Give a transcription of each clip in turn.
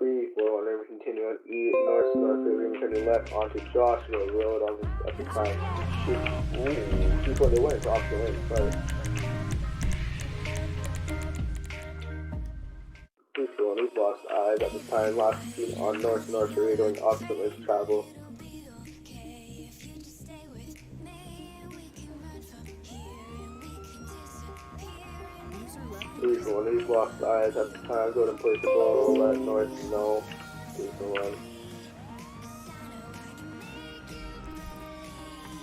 341, and we continue on north, we're turning left onto Joshua Road on this at the time. 340, they went into opposite lanes, sorry. 341, we've lost eyes at the time, last seen on north, we're going opposite lanes travel. 341, we've lost eyes at the time, go to place the ball, let north know. 341.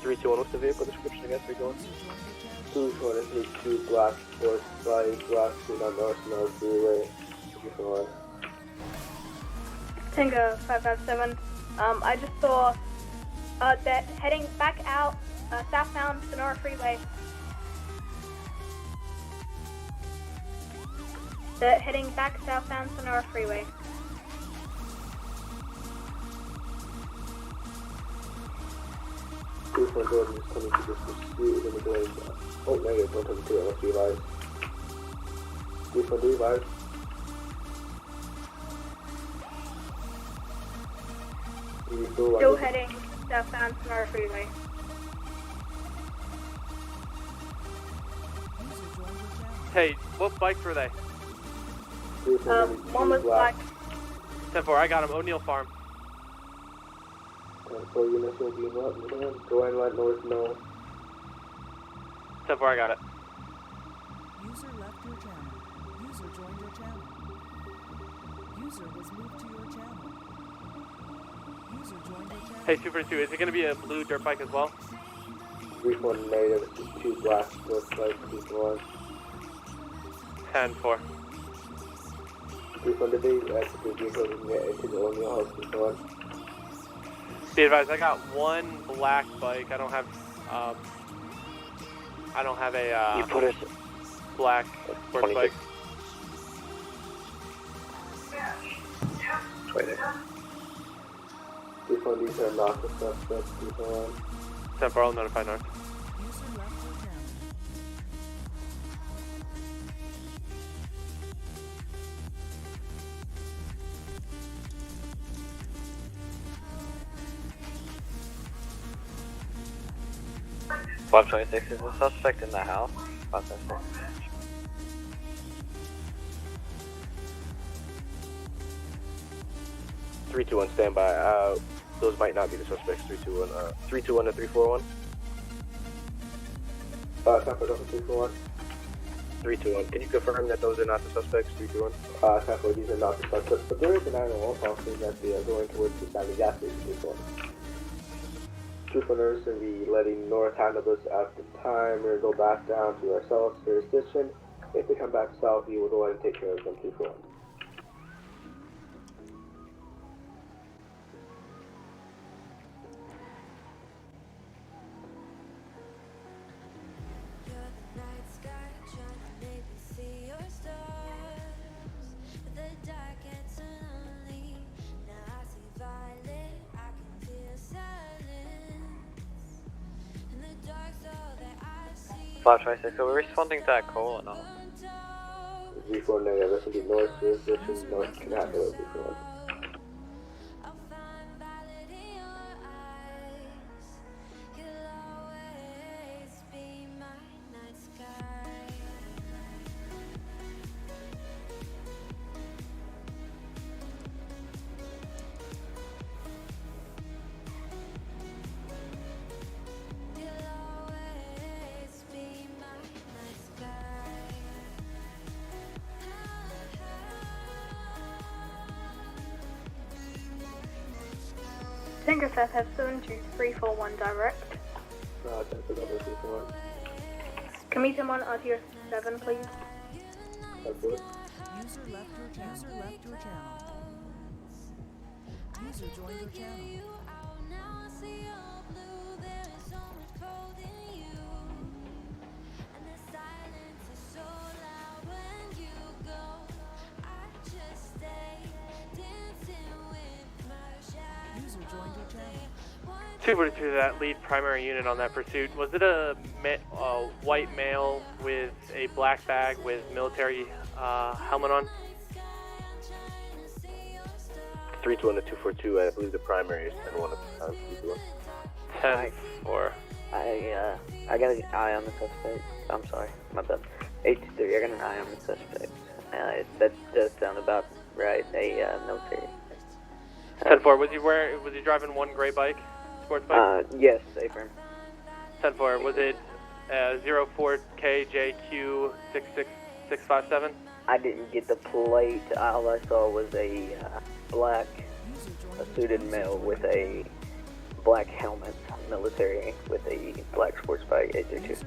321, what's the vehicle description again? 321? 220, 32 black sports bike, last seen on north freeway. 341. Tango 557. I just saw that heading back out southbound Sonora Freeway. That heading back southbound Sonora Freeway. Please my door is coming to this pursuit in the going. Oh, negative, don't come to it, let's realize. Please my door revive. Still heading southbound Sonora Freeway. Hey, what bikes were they? One was black. 10-4, I got him. O'Neill Farm. 10-4 units will be up. Go and let north know. 10-4, I got it. User left your channel. User joined your channel. User was moved to your channel. User joined your channel. Hey, Super 2, is it going to be a blue dirt bike as well? 341 negative, 2 black sports bike, 341. 10-4. 341 debate, that's a good vehicle, we can get into the O'Neill house, 341. Be advised, I got one black bike. I don't have a you put us black sports bike. Right there. 341, these are not the suspects, 341. 10-4, I'll notify North. User left your channel. 526, is the suspect in the house? 526. Three, two, one, stand by. Those might not be the suspects. 321. 321 to 341. Tempo, 341. 321. Can you confirm that those are not the suspects? 321. Tempo, these are not the suspects. But there is an 911 call saying that they are going towards the Stanley gas station. 341. Troopers will be letting north handle this at the time. We're going to go back down to our south jurisdiction. If they come back south, we will go ahead and take care of them. 341. So we're responding to that call or not? 341 negative, this will be north jurisdiction, north can handle it. 341. Tango South have 72341 direct. 341. Can we come on RTO 7, please? That's good. User left your channel. User left your channel. User joined your channel. Super to that lead primary unit on that pursuit. Was it a white male with a black bag with military helmet on? 321 to 242. I believe the primary is 10-1 of 321. 10-4. I got an eye on the suspect. I'm sorry, my bad. 8-3. I got an eye on the suspect. That does sound about right. A military. 10-4. Was he driving one gray bike, sports bike? Yes, affirm. 10-4. Was it 04KJQ66657? I didn't get the plate. All I saw was a black, suited male with a black helmet, military, with a black sports bike. 832.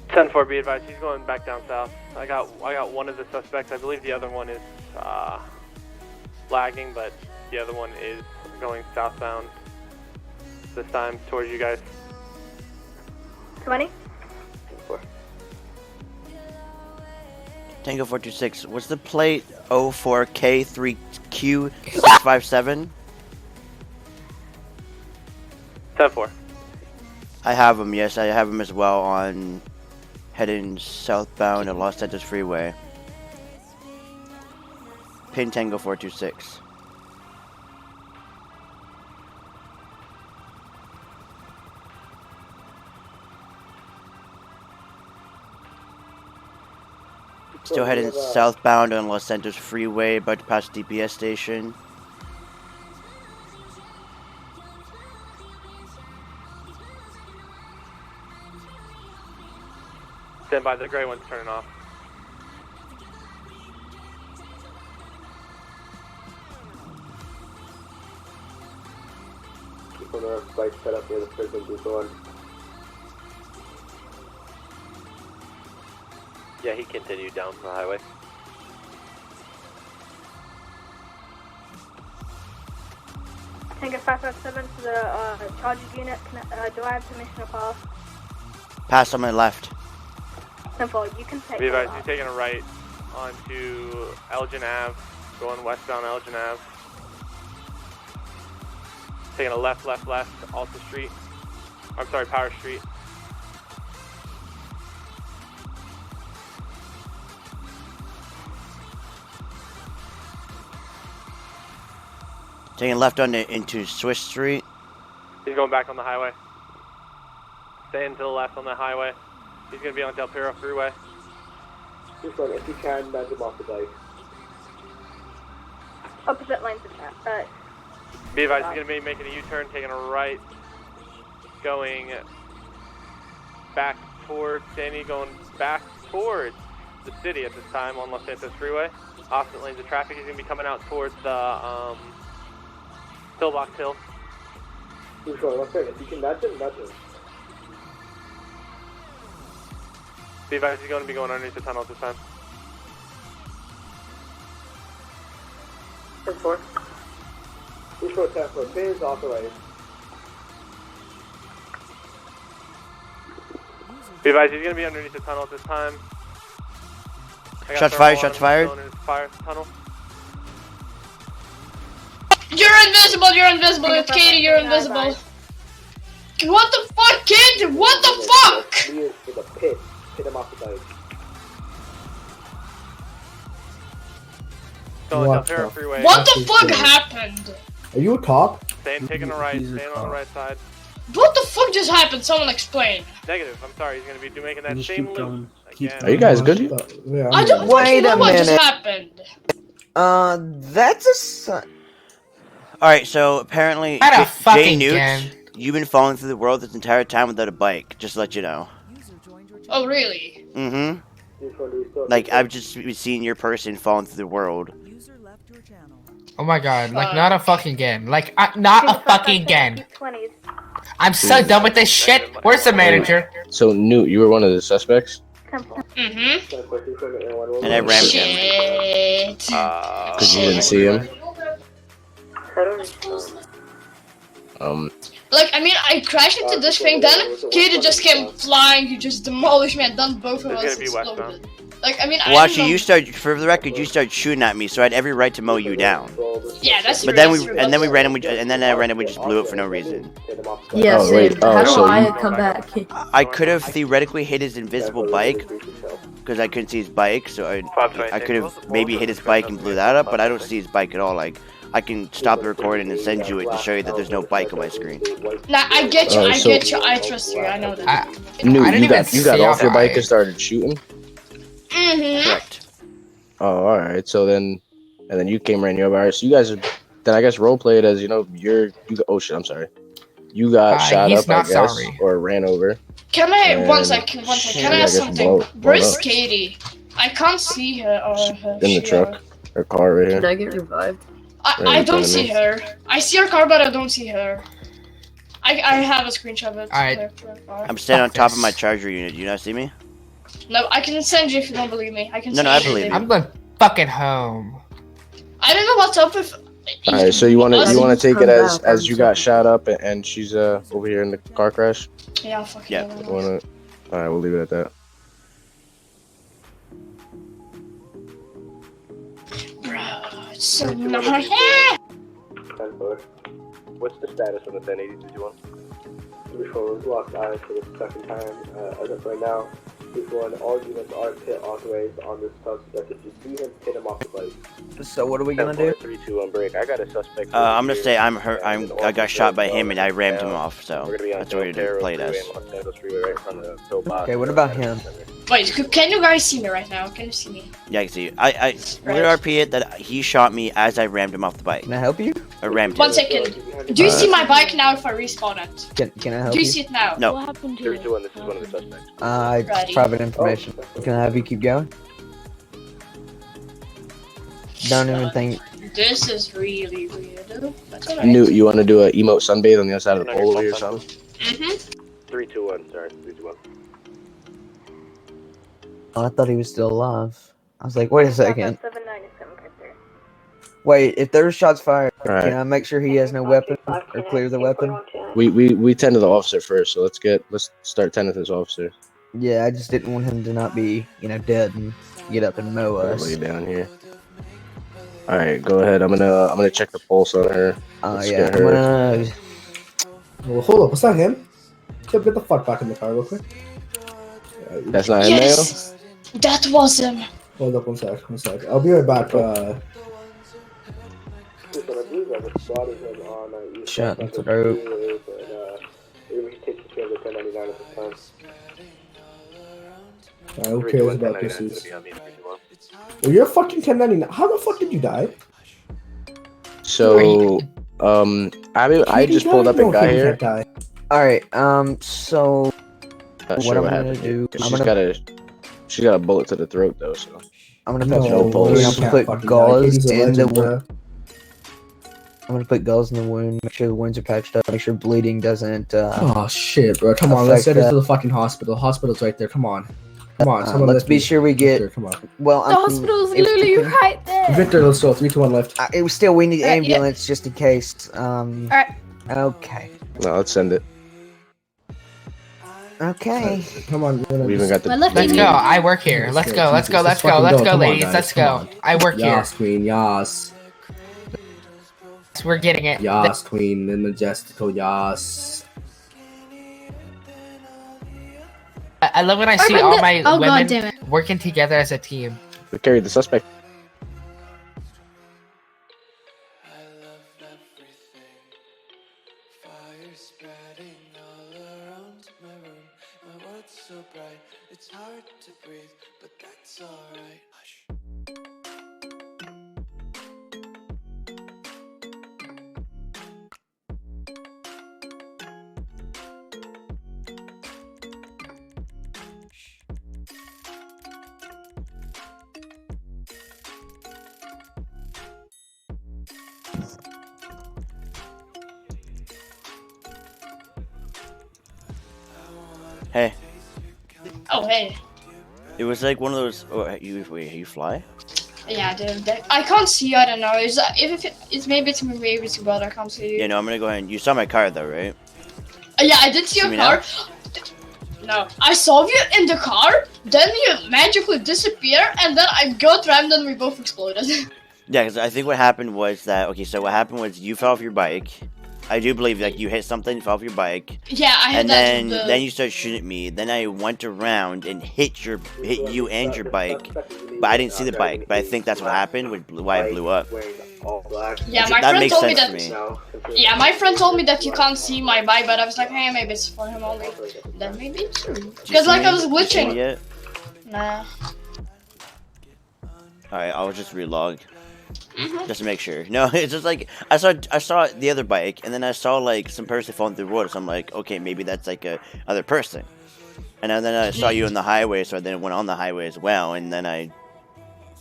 10-4. Be advised, he's going back down south. I got one of the suspects. I believe the other one is lagging, but the other one is going southbound. This time towards you guys. 20. 10-4. Tango 426. What's the plate? 04K3Q657. 10-4. I have him. Yes, I have him as well on heading southbound at Los Santos Freeway. Pin Tango 426. Still heading southbound on Los Santos Freeway, about to pass DPS station. Stand by, the gray one's turning off. Keep on the bike set up near the prison depot. Yeah, he continued down the highway. Tango 557 to the charges unit. Do I have permission to pass? Pass on my left. 10-4. You can take. Be advised, you're taking a right onto Elgin Ave, going westbound Elgin Ave. Taking a left, Alta Street. I'm sorry, Power Street. Taking left into Swiss Street. He's going back on the highway. Staying to the left on the highway. He's going to be on Del Perro Freeway. Just run, if you can, nudge him off the bike. Opposite lanes of chat. Be advised, he's going to be making a U-turn, taking a right, going back towards Sandy, going back towards the city at this time on Los Santos Freeway. Opposite lanes of traffic. He's going to be coming out towards the Pillbox Hill. Just run, if you can nudge him, nudge him. Be advised, he's going to be going underneath the tunnel at this time. 10-4. Just run 10-4. Pin is authorized. Be advised, he's going to be underneath the tunnel at this time. Shots fired, shots fired. Tunnel. You're invisible, it's Katie, you're invisible. What the fuck, kid? What the fuck? Clear for the pit. Hit him off the bike. Del Perro Freeway. What the fuck happened? Are you a cop? Staying taking a right, staying on the right side. What the fuck just happened? Someone explain. Negative, I'm sorry, he's going to be making that same loop again. Are you guys good? Yeah, I don't fucking know what just happened. That's a Alright, so apparently, Jay Newt, you've been falling through the world this entire time without a bike, just to let you know. Oh, really? Mm-hmm. Like, I've just been seeing your person falling through the world. Oh my god, like, not a fucking game. Like, not a fucking game. I'm so done with this shit. Where's the manager? So, Newt, you were one of the suspects? Mm-hmm. And I rammed him. Shit. Because you didn't see him? Like, I mean, I crashed into this thing, then Katie just came flying, he just demolished me, and then both of us exploded. Like, I mean, well, actually, you started, for the record, you started shooting at me, so I had every right to mow you down. Yeah, that's But then I randomly just blew it for no reason. Yeah, oh, wait. How do so I come back? I could have theoretically hit his invisible bike, because I couldn't see his bike, so I could have maybe hit his bike and blew that up, but I don't see his bike at all. Like, I can stop the recording and send you it to show you that there's no bike on my screen. Nah, I get you. I trust you. I know that. You got off your bike and started shooting. Correct. Oh, all right. So then, and then you came ran your bar. So you guys are then I guess role played as oh shit, I'm sorry. You got shot up, I guess, or ran over. Can I one second? Can I ask something? Where's Katie? I can't see her. In the truck, her car right here. Can I get revived? I don't see her. I see her car, but I don't see her. I have a screenshot of it. Alright. I'm standing on top of my charger unit. Do you not see me? No, I can send you if you don't believe me. I can. No, I believe you. I'm going fucking home. I don't know what's up with. All right, so you want to take it as you got shot up and she's over here in the car crash. Yeah, fuck yeah. All right, we'll leave it at that. Bro, it's so nice. 10-4. What's the status on the 1080-21? Before we locked eyes for the second time. As of right now, before all units are pit authorized on this suspect. If you see him, hit him off the bike. So what are we gonna do? 3, 2, 1, break. I got a suspect. I'm gonna say I'm hurt. I got shot by him and I rammed him off. So that's what we're played as. Okay, what about him? Wait, can you guys see me right now? Can you see me? Yeah, I can see you. We're gonna RP it that he shot me as I rammed him off the bike. Can I help you? I rammed him. 1 second. Do you see my bike now if I respawn it? Can I help Do you? you see it now? No. What happened to 3, it? 2, 1. This is one of the suspects. It's private information. Can I have you keep going? Don't even think. This is really weird. That's alright. Newt, you want to do an emote sunbathe on the other side of the pole over here or something? 3, 2, 1. Sorry, 3, 2, 1. Oh, I thought he was still alive. I was like, wait a second. Wait, if there's shots fired, can I make sure he has no weapon or clear the weapon? We tend to the officer first, so let's start tending to this officer. Yeah, I just didn't want him to not be, dead and get up and mow us. Lay down here. All right, go ahead. I'm gonna check the pulse on her. Yeah, I'm gonna. Well, hold up, was that him? Get the fuck back in the car real quick. That's not him, Yes, that was him. Hold up, one sec. I'll be right back. Shut the throat. Who cares about this? Well, you're fucking 1099. How the fuck did you die? So, I just pulled up and got here. Alright, so What I'm gonna do? She's got a bullet to the throat though, so I'm gonna put gauze in the wound. I'm gonna put gauze in the wound. Make sure the wounds are patched up. Make sure bleeding doesn't. Oh shit, bro! Come on, let's get it to the fucking hospital. The hospital's right there. Come on. Let's be sure we get. Come on. Well, the hospital's literally right there. Victor, let's go. 3, 2, 1 left. It was still. We need ambulance just in case. Alright. Okay. No, let's send it. Okay. Come on. We even got the. Let's go. I work here. Let's go, ladies. Let's go. I work here. Yas, queen. Yas. We're getting it. Yas, queen. The majestical. Yas. I love when I see all my women working together as a team. We carried the suspect. Hey. Oh, hey. It was like one of those. Oh, you fly? Yeah, dude. I can't see. I don't know. Maybe it's too bad. I can't see. Yeah, no. I'm gonna go ahead. And, you saw my car though, right? Yeah, I did see your car. No, I saw you in the car. Then you magically disappear, and then I got rammed, and we both exploded. Yeah, because I think what happened was that. Okay, so what happened was you fell off your bike. I do believe like you hit something, fell off your bike. Yeah, I hit and that. then you started shooting at me. Then I went around and hit you and your bike, but I didn't see the bike. But I think that's what happened, why it blew up. Yeah, my friend told me that. Yeah, my friend told me that you can't see my bike, but I was like, hey, maybe it's for him only. Then maybe it's true. Because like I was glitching. Nah. Alright, I'll just relog. Just to make sure. No, it's just like I saw the other bike, and then I saw like some person falling through the water. So I'm like, okay, maybe that's like a other person. And then I saw you on the highway, so I then went on the highway as well, and then I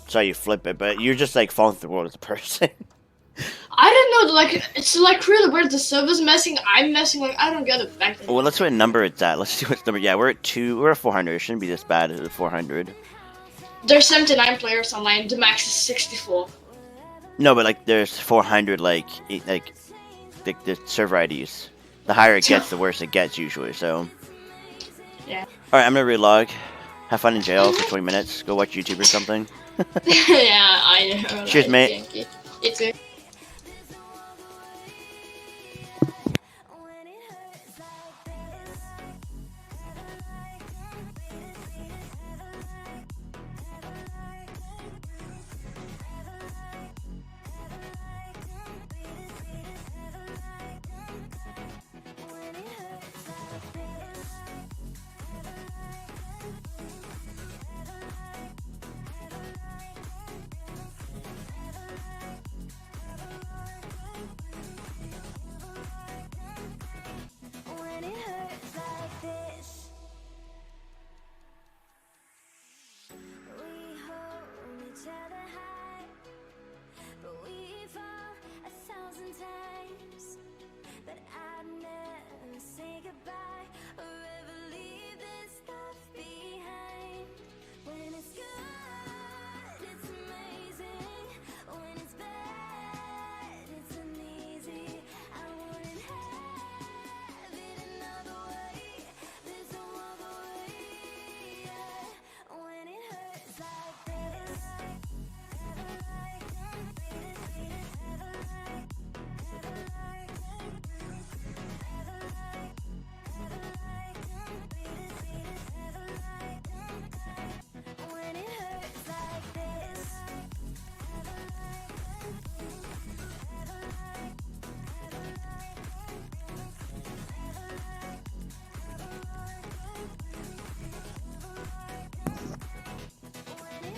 saw you flip it. But you're just like falling through the water as a person. I don't know, like it's like really weird. The server's messing, I'm messing. Like I don't get it back. Well, let's see what number it's at. Let's see what number. Yeah, we're at 400. It shouldn't be this bad at 400. There's 79 players online. The max is 64. No, but like there's 400 like the server IDs. The higher it gets, the worse it gets usually. So. Yeah. All right, I'm gonna relog. Have fun in jail for 20 minutes. Go watch YouTube or something. Yeah, I know. Cheers, mate. You too.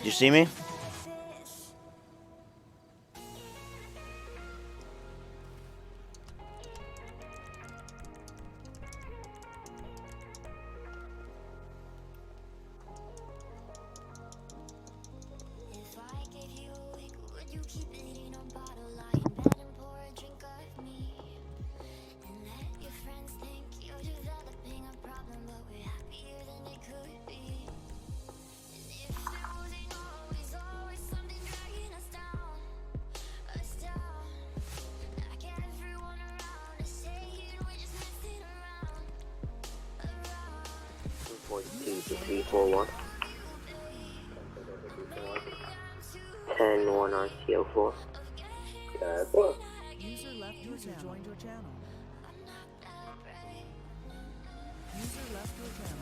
You see me? T41. 10-1 on CO4. User left your channel. Joined your channel. User left your channel.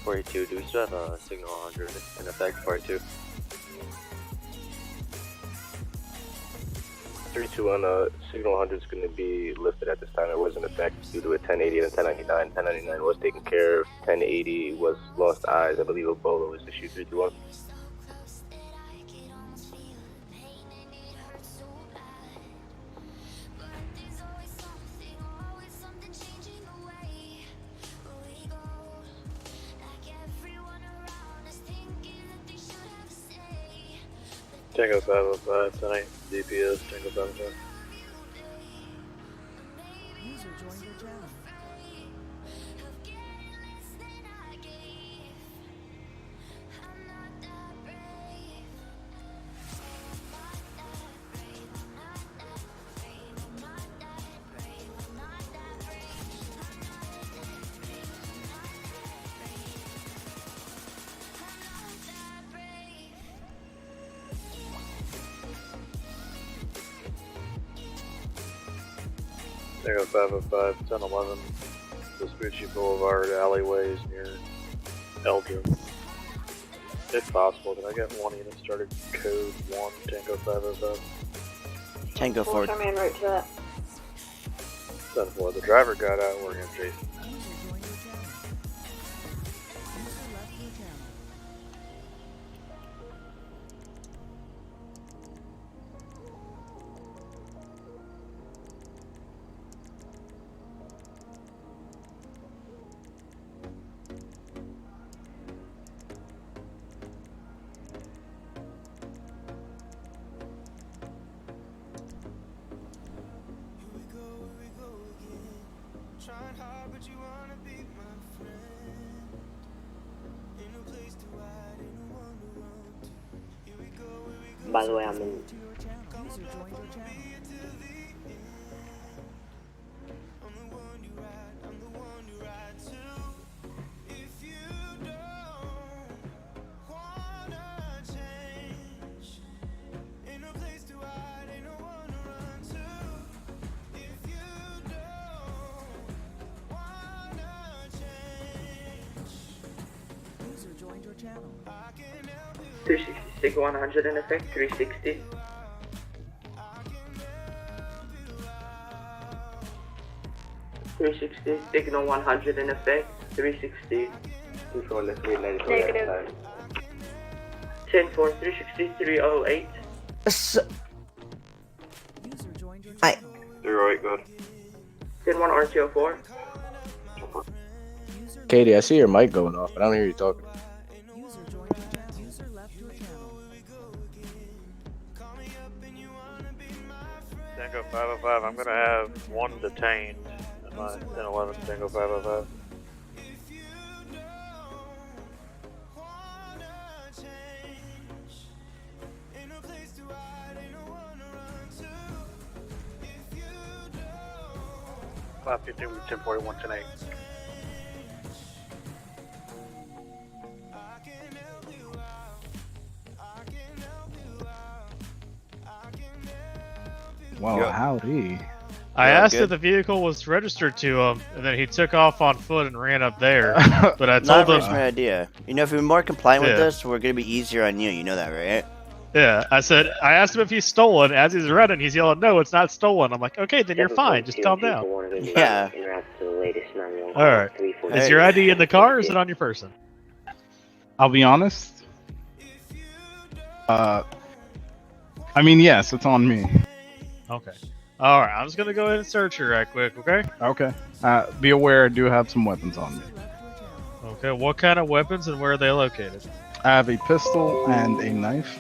42, do we still have a signal 100 in effect? 42. 321, signal 100 is going to be lifted at this time. It was in effect due to a 1080 and a 1099. 1099 was taken care of. 1080 was lost eyes. I believe Ebola was issued 321. Tango 505 tonight, DPS, Tango 505. User joined your channel. Tango 505, 1011, Vespucci Boulevard, alleyways near Elgin. If possible, can I get one unit started code 1, Tango 505? Tango 4. I'm en route to that. 10-4, the driver got out, we're in Jason. By the way, I'm in. User joined your channel. 360, 100 in effect, 360. Signal 100 in effect, 360. Control, let's relay it. Negative. 10-4, 360, 308. User joined your channel. 308, go ahead. 10-1 RTO4. Katie, I see your mic going off, but I don't hear you talking. User joined your channel. User left your channel. Tango 505, I'm gonna have one detained in my 1011 Tango 505. Five 15 with 1041 10-8. Well, howdy. I asked if the vehicle was registered to him, and then he took off on foot and ran up there. But I told him. Not my idea. You know, if we're more compliant with this, we're gonna be easier on you. You know that, right? Yeah, I asked him if he's stolen. As he's running, he's yelling, "No, it's not stolen." I'm like, "Okay, then you're fine. Just calm down." Yeah. All right. Is your ID in the car, or is it on your person? I'll be honest. I mean, yes, it's on me. Okay. All right. I'm just gonna go ahead and search her right quick. Okay. Okay. Be aware, I do have some weapons on me. Okay. What kind of weapons and where are they located? I have a pistol and a knife,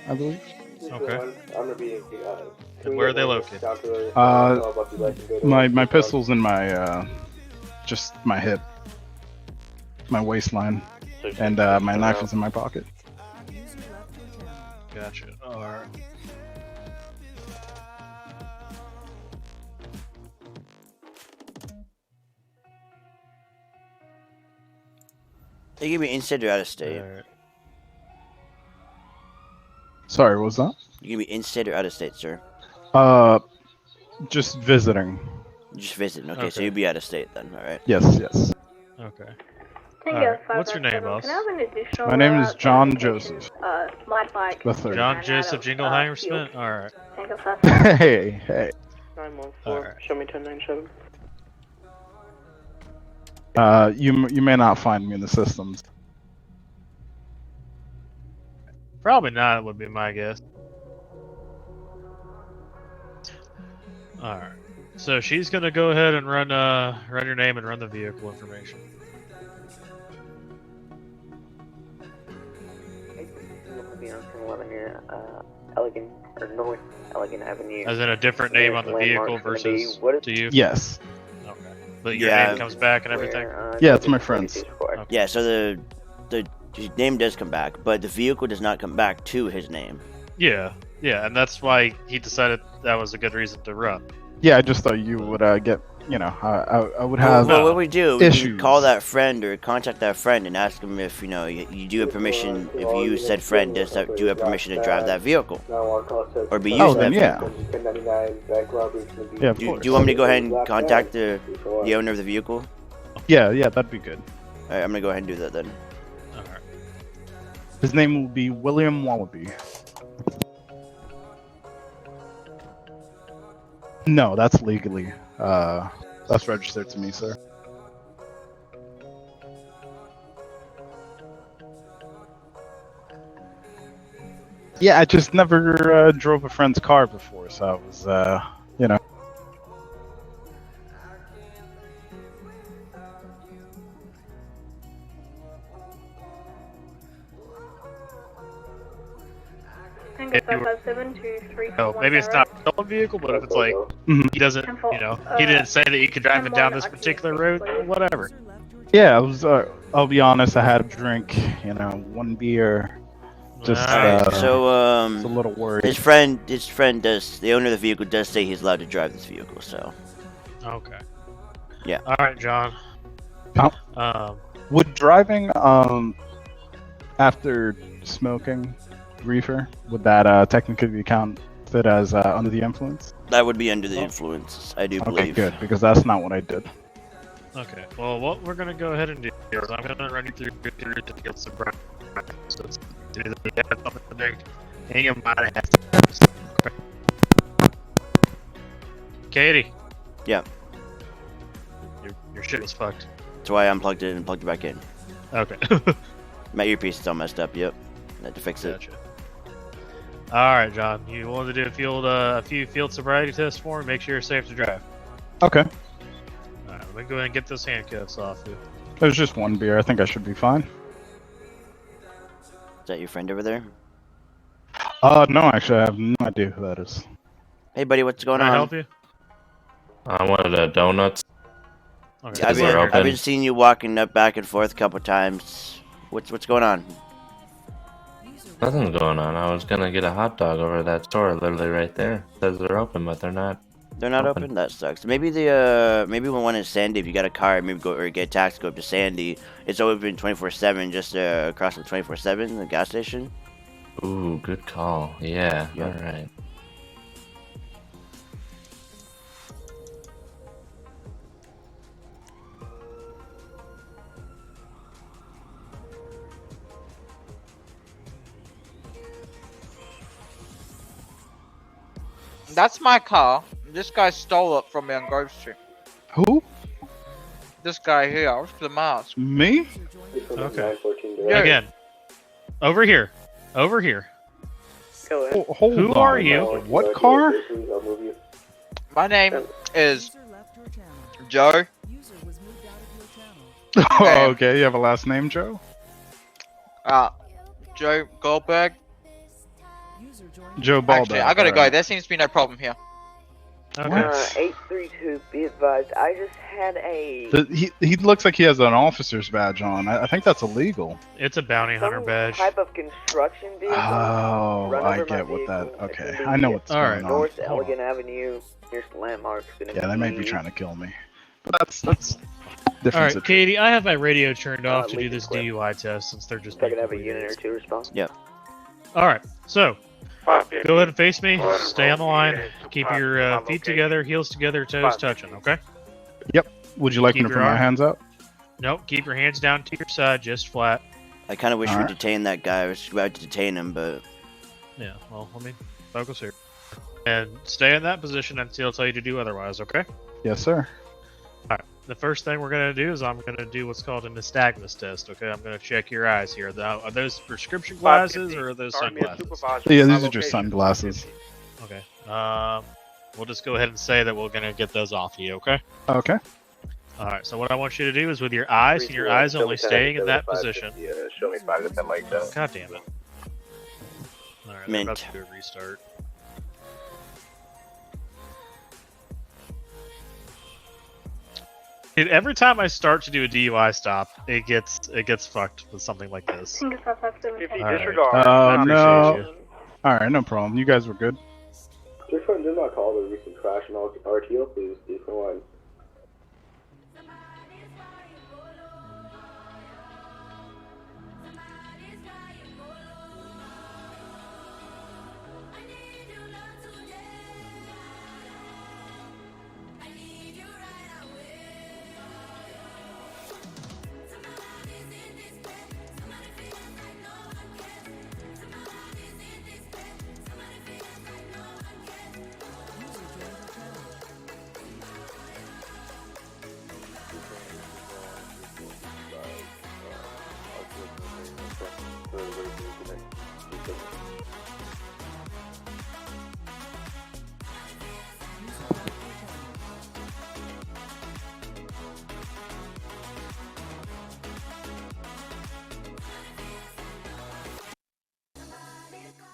I believe. Okay. I'm gonna be. And where are they located? My pistol's in my just my hip, my waistline, and my knife is in my pocket. Gotcha. All right. They give me in-state or out-of-state. Right. Sorry, what was that? You give me in-state or out-of-state, sir? Just visiting. Just visiting. Okay, so you'd be out-of-state then. All right. Yes, yes. Okay. Right. What's your name, boss? Can I have an additional, My name is John Joseph. My bike. The third. John Joseph Jingleheimer Smith? Alright. Hey, hey. 914, show me 1097. You may not find me in the systems. Probably not, would be my guess. Alright. So she's gonna go ahead and run your name and run the vehicle information. Alec North Elegant Avenue. As in a different name on the vehicle versus to you? Yes. Okay. But your name comes back and everything? Yeah, it's my friend's. Okay. Yeah, so the his name does come back, but the vehicle does not come back to his name. Yeah, and that's why he decided that was a good reason to run. Yeah, I just thought you would get, I would have Well, what we do, we issues. can call that friend or contact that friend and ask him if, you do have permission, if you said friend do you have permission to drive that vehicle. Or be using that vehicle. Yeah, of Do course. you want me to go ahead and contact the owner of the vehicle? Yeah, that'd be good. Alright, I'm gonna go ahead and do that then. Alright. His name will be William Wallaby. No, that's legally. That's registered to me, sir. Yeah, I just never drove a friend's car before, so I was, No, maybe it's not a stolen vehicle, but if it's like he doesn't, he didn't say that you could drive it down this particular road, whatever. Yeah, I was. I'll be honest. I had a drink, one beer. Just so it's a little worried. His friend does. The owner of the vehicle does say he's allowed to drive this vehicle. So. Okay. Yeah. All right, John. Would driving after smoking reefer, would that technically be counted as under the influence? That would be under the influence, I do believe. Okay, good, because that's not what I did. Okay, well, what we're going to go ahead and do is I'm going to run you through to get some practice. So it's either you have something there, and you might have to. Katie. Yeah. Your shit was fucked. That's why I unplugged it and plugged it back in. Okay. My earpiece is all messed up, yep. I had to fix it. Alright, John. You want to do a few field sobriety tests for me? Make sure you're safe to drive. Okay. Alright, let me go ahead and get those handcuffs off you. There's just one beer. I think I should be fine. Is that your friend over there? No, actually, I have no idea who that is. Hey, buddy, what's going on? Can I help you? I wanted a donuts. Okay. I've been seeing you walking up back and forth a couple times. What's going on? Nothing's going on. I was gonna get a hot dog over at that store, literally right there. It says they're open, but they're not. They're not open? That sucks. Maybe maybe when one is Sandy, if you got a car, maybe go or get a taxi, go up to Sandy. It's open 24/7, just across from 24/7, the gas station. Ooh, good call. Yeah. Yep. All right. That's my car. This guy stole it from me on Grove Street. Who? This guy here with the mask. Me? Okay. Again. Over here. Over here. Hold Who on. are you? What car? My name is Joe. Oh, okay. You have a last name, Joe? Joe Goldberg. Joe Ballback. Actually, I gotta go. There seems to be no problem here. Okay. 832, be advised. I just had a... He looks like he has an officer's badge on. I think that's illegal. It's a bounty hunter badge. Type of construction vehicle. Oh, I get what that... Okay, I know what's going on. North Elegant Avenue, near landmarks. Yeah, they may be trying to kill me. But that's different. Alright, Katie, I have my radio turned off to do this DUI test since they're just... I can have a unit or two response. Yep. Alright, so... Go ahead and face me. Stay on the line. Keep your feet together, heels together, toes touching, okay? Yep. Would you like me to put my hands out? Nope. Keep your hands down to your side, just flat. I kind of wish we'd detain that guy. I was about to detain him, but... Yeah, well, let me focus here. And stay in that position until I tell you to do otherwise, okay? Yes, sir. Alright. The first thing we're going to do is I'm going to do what's called a nystagmus test, okay? I'm going to check your eyes here. Are those prescription glasses or are those sunglasses? Yeah, these are just sunglasses. Okay. We'll just go ahead and say that we're going to get those off you, okay? Okay. Alright, so what I want you to do is with your eyes and your eyes only staying in that position. Show me 5 to 10 like that. God damn it. Alright, I'm about to do a restart. Dude, every time I start to do a DUI stop, it gets fucked with something like this. Finger five five seven. Disregard. Oh, I no. appreciate you. Alright, no problem. You guys were good. Just do not call the recent crash and RTO, please. D for one.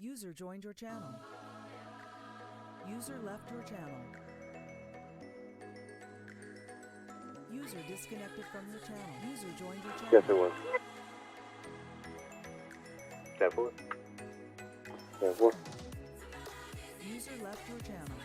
User joined your channel. User left your channel. User disconnected from your channel. User joined your channel. Yes, it was. 10-4. 10-4. User left your channel.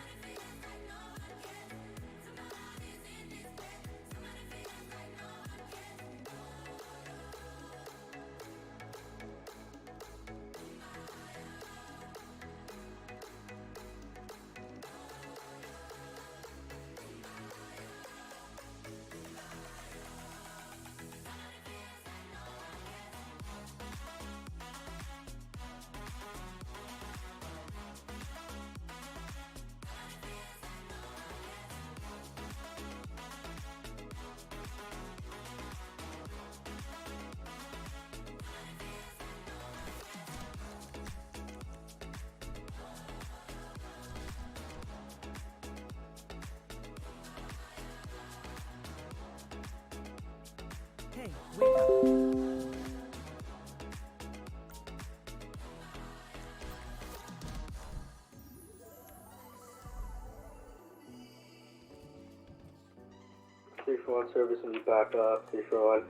Hey, wake up. Three for one service and you back up. 3 for one.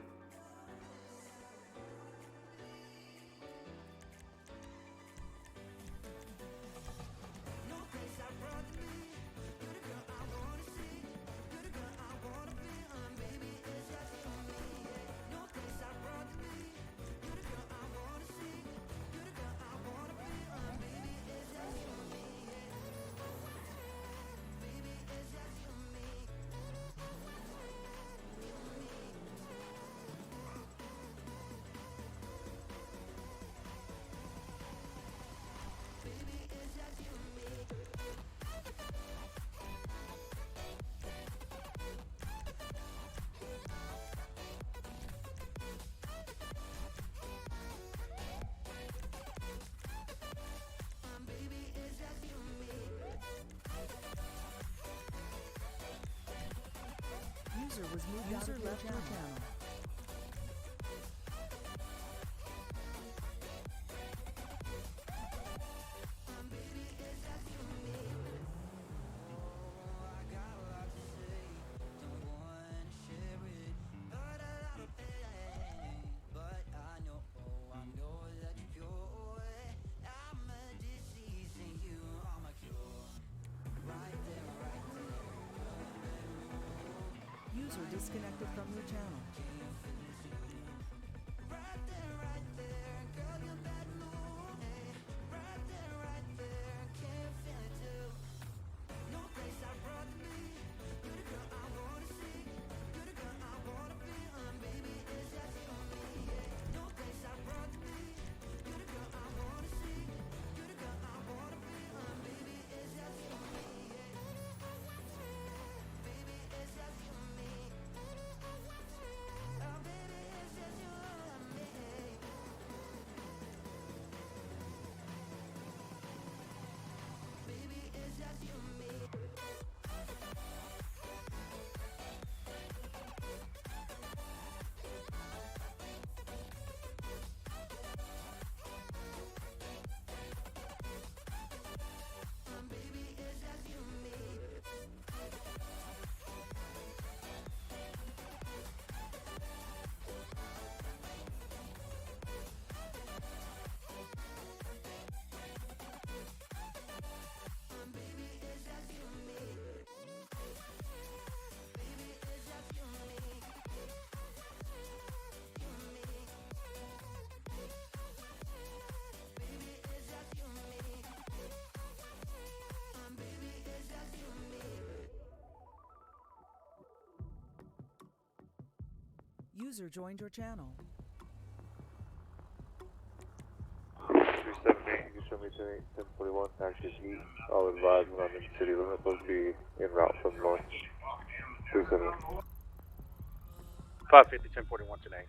User was moved out of your channel. User disconnected from your channel. User joined your channel. 378, you show me 1041, actually heat. I'll advise when I'm in city limit, they'll be en route from north. 378. 550, 1041 today.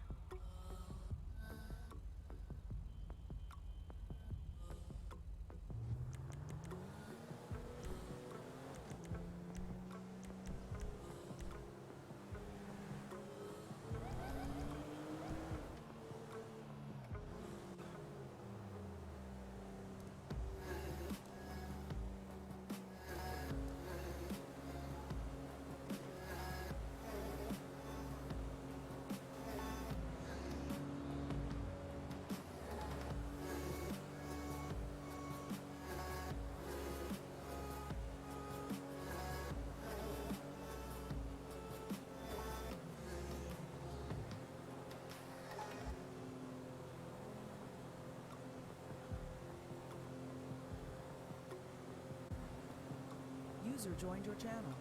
User joined your channel.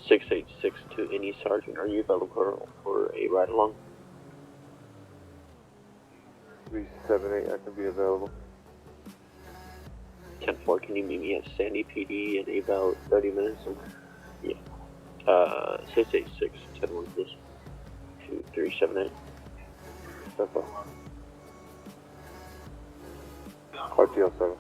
(686) to any sergeant, are you available for a ride along? 378, I can be available. 10-4, can you meet me at Sandy PD in about 30 minutes? Yeah. 686, 10-1, please. 2378. That's all. RTL 7.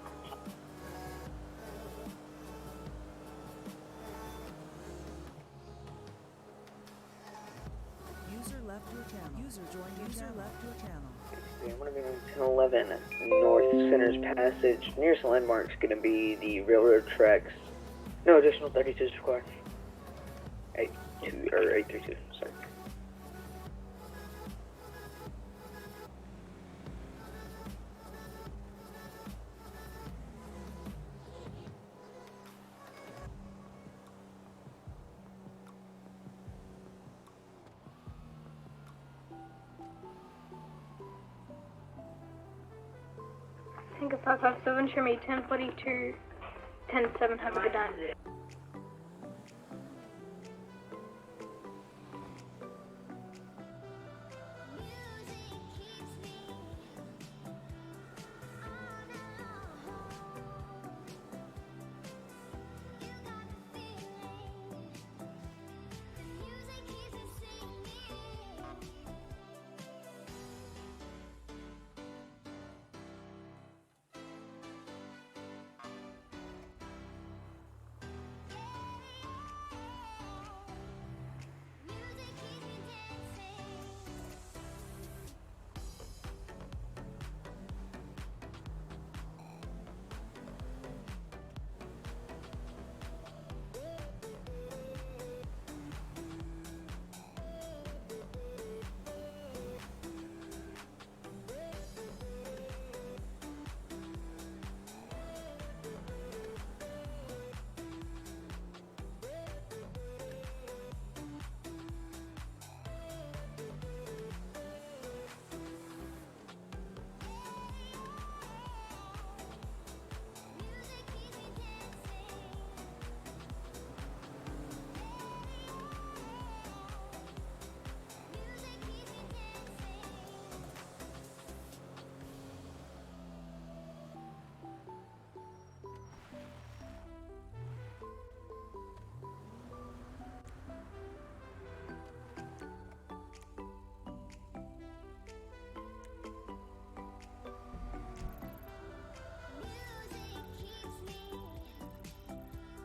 User left your channel. User joined your channel. Left your channel. I'm going to be on 1011 North Center's Passage. Nearest landmark's going to be the railroad tracks. No additional 32s required. 832, sorry. Tango 557, show me 1042, 107, have a good night.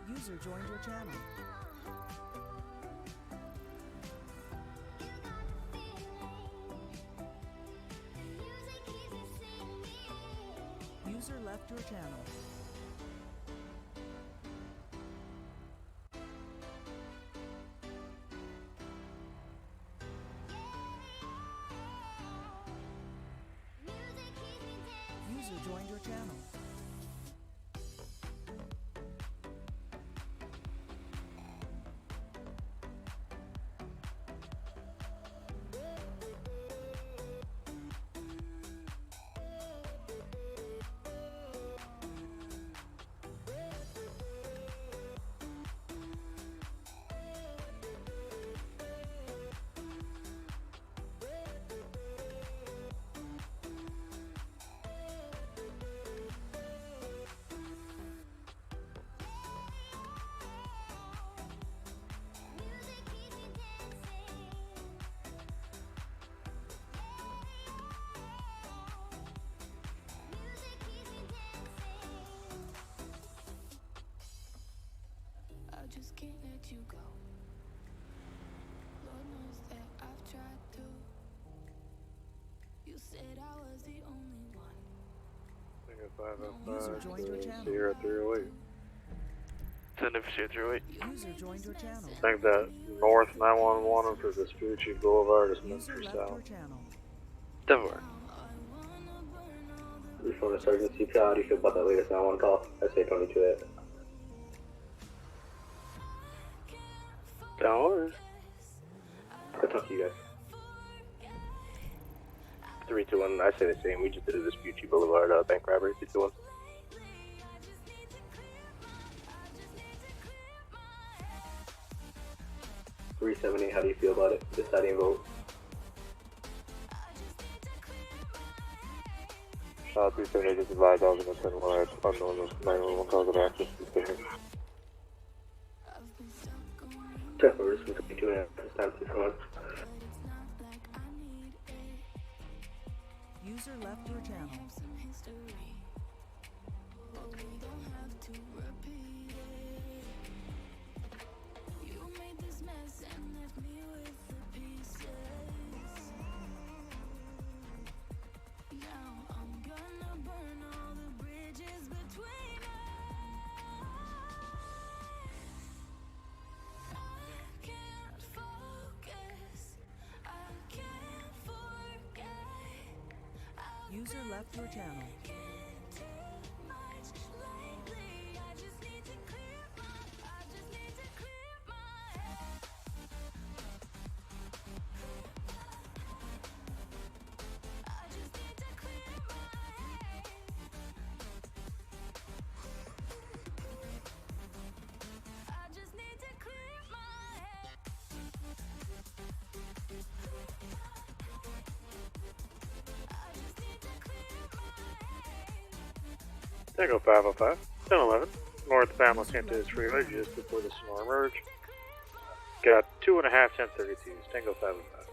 User joined your channel. User left your channel. User joined your channel. User joined your channel. See you at 308. Send it for 308. User joined your channel. I think that north 911 for Vespucci Boulevard is meant User for left south. your channel. Denver. Reform Sergeant CPI, how do you feel about that latest 911 call? I say 22-8. Dollars. I'll talk to you guys. 321, I say the same. We just did a Vespucci Boulevard bank robbery. 321. $378, how do you feel about it? Deciding vote. Shot 378, just advised I was going to send one of unknown 911 calls of access to the station. Check orders from 22 and it's time to come on. User left your channel. User left your channel. Tango 505, 1011, northbound Los Santos Freeway just before the snow emerge. Got 2.5 1032s, Tango 505.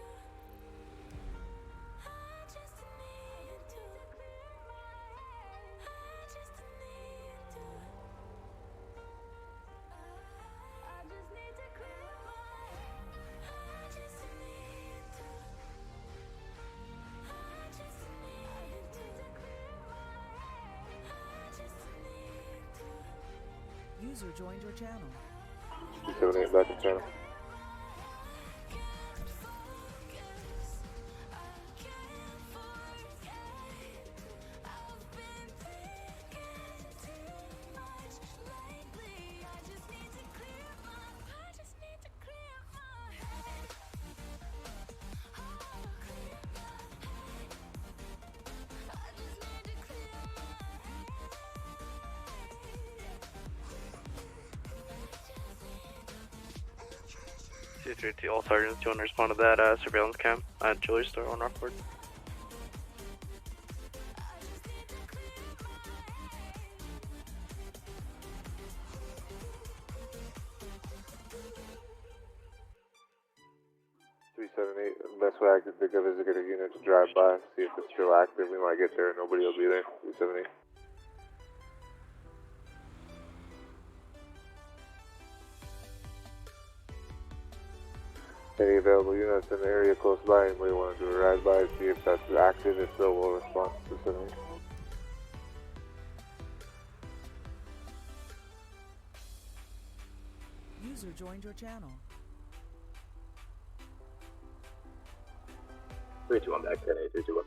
User joined your channel. 278 back in channel. C3T, all sergeants, do you want to respond to that surveillance cam at jewelry store on Rockford? Best way I could think of is to get a unit to drive by, see if it's still active. We might get there and nobody will be there. 378. Any available units in the area close by, anybody want to do a ride by and see if that's active? If so, we'll respond to 378. User joined your channel. 321 back 10-8, 321.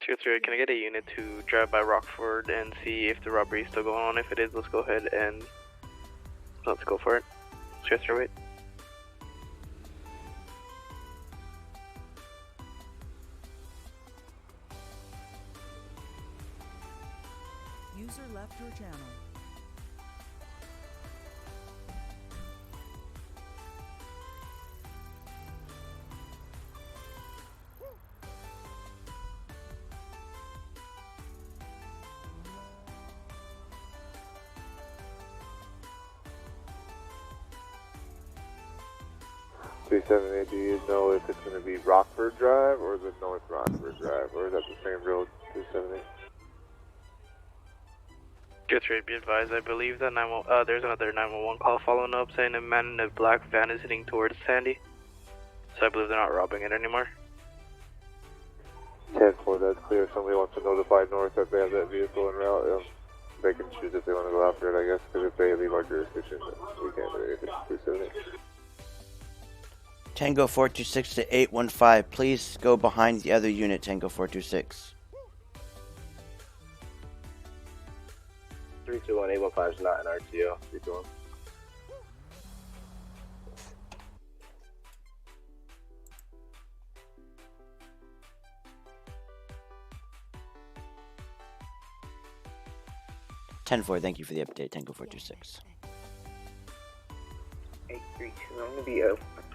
2-3, can I get a unit to drive by Rockford and see if the robbery is still going on? If it is, let's go ahead and let's go for it. 2-3, wait. User left your channel. Do you know if it's going to be Rockford Drive or the North Rockford Drive, or is that the same road? 278. 2-3, be advised, I believe that there's another 911 call following up saying a man in a black van is heading towards Sandy. So I believe they're not robbing it anymore. 10-4, that's clear. If somebody wants to notify North that they have that vehicle en route, they can choose if they want to go after it, I guess, because if they leave our jurisdiction, we can't do anything. 378. Tango 426 to 815, please go behind the other unit, Tango 426. 321, 815 is not an RTO. 321. Thank you for the update, Tango 426. 832, I'm going to be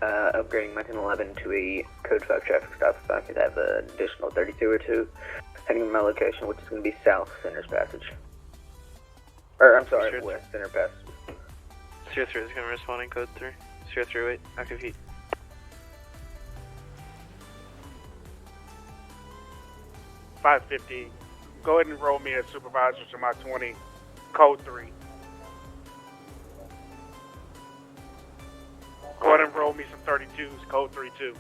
upgrading my 1011 to a code 5 traffic stop if I could have an additional 32 or 2 heading to my location, which is going to be south Center's Passage. Or, I'm sorry, west Center Passage. 03 is going to respond in code 3. 0308, active heat. 550, go ahead and roll me as supervisor to my 20, code 3. Go ahead and roll me some 32s, code 3-2.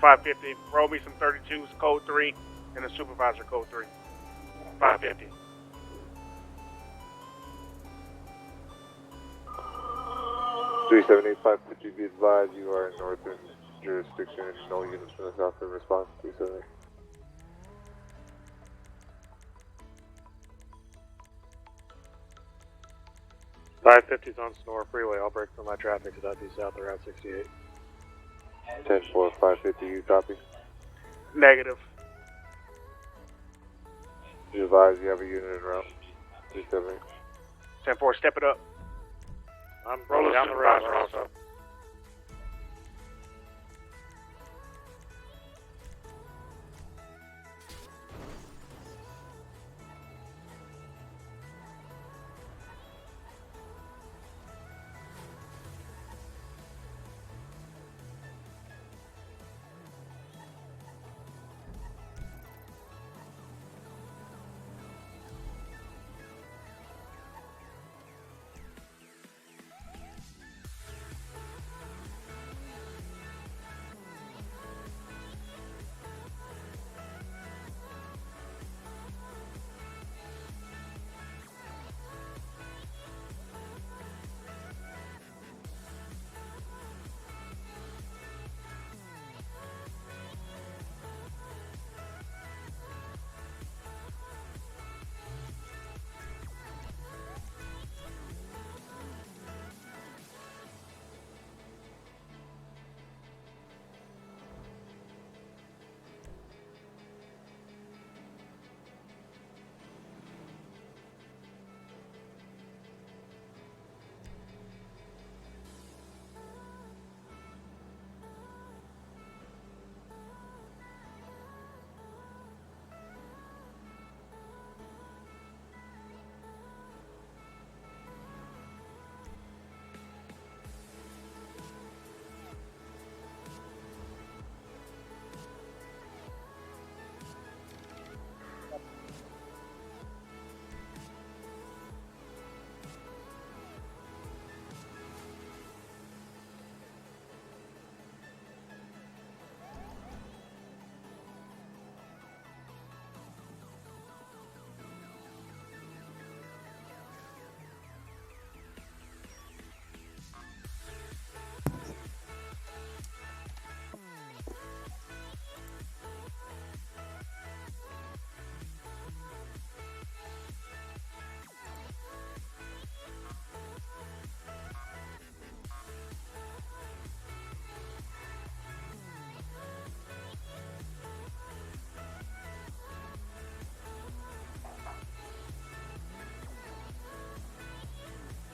$550, roll me some 32s, code 3, and a supervisor, code 3. $550. Three 550, be advised you are in northern jurisdiction and no units from the south in response. 378. $550's on Sonora Freeway. I'll break for my traffic, so that'd be south of Route 68. 10-4, 550, you copy? Negative. Be advised you have a unit en route. 378. 10-4, step it up. I'm rolling down the road also.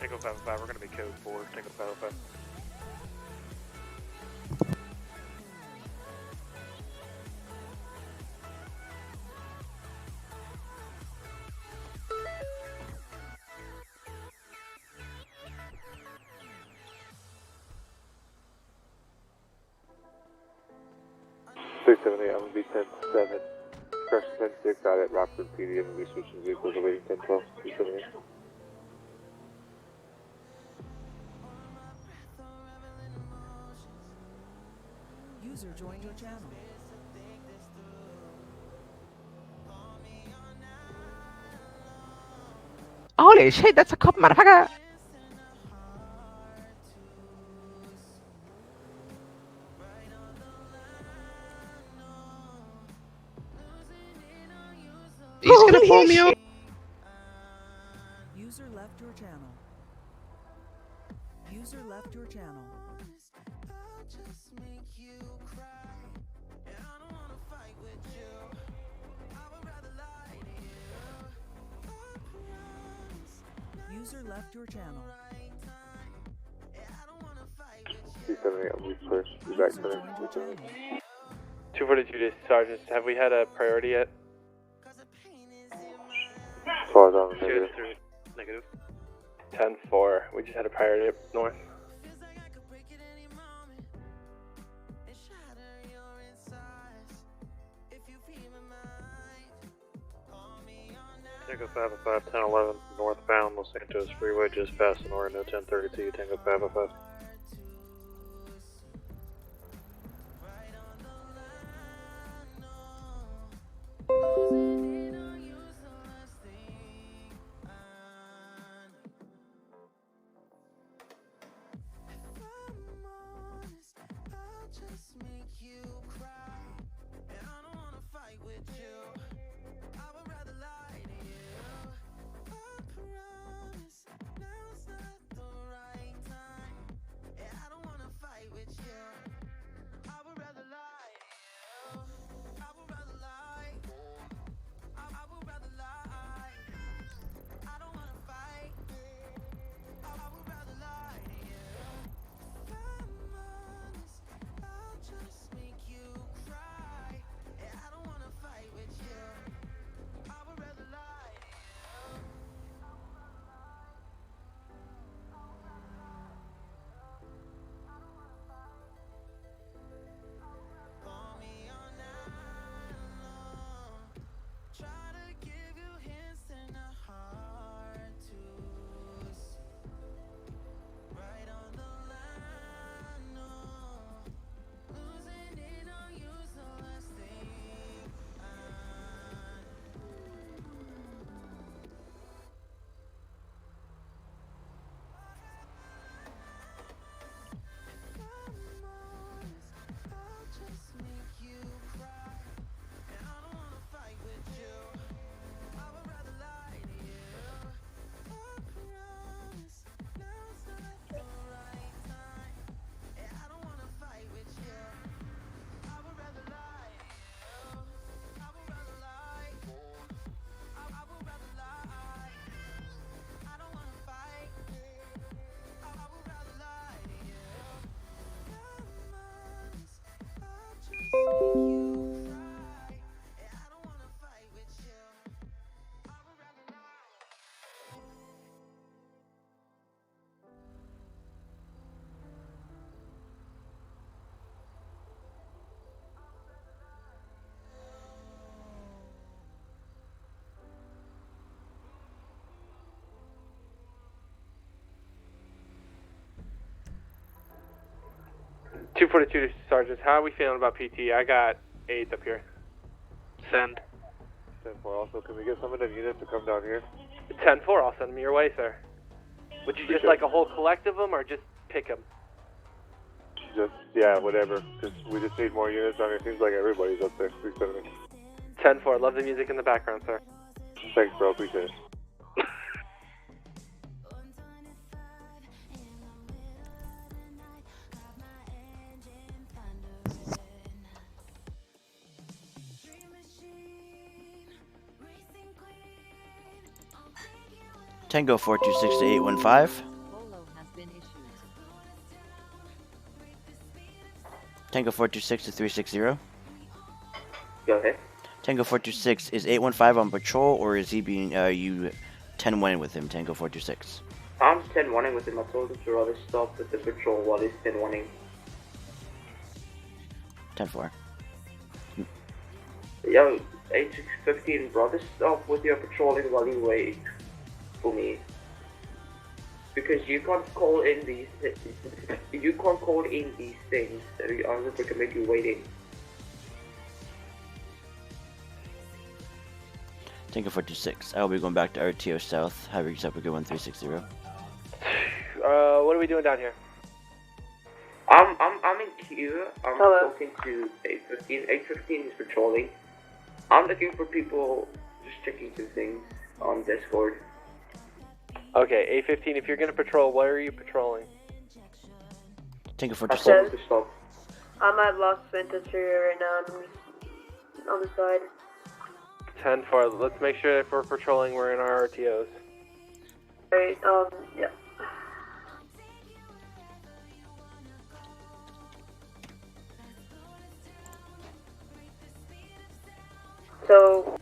Tango 505, we're going to be code 4, Tango 505. I'm going to be 10-7. Crush 10-6 out at Rockford PD and we'll be switching vehicles awaiting 10-12. 378. User joined your channel. Holy shit, that's a cop, motherfucker! He's gonna pull me out. User left your channel. User left your channel. User left your channel. 278, I'll be first. Be back to 242 to Sergeant. Have we had a priority yet? As far as I'm negative. Negative. 10-4. We just had a priority up north. Tango 505, 1011, northbound Los Santos Freeway, just past the Orino 1032, Tango 505. .242 Sergeant, how are we feeling about PT? I got 8 up here. Send. 10-4, also, can we get some of the units to come down here? 10-4, I'll send them your way, sir. Would you just like a whole collect of them, or just pick them? Just, yeah, whatever. We just need more units down here. Seems like everybody's up there. 370. 10-4, love the music in the background, sir. Thanks, bro. Appreciate it. Tango 426 to 815. Tango 426 to 360. Go ahead. Tango 426, is 815 on patrol, or is he being, you 10-1 with him, Tango 426? I'm 10-1 with him. I told him to rather stop with the patrol while he's 10-1. 10-4. Yo, 8-15, rather stop with your patrolling while you wait for me. because you can't call in these things. Other people can make you waiting. Tango 426. I will be going back to RTO South. Have yourself a good 1360. What are we doing down here? I'm in queue. I'm talking to 815. 815 is patrolling. I'm looking for people just checking two things on Discord. Okay, 815. If you're gonna patrol, where are you patrolling? Tango 426. I'm at Los Ventas right now. I'm on the side. 10-4. Let's make sure if we're patrolling, we're in our RTOs. Alright, yeah. So...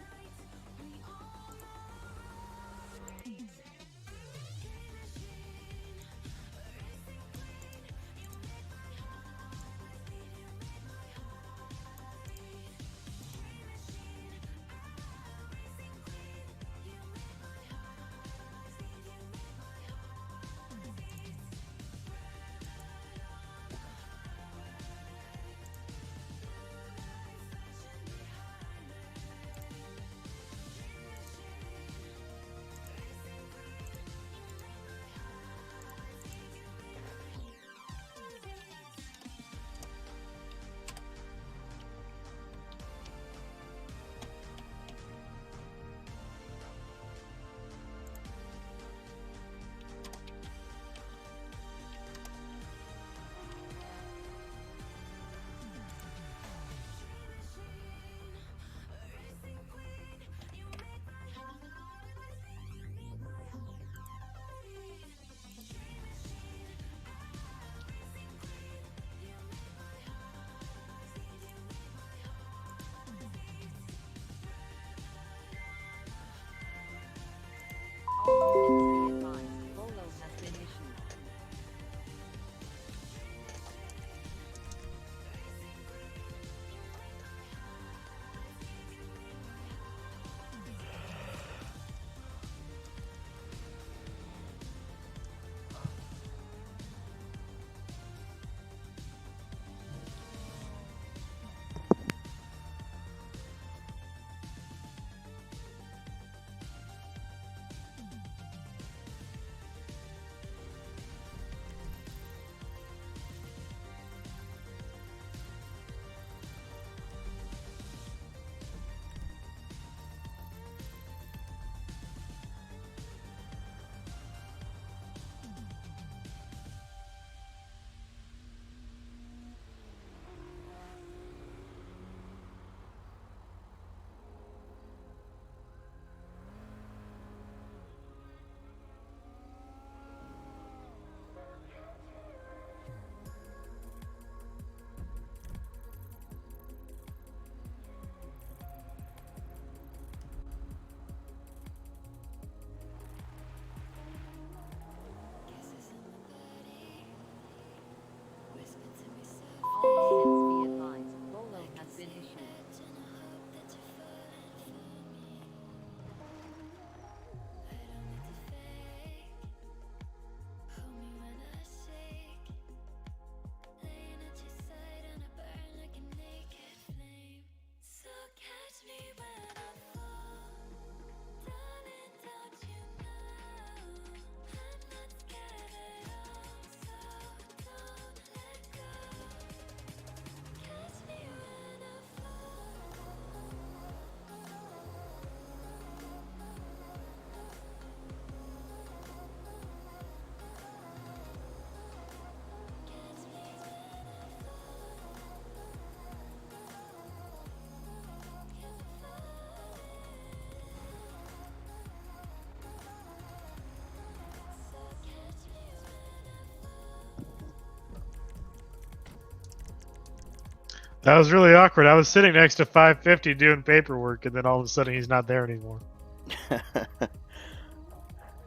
That was really awkward. I was sitting next to 550 doing paperwork, and then all of a sudden he's not there anymore.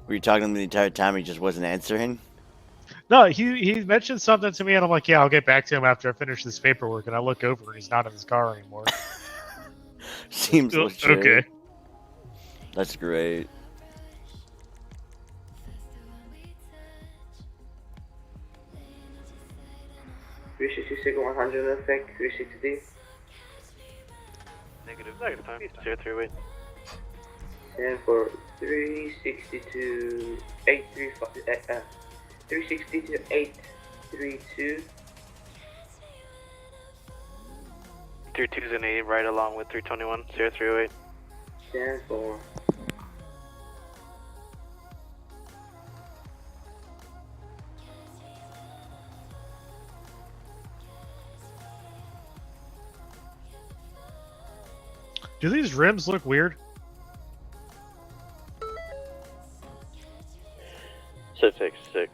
Were you talking to him the entire time? He just wasn't answering. No, he mentioned something to me, and I'm like, yeah, I'll get back to him after I finish this paperwork. And I look over, and he's not in his car anymore. Seems legit. Okay. That's great. 360 signal 100 in effect, 360D. Negative time. 03, wait. And for 360 to 835, 360 to 832. 32's an 8 right along with 321, 0308. Stand for. Do these rims look weird? 686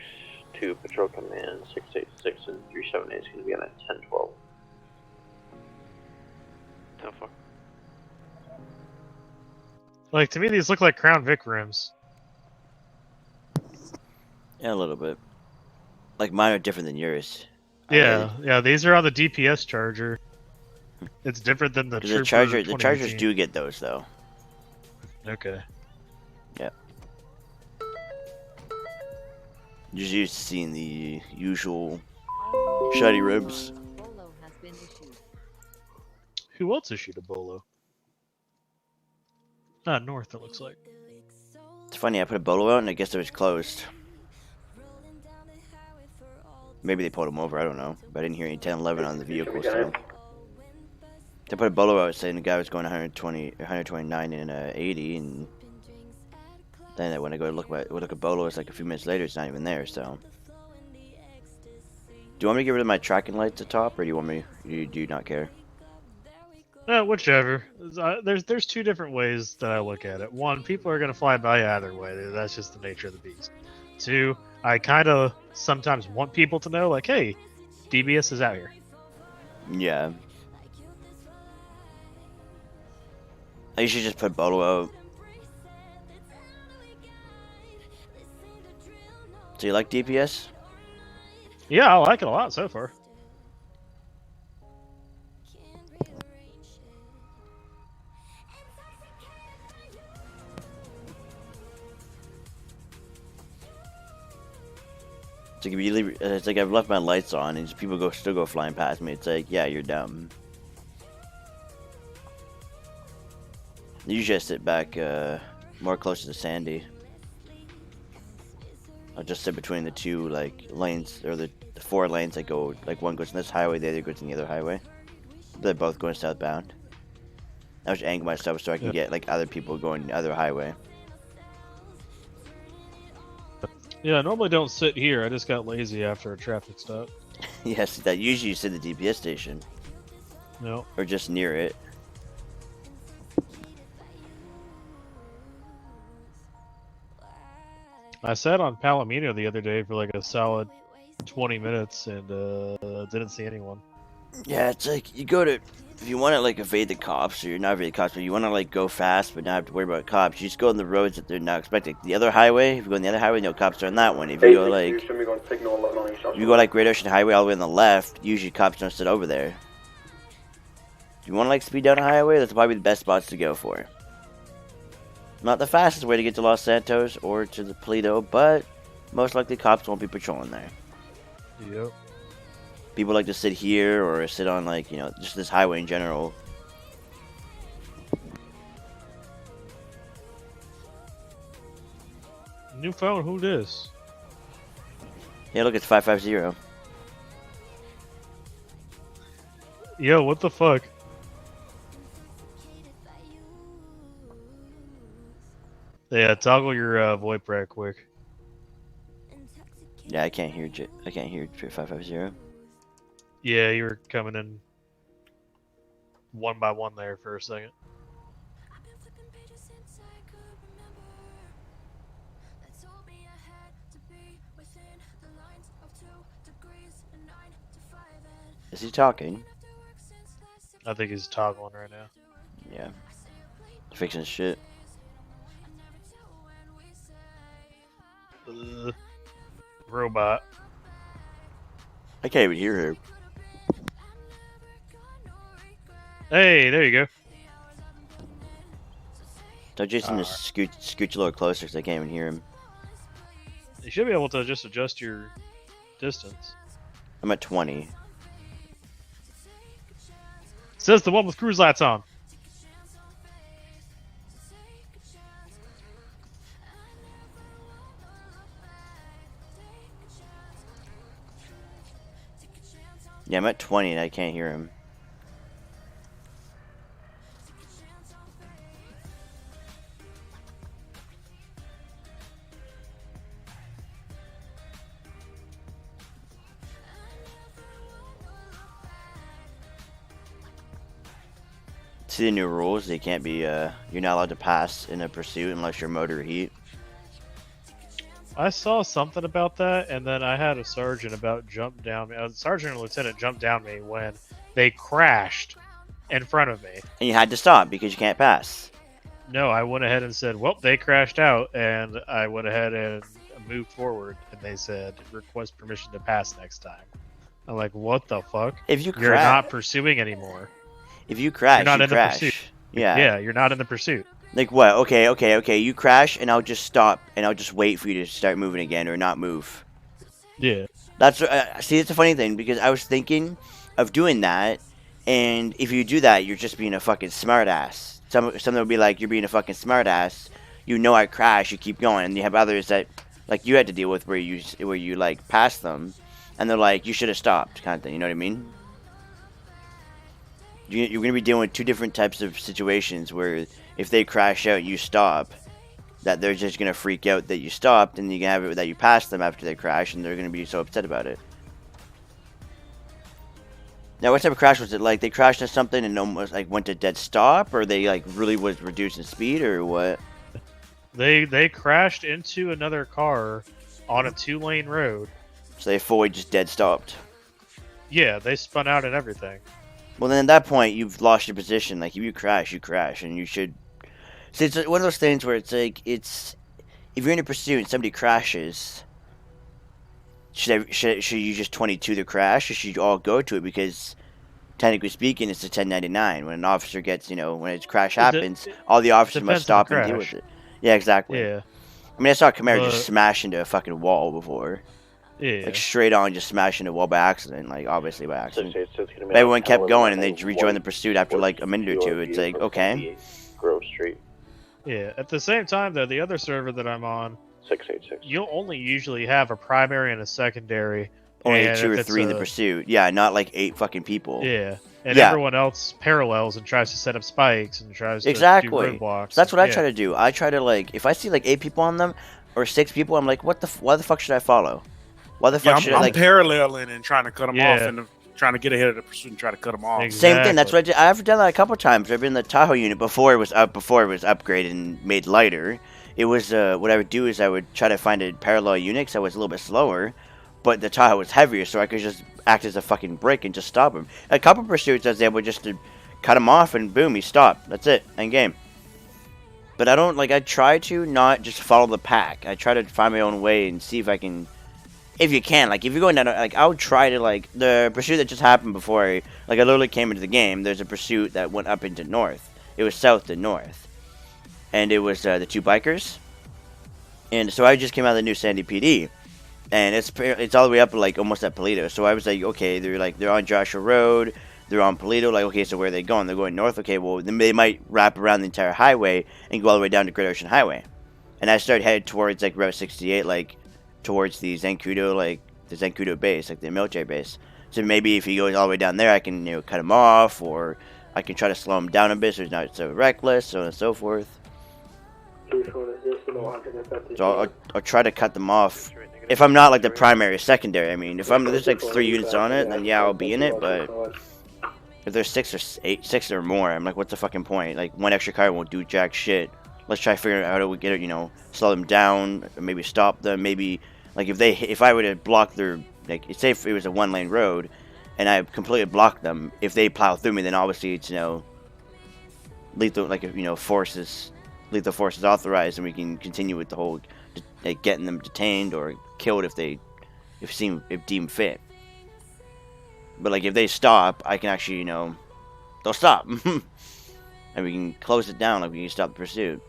to Patrol Command, 686 and 378 is going to be on at 1012. 10-4. Like, to me, these look like Crown Vic rims. Yeah, a little bit. Like, mine are different than yours. Yeah, these are on the DPS Charger. It's different than the Trooper. The Chargers do get those, though. Okay. Yep. Just used to seeing the usual shiny rims. Who else issued a bolo? Not North, it looks like. It's funny, I put a bolo out and I guess it was closed. Maybe they pulled them over, I don't know. But I didn't hear any 1011 on the vehicle, so. They put a bolo out saying the guy was going 129 and 80, and then when I go to look at bolo, it's like a few minutes later, it's not even there, so. Do you want me to get rid of my tracking lights at the top, or do you want me, do you not care? Whichever. There's two different ways that I look at it. One, people are going to fly by either way. That's just the nature of the beast. Two, I kind of sometimes want people to know, like, hey, DBS is out here. Yeah. I usually just put bolo out. Do you like DPS? Yeah, I like it a lot so far. It's like, if you leave, it's like I've left my lights on and people still go flying past me. It's like, yeah, you're dumb. Usually I sit back more closer to Sandy. I'll just sit between the two like lanes, or the 4 lanes that go, like one goes in this highway, the other goes in the other highway. They're both going southbound. I just angle myself so I can get like other people going the other highway. Yeah, I normally don't sit here. I just got lazy after a traffic stop. Yes, that usually you sit at the DPS station. No. Or just near it. I sat on Palomino the other day for like a solid 20 minutes and didn't see anyone. Yeah, it's like you go to, if you want to like evade the cops, or you're not evade the cops, but you want to like go fast but not have to worry about cops, you just go on the roads that they're not expecting. The other highway, if you go on the other highway, no cops are on that one. If you go like, if you go like Great Ocean Highway all the way on the left, usually cops don't sit over there. If you want to like speed down a highway, that's probably the best spots to go for. Not the fastest way to get to Los Santos or to the Toledo, but most likely cops won't be patrolling there. Yep. People like to sit here or sit on, like, you know, just this highway in general. New phone, who this? Yeah, look, it's 550. Yo, what the fuck? Yeah, toggle your VoIP right quick. Yeah, I can't hear 550. Yeah, you were coming in one by one there for a second. Is he talking? I think he's toggling right now. Yeah. Fixing shit. Robot. I can't even hear him. Hey, there you go. Tell Jason to scooch a little closer because I can't even hear him. You should be able to just adjust your distance. I'm at 20. Says the one with cruise lights on. Yeah, I'm at 20 and I can't hear him. See the new rules? They can't be, you're not allowed to pass in a pursuit unless you're motor heat. I saw something about that, and then I had a sergeant jump down me. A sergeant and lieutenant jumped down me when they crashed in front of me. And you had to stop because you can't pass. No, I went ahead and said, well, they crashed out, and I went ahead and moved forward, and they said, request permission to pass next time. I'm like, what the fuck? If you're not pursuing anymore. If you crash, you're not you in crash. The pursuit. Yeah. Yeah, you're not in the pursuit. Like what? Okay. You crash, and I'll just stop, and I'll just wait for you to start moving again, or not move. Yeah. That's see, it's a funny thing because I was thinking of doing that, and if you do that, you're just being a fucking smartass. Something would be like, you're being a fucking smartass. You know I crash, you keep going, and you have others that like you had to deal with where you like pass them, and they're like, you should have stopped, kind of thing. You know what I mean? You're going to be dealing with two different types of situations where if they crash out, you stop. That they're just going to freak out that you stopped, and you can have it that you passed them after they crash, and they're going to be so upset about it. Now, what type of crash was it? Like, they crashed into something and almost, like, went to dead stop? Or they, like, really was reducing speed, or what? They crashed into another car on a 2-lane road. So they fully just dead stopped? Yeah, they spun out and everything. Well, then at that point, you've lost your position. Like, if you crash, and you should... See, it's one of those things where it's like, if you're in a pursuit and somebody crashes, should you just 22 the crash, or should you all go to it? Because, technically speaking, it's a 1099. When an officer gets, when a crash happens, all the officers must stop and deal with it. Yeah, exactly. Yeah. I mean, I saw a Camaro just smash into a fucking wall before. Yeah. Like, straight on, just smash into a wall by accident. Like, obviously by accident. But everyone kept going, and they rejoined the pursuit after, like, a minute or two. It's like, okay. Grove Street. Yeah. At the same time, though, the other server that I'm on, 686. You'll only usually have a primary and a secondary. Only 2 or 3 in the pursuit. Yeah, not like 8 fucking people. Yeah. And everyone else parallels and tries to set up spikes and tries to do roadblocks. So that's what I try to do. I try to, like, if I see, like, 8 people on them, or 6 people, I'm like, why the fuck should I follow? Why the fuck should I, like... I'm paralleling and trying to cut them off, and trying to get ahead of the pursuit and try to cut them off. Exactly. Same thing. That's what I did. I've done that a couple times. I've been in the Tahoe unit before it was upgraded and made lighter. It was, what I would do is I would try to find a parallel unit because I was a little bit slower, but the Tahoe was heavier, so I could just act as a fucking brake and just stop him. A couple pursuits I was able just to cut him off, and boom, he stopped. That's it. End game. But I don't, like, I try to not just follow the pack. I try to find my own way and see if I can, if you can, like, if you're going down, like, I would try to, like, the pursuit that just happened before I literally came into the game, there's a pursuit that went up into north. It was south to north. And it was, the 2 bikers. And so I just came out of the new Sandy PD. And it's all the way up, like, almost at Paleto. So I was like, okay, they're on Joshua Road, they're on Paleto, like, okay, so where are they going? They're going north, okay, well, then they might wrap around the entire highway and go all the way down to Great Ocean Highway. And I started headed towards, like, Route 68, like, towards the Zancudo base, like, the military base. So maybe if he goes all the way down there, I can, cut him off, or I can try to slow him down a bit so he's not so reckless, so on and so forth. So I'll try to cut them off. If I'm not, like, the primary or secondary, I mean, if there's, like, 3 units on it, then yeah, I'll be in it, but if there's 6 or more, I'm like, what's the fucking point? Like, 1 extra car won't do jack shit. Let's try figuring out how to get it, slow them down, or maybe stop them, maybe, like, if I were to block their, like, say if it was a 1-lane road, and I completely blocked them, if they plow through me, then obviously it's, lethal, like, lethal forces authorized, and we can continue with the whole, like, getting them detained or killed if deemed fit. But, like, if they stop, I can actually, they'll stop. And we can close it down, like, we can stop the pursuit.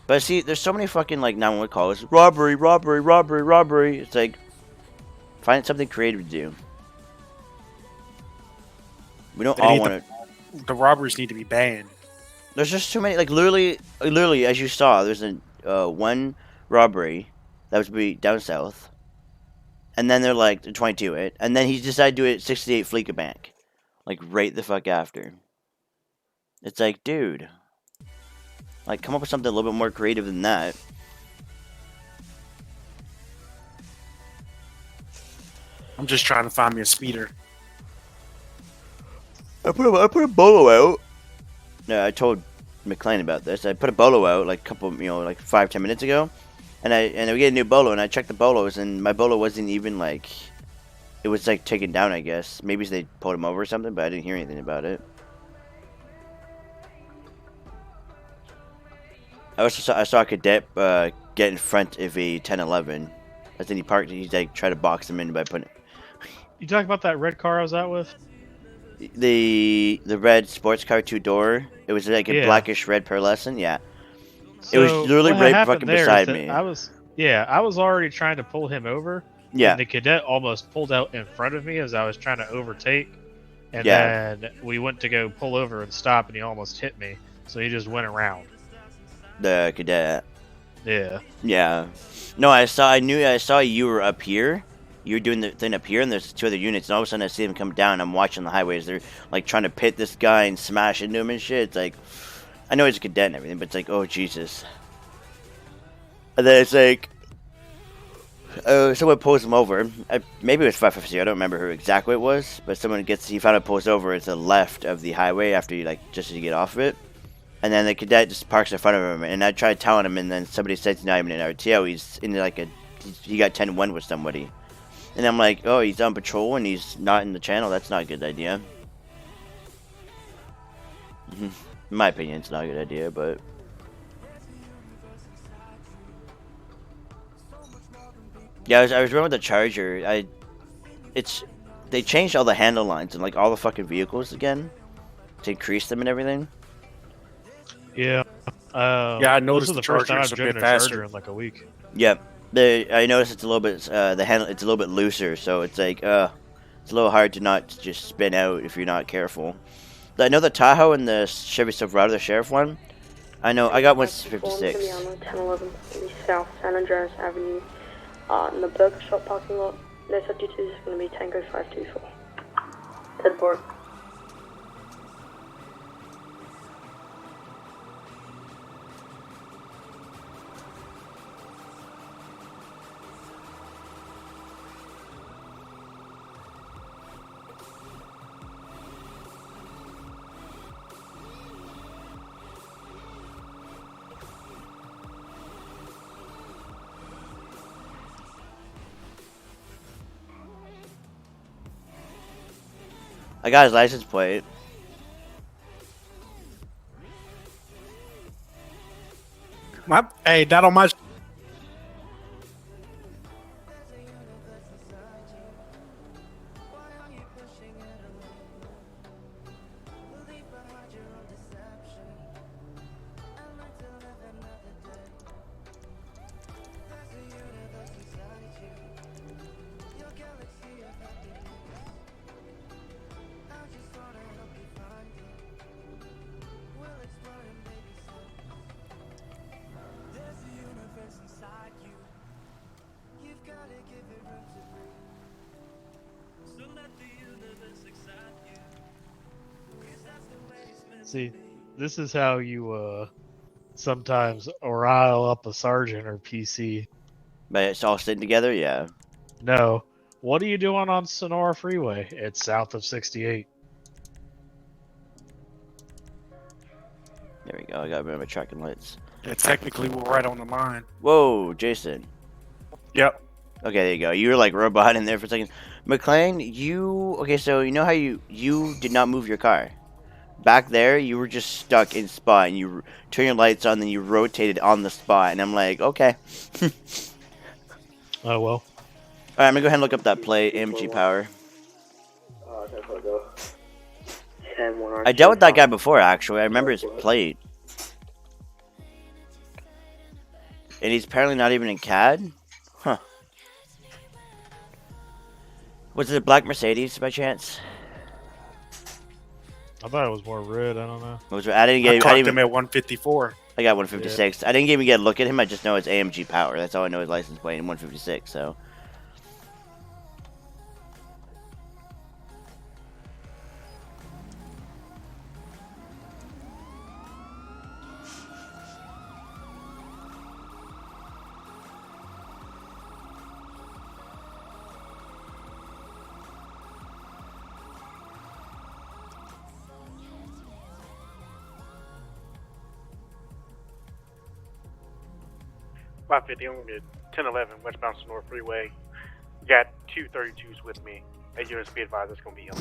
But see, there's so many fucking, like, 911 calls. Robbery, robbery, robbery, robbery. It's like, find something creative to do. We don't all want to... the robberies need to be banned. There's just too many. Like literally, as you saw, there's a one robbery that was be down south, and then they're like 22 it, and then he decided to do it at 68 Fleeca Bank, like right the fuck after. It's like, dude, like come up with something a little bit more creative than that. I'm just trying to find me a speeder. I put a bolo out. No, I told McLean about this. I put a bolo out like a couple, like 5-10 minutes ago, and we get a new bolo, and I checked the bolos, and my bolo wasn't even like, it was like taken down. I guess maybe they pulled him over or something, but I didn't hear anything about it. I saw a cadet get in front of a 1011. I think he parked. He like tried to box him in by putting. You talking about that red car I was out with? The red sports car 2-door. It was like a blackish red pearlescent. Yeah, so it was literally right fucking beside me. I was already trying to pull him over. Yeah. And the cadet almost pulled out in front of me as I was trying to overtake, and then we went to go pull over and stop, and he almost hit me. So he just went around. The cadet. Yeah. Yeah. No, I saw you were up here. You were doing the thing up here, and there's 2 other units, and all of a sudden I see them come down. I'm watching the highways. They're like trying to pit this guy and smash into him and shit. It's like, I know he's a cadet and everything, but it's like, oh Jesus. And then it's like, someone pulls him over. Maybe it was 550. I don't remember who exactly it was, but he found out pulls over to the left of the highway after just as you get off of it. And then the cadet just parks in front of him, and I tried telling him, and then somebody said he's not even an RTO. He's in he got 10-1 with somebody. And I'm like, oh, he's on patrol and he's not in the channel. That's not a good idea. In my opinion, it's not a good idea, but... Yeah, I was running with the Charger. They changed all the handle lines and like all the fucking vehicles again to increase them and everything. Yeah. I noticed this is the first time I've driven a Charger in like a week. Yep. I noticed it's a little bit the handle. It's a little bit looser, so it's like it's a little hard to not just spin out if you're not careful. I know the Tahoe and the Chevy Silverado, the Sheriff one. I know I got 156. On 1011 South San Andreas Avenue, in the burger shop parking lot. No substitute is going to be Tango 524. 10-4. I got his license plate. Hey, that on my... See, this is how you sometimes rile up a sergeant or PC. But it's all sitting together, yeah. No. What are you doing on Sonora Freeway? It's south of 68. There we go. I got to remember tracking lights. Yeah, technically we're right on the line. Whoa, Jason. Yep. Okay, there you go. You were like robot in there for a second. McLean, okay, so you know how you did not move your car? Back there, you were just stuck in spot, and you turn your lights on, then you rotated on the spot, and I'm like, okay. Oh, well. Alright, I'm gonna go ahead and look up that play, MG Power. I dealt with that guy before, actually. I remember his plate. And he's apparently not even in CAD? Huh. Was it a black Mercedes, by chance? I thought it was more red. I don't know. I clocked him at 154. I got 156. I didn't even get a look at him. I just know it's AMG Power. That's all I know his license plate in 156. So. I'm gonna get 1011 westbound to North Freeway. Got 232s with me. At units be advised, it's gonna be him.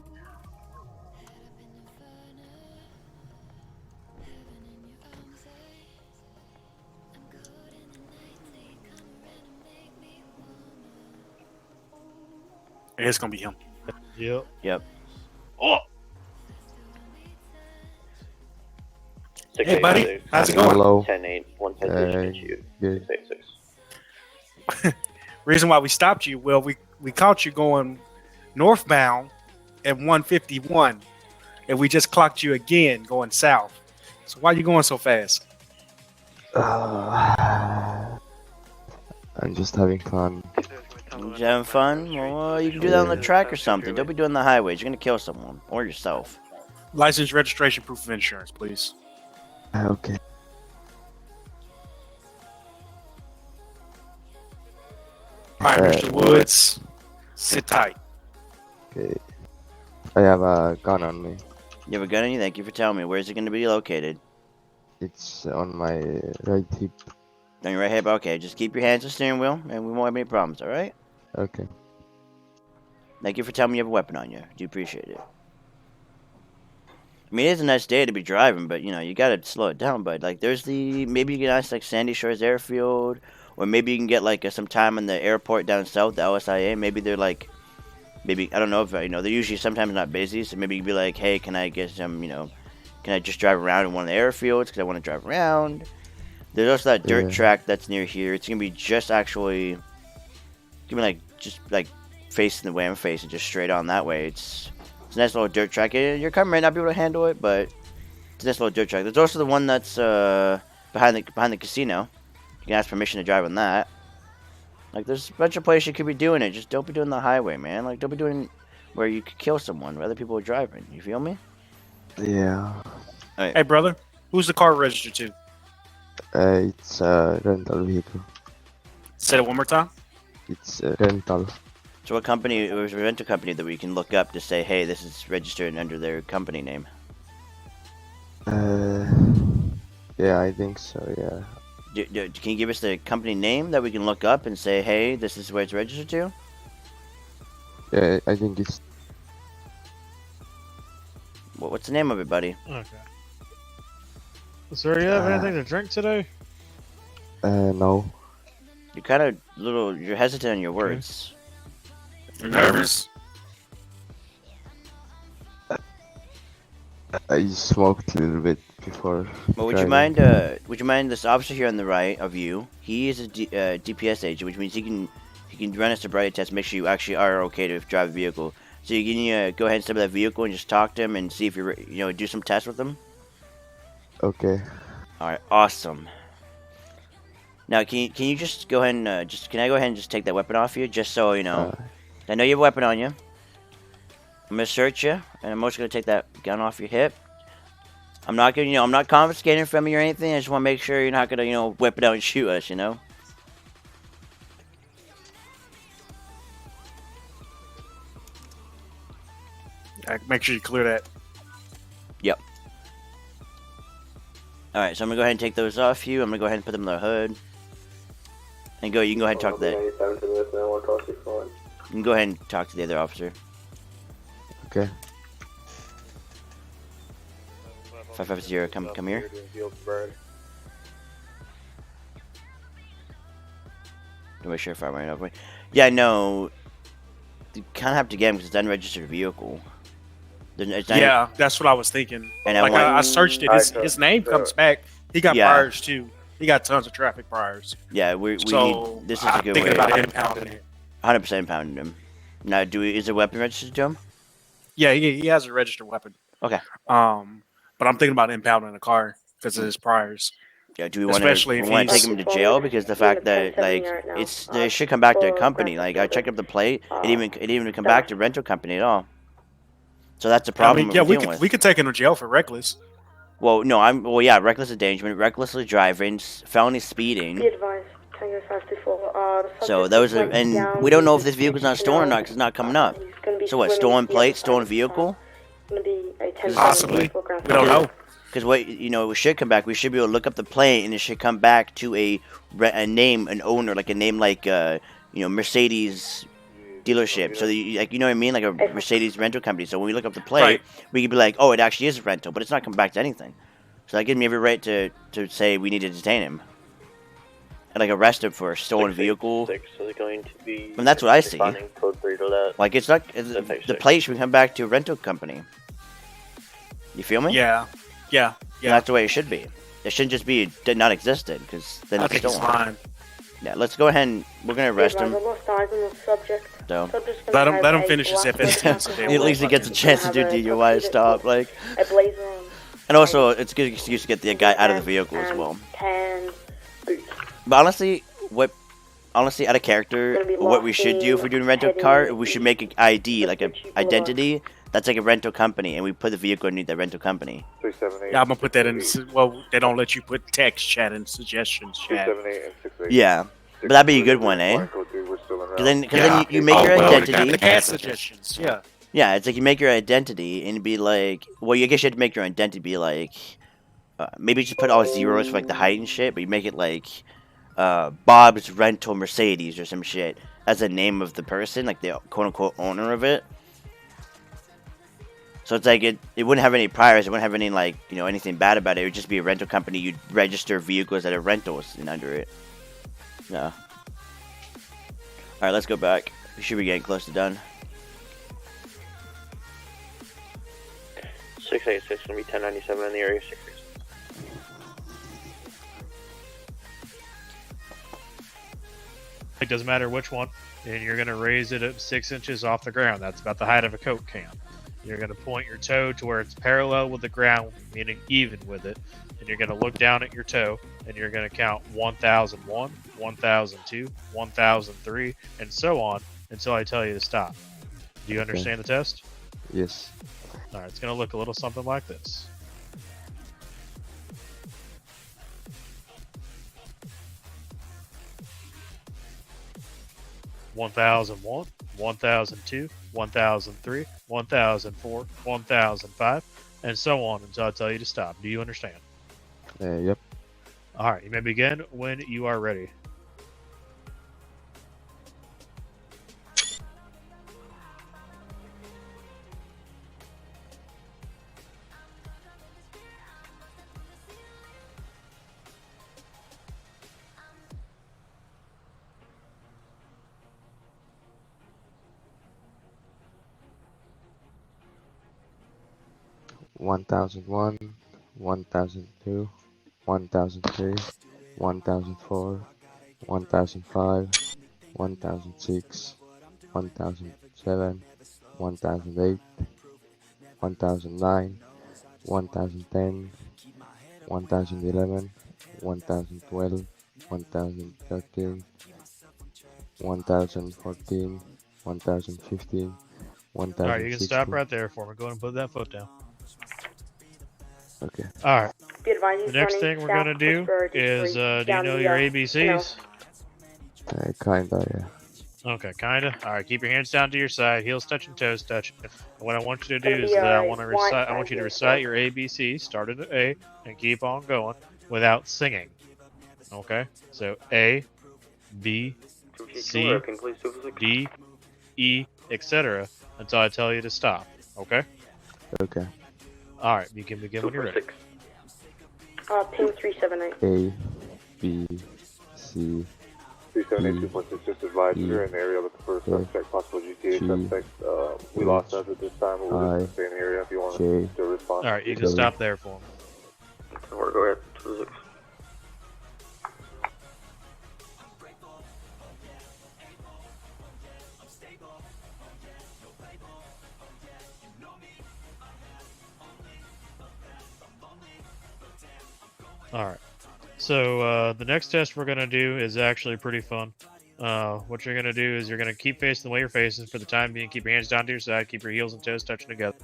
It's gonna be him. Yep. Oh. Hey, buddy. How's it going? Hello. 10-8, 156 Good. 686. Reason why we stopped you, well, we caught you going northbound at 151, and we just clocked you again going south. So why are you going so fast? I'm just having fun. You having fun? Well, you can do that on the track or something. Don't be doing the highways. You're gonna kill someone or yourself. License, registration, proof of insurance, please. Okay. All right, Mr. Woods, sit tight. Okay. I have a gun on me. You have a gun on you? Thank you for telling me. Where's it going to be located? It's on my right hip. On your right hip? Okay, just keep your hands on the steering wheel, and we won't have any problems, alright? Okay. Thank you for telling me you have a weapon on you. Do appreciate it. I mean, it is a nice day to be driving, but, you know, you gotta slow it down, bud. Like, there's maybe you get nice, like, Sandy Shores Airfield, or maybe you can get, like, some time in the airport down south, the LSIA. Maybe they're, like, maybe, I don't know if, you know, they're usually sometimes not busy, so maybe you'd be like, hey, can I get some, you know, can I just drive around in one of the airfields, because I want to drive around. There's also that dirt track that's near here. It's gonna be just actually, gonna be, like, just, like, facing the way I'm facing, just straight on that way. It's a nice little dirt track. Your car might not be able to handle it, but it's a nice little dirt track. There's also the one that's behind the casino. You can ask permission to drive on that. Like, there's a bunch of places you could be doing it. Just don't be doing the highway, man. Like, don't be doing where you could kill someone where other people are driving. You feel me? Yeah. Hey, brother, who's the car registered to? It's a rental vehicle. Say it one more time. It's a rental. So what company, or is a rental company that we can look up to say, hey, this is registered under their company name? Yeah, I think so, yeah. Can you give us the company name that we can look up and say, hey, this is where it's registered to? Yeah, I think it's... What's the name of it, buddy? Okay. Sir, you have anything to drink today? No. You're kind of you're hesitant on your words. You're nervous? I smoked a little bit before. Well, would you mind this officer here on the right of you? He is a DPS agent, which means he can run a sobriety test, make sure you actually are okay to drive a vehicle. So you can go ahead and step in that vehicle and just talk to him and see if you're, do some tests with him. Okay. All right, awesome. Now, can you just go ahead and can I go ahead and just take that weapon off you, just so you know? I know you have a weapon on you. I'm gonna search you, and I'm also gonna take that gun off your hip. I'm not gonna, I'm not confiscating from you or anything. I just want to make sure you're not gonna, whip it out and shoot us, Make sure you clear that. Yep. Alright, so I'm gonna go ahead and take those off you. I'm gonna go ahead and put them in the hood. And you can go ahead and talk to that. You can go ahead and talk to the other officer. Okay. 550, come here. To make sure if I ran over. Yeah, no. You kind of have to get him because it's an unregistered vehicle. Yeah, that's what I was thinking. And I searched it. His name comes back. He got priors too. He got tons of traffic priors. Yeah, we need. This is a good way. About impounding it. 100% impounding him. Now, is a weapon registered to him? Yeah, he has a registered weapon. Okay. But I'm thinking about impounding a car because of his priors. Yeah, do we want to take him to jail because the fact that like it should come back to a company. Like I checked up the plate, it didn't even come back to rental company at all. So that's a problem. I mean, we could take him to jail for reckless. Well, no, reckless endangerment, recklessly driving, felony speeding. Be advised, Tango 524. So those are, and we don't know if this vehicle's not stolen or not because it's not coming up. So what? Stolen plate, stolen vehicle? Possibly. We don't know. Because it should come back. We should be able to look up the plate, and it should come back to a name, an owner, like a name like Mercedes dealership. So you know what I mean, like a Mercedes rental company. So when we look up the plate, we could be like, oh, it actually is a rental, but it's not coming back to anything. So that gives me every right to say we need to detain him. And like arrest him for a stolen vehicle. And that's what I see. Like it's not the plate should come back to a rental company. You feel me? Yeah. And that's the way it should be. It shouldn't just be non-existent because then it's stolen. Fine. Yeah, let's go ahead and we're gonna arrest him. So let him finish his FST. At least he gets a chance to do DUI stop, like. And also, it's a good excuse to get the guy out of the vehicle as well. But honestly, out of character, what we should do if we're doing a rental car, we should make an ID, like an identity. That's like a rental company, and we put the vehicle underneath that rental company. Yeah, I'm gonna put that in. Well, they don't let you put text chat and suggestions chat. Yeah, but that'd be a good one, eh? Because then you make your identity. Suggestions. Yeah. Yeah, it's like you make your identity and be like, well, I guess you have to make your identity be like, maybe just put all zeros for like the height and shit, but you make it like Bob's Rental Mercedes or some shit as the name of the person, like the quote unquote owner of it. So it's like it wouldn't have any priors, it wouldn't have any like anything bad about it. It would just be a rental company. You'd register vehicles that are rentals and under it. Yeah. All right, let's go back. We should be getting close to done. 686 gonna be 1097 in the area. 6. It doesn't matter which one, and you're gonna raise it up 6 inches off the ground. That's about the height of a Coke can. You're going to point your toe to where it's parallel with the ground, meaning even with it. And you're going to look down at your toe, and you're going to count 1001, 1002, 1003, and so on until I tell you to stop. Do you understand the test? Yes. All right, it's going to look a little something like this. One 1001, 1002, 1003, 1004, 1005, and so on until I tell you to stop. Do you understand? Yep. All right, you may begin when you are ready. One 1001, 1002, 1003, 1004, 1005, 1006, 1007, 1008, 1009, 1010, 1011, 1012, 1013, 1014, 1015, 1016. Alright, you can stop right there for me. Go ahead and put that foot down. Okay. Alright. The next thing we're going to do is, do you know your ABCs? Kinda, yeah. Okay, kinda. Alright, keep your hands down to your side, heels touching, toes touching. And what I want you to do is that I want you to recite your ABCs, start at A, and keep on going without singing. Okay? So A, B, C, D, E, etc. until I tell you to stop. Okay? Okay. Alright, you can begin when you're ready. Ping 378. A, B, C, 378 just advised you're in the area looking for a suspect, possible GTA suspect. We lost us at this time, but we're in the same area if you want to respond. Alright, you can stop there for him. Go ahead. 26. Alright. So, the next test we're going to do is actually pretty fun. What you're going to do is you're going to keep facing the way you're facing for the time being. Keep your hands down to your side. Keep your heels and toes touching together.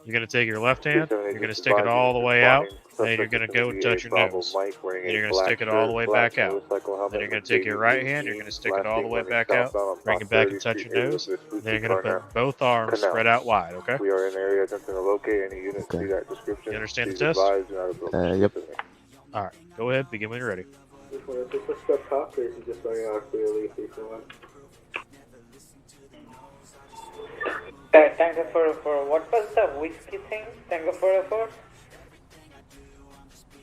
You're going to take your left hand. You're going to stick it all the way out. Then you're going to go and touch your nose. Then you're going to stick it all the way back out. Then you're going to take your right hand. You're going to stick it all the way back out. Bring it back and touch your nose. Then you're going to put both arms spread out wide, okay? We are in the area attempting to locate any units. See that description. You understand the Please test? advise, do not approach. Yep. Alright, go ahead. Begin when you're ready. Just want to just step top, or is it just running out clearly, 3 for 1? Tango 404, what was the whiskey thing? Tango 404?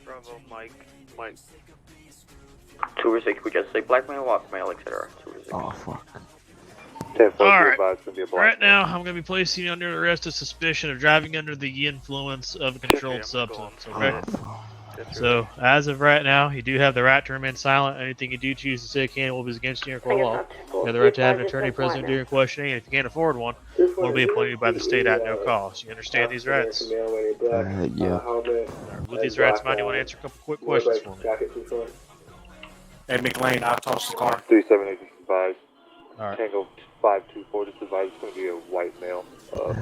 Bravo, Mike. 2 or 6, we just say blackmail, walkmail, etc. 2 or 6. Oh, fuck. Alright, right now I'm going to be placing you under arrest of suspicion of driving under the influence of a controlled substance, okay? So, as of right now, you do have the right to remain silent. Anything you do choose to say can will be against you in court of law. You have the right to have an attorney present during questioning, and if you can't afford one, will be appointed by the state at no cost. You understand these rights? Yeah. With these rights, mind you want to answer a couple quick questions for me? Hey, McLean, I'll toss the car. 378 just advised. Alright. Tango 524 just advised. It's going to be a white male.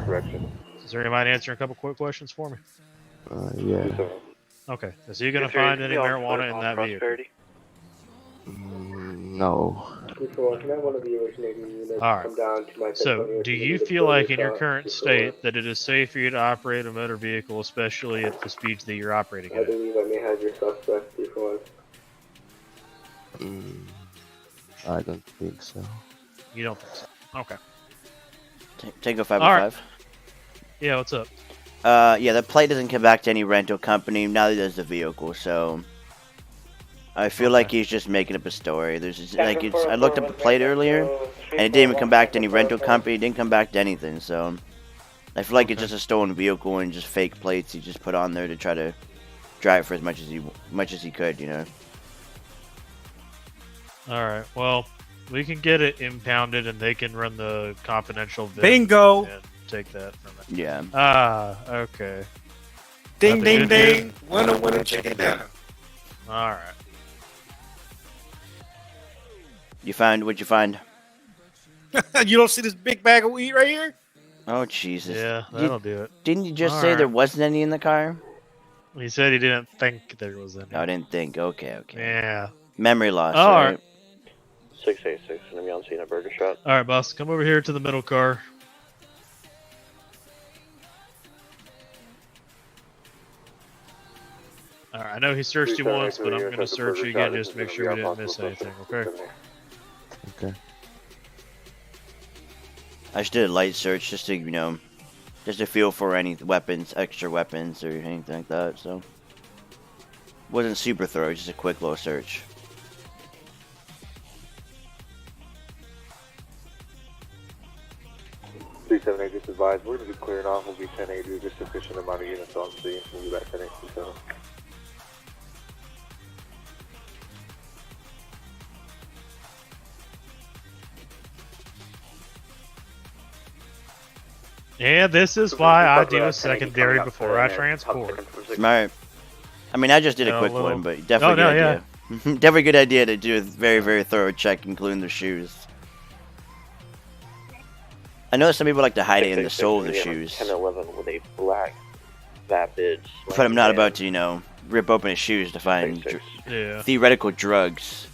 Correction. Is there anybody answering a couple quick questions for me? Yeah. Okay, so you're going to find any marijuana in that vehicle? No. Alright, so do you feel like in your current state that it is safe for you to operate a motor vehicle, especially at the speeds that you're operating I at? believe I may have your suspect before. I don't think so. You don't think so? Okay. Tango 505. Yeah, what's up? Yeah, the plate doesn't come back to any rental company. Neither does the vehicle, so I feel like he's just making up a story. There's just, like I looked up the plate earlier, and it didn't even come back to any rental company. It didn't come back to anything. So I feel like it's just a stolen vehicle and just fake plates he just put on there to try to drive for as much as he could, you know. All right. Well, we can get it impounded, and they can run the confidential vid Bingo. and take that from it. Yeah. Ah, okay. Ding, Nothing ding, good ding. Winner, chicken dinner. All right. What'd you find? You don't see this big bag of weed right here? Oh, Jesus. Yeah, that'll do it. Didn't you just All say right. there wasn't any in the car? He said he didn't think there was any. No, I didn't think. Okay. Yeah. Memory loss, All right? right. 686, enemy on scene at Burger Shot. All right, boss. Come over here to the middle car. All right. I know he searched you once, but I'm going to search you again just to make sure we didn't miss anything, okay? Okay. I just did a light search just to, just to feel for any weapons, extra weapons, or anything like that, so. Wasn't super thorough, just a quick little search. $378 just advised. We're going to be clearing off. We'll be 1080. Just sufficient amount of units on scene. We'll be back 1087. And this is why I do a secondary before I transport. Smart. I mean, I just did a quick one, but definitely good idea. Definitely good idea to do a very, very thorough check, including their shoes. I know some people like to hide it in the sole of the shoes. 1011 with a black vapid. But I'm not about to, rip open his shoes to find theoretical drugs.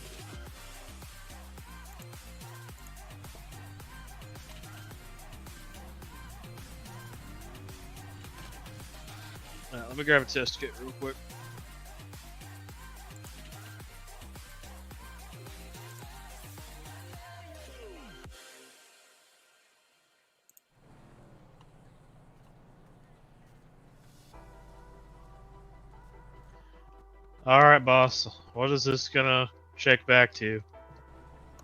Let me grab a test kit real quick. All right, boss. What is this gonna check back to?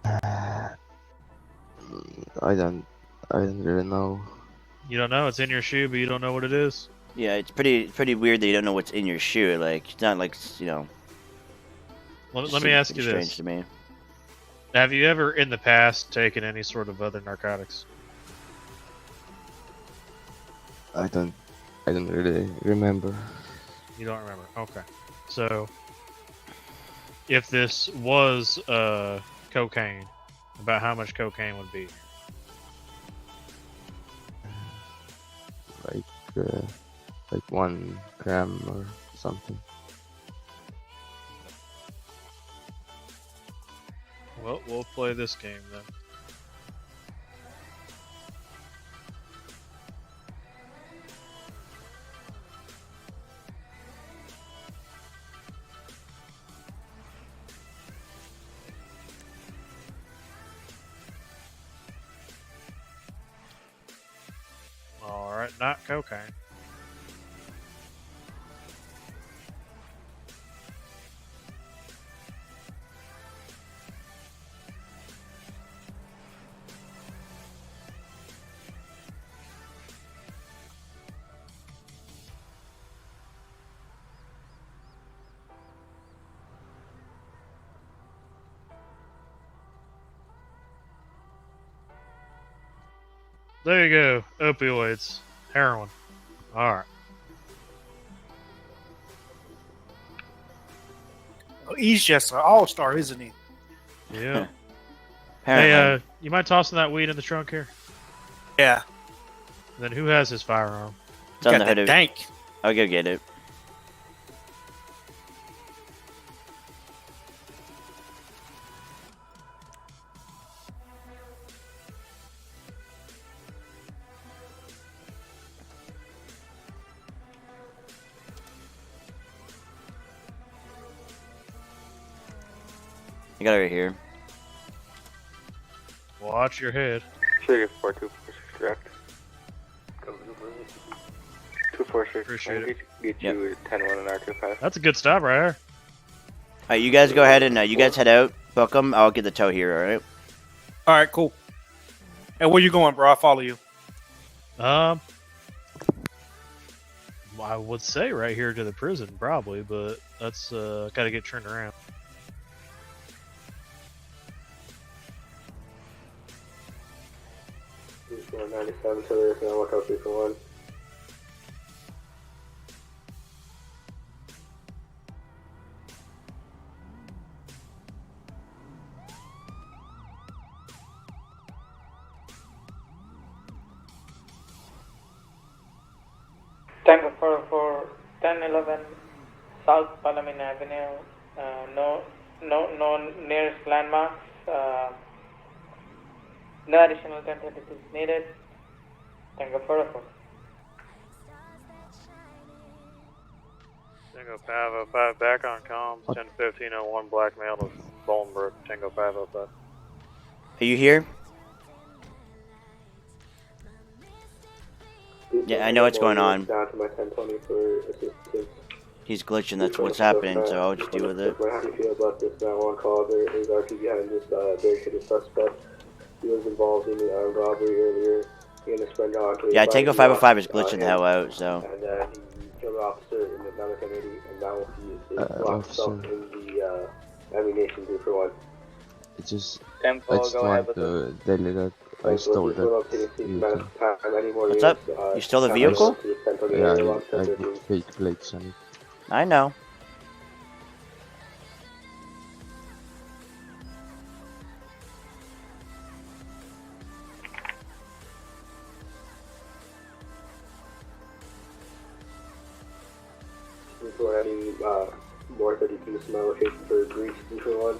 I don't really know. You don't know? It's in your shoe, but you don't know what it is? Yeah, it's pretty weird that you don't know what's in your shoe. Like, it's not like, Let me ask you strange this. to me. Have you ever in the past taken any sort of other narcotics? I don't really remember. You don't remember? Okay. So, if this was cocaine, about how much cocaine would be. Like 1 gram or something. Well, we'll play this game then. Alright, not cocaine. There you go. Opioids. Heroin. Alright. Oh, he's just an all-star, isn't he? Yeah. Apparently. Hey, you mind tossing that weed in the trunk here? Yeah. Then who has his firearm? It's on Got the hood that of. dank. I'll go get it. I got it right here. Watch your head. Sugar 4246, correct? 246. Appreciate it. Get you 10-1 and R25. That's a good stop right here. Alright, you guys go ahead and you guys head out. Book them. I'll get the tow here, alright? All right, cool. And where you going, bro? I'll follow you. I would say right here to the prison, probably, but that's gotta get turned around. He's going 97, so there's no look out 3 for 1. Tango 404, 1011 South Palomino Avenue. No nearest landmarks. No additional 1032 is needed. Tango 404. Tango 505 back on comms. 101501 blackmail of Bolingbrook. Tango 505. Are you here? Yeah, I know what's going on. Down to my 1020 for assistance. He's glitching, that's what's happening, so I'll just deal with it. How do you feel about this 911 call? There is RT behind this barricaded suspect. He was involved in the armed robbery earlier. He and his friend Yeah, Tango 505 is glitching the hell out, so. And he killed an officer in the 91080, and now he is locked himself in the ammunition 3 for 1. It's just, Ten I just want to delegate. I stole that vehicle. What's up? You stole the vehicle? Yeah, I put fake plates on it. I know. For any more 32 smell location for Greece 3 for 1.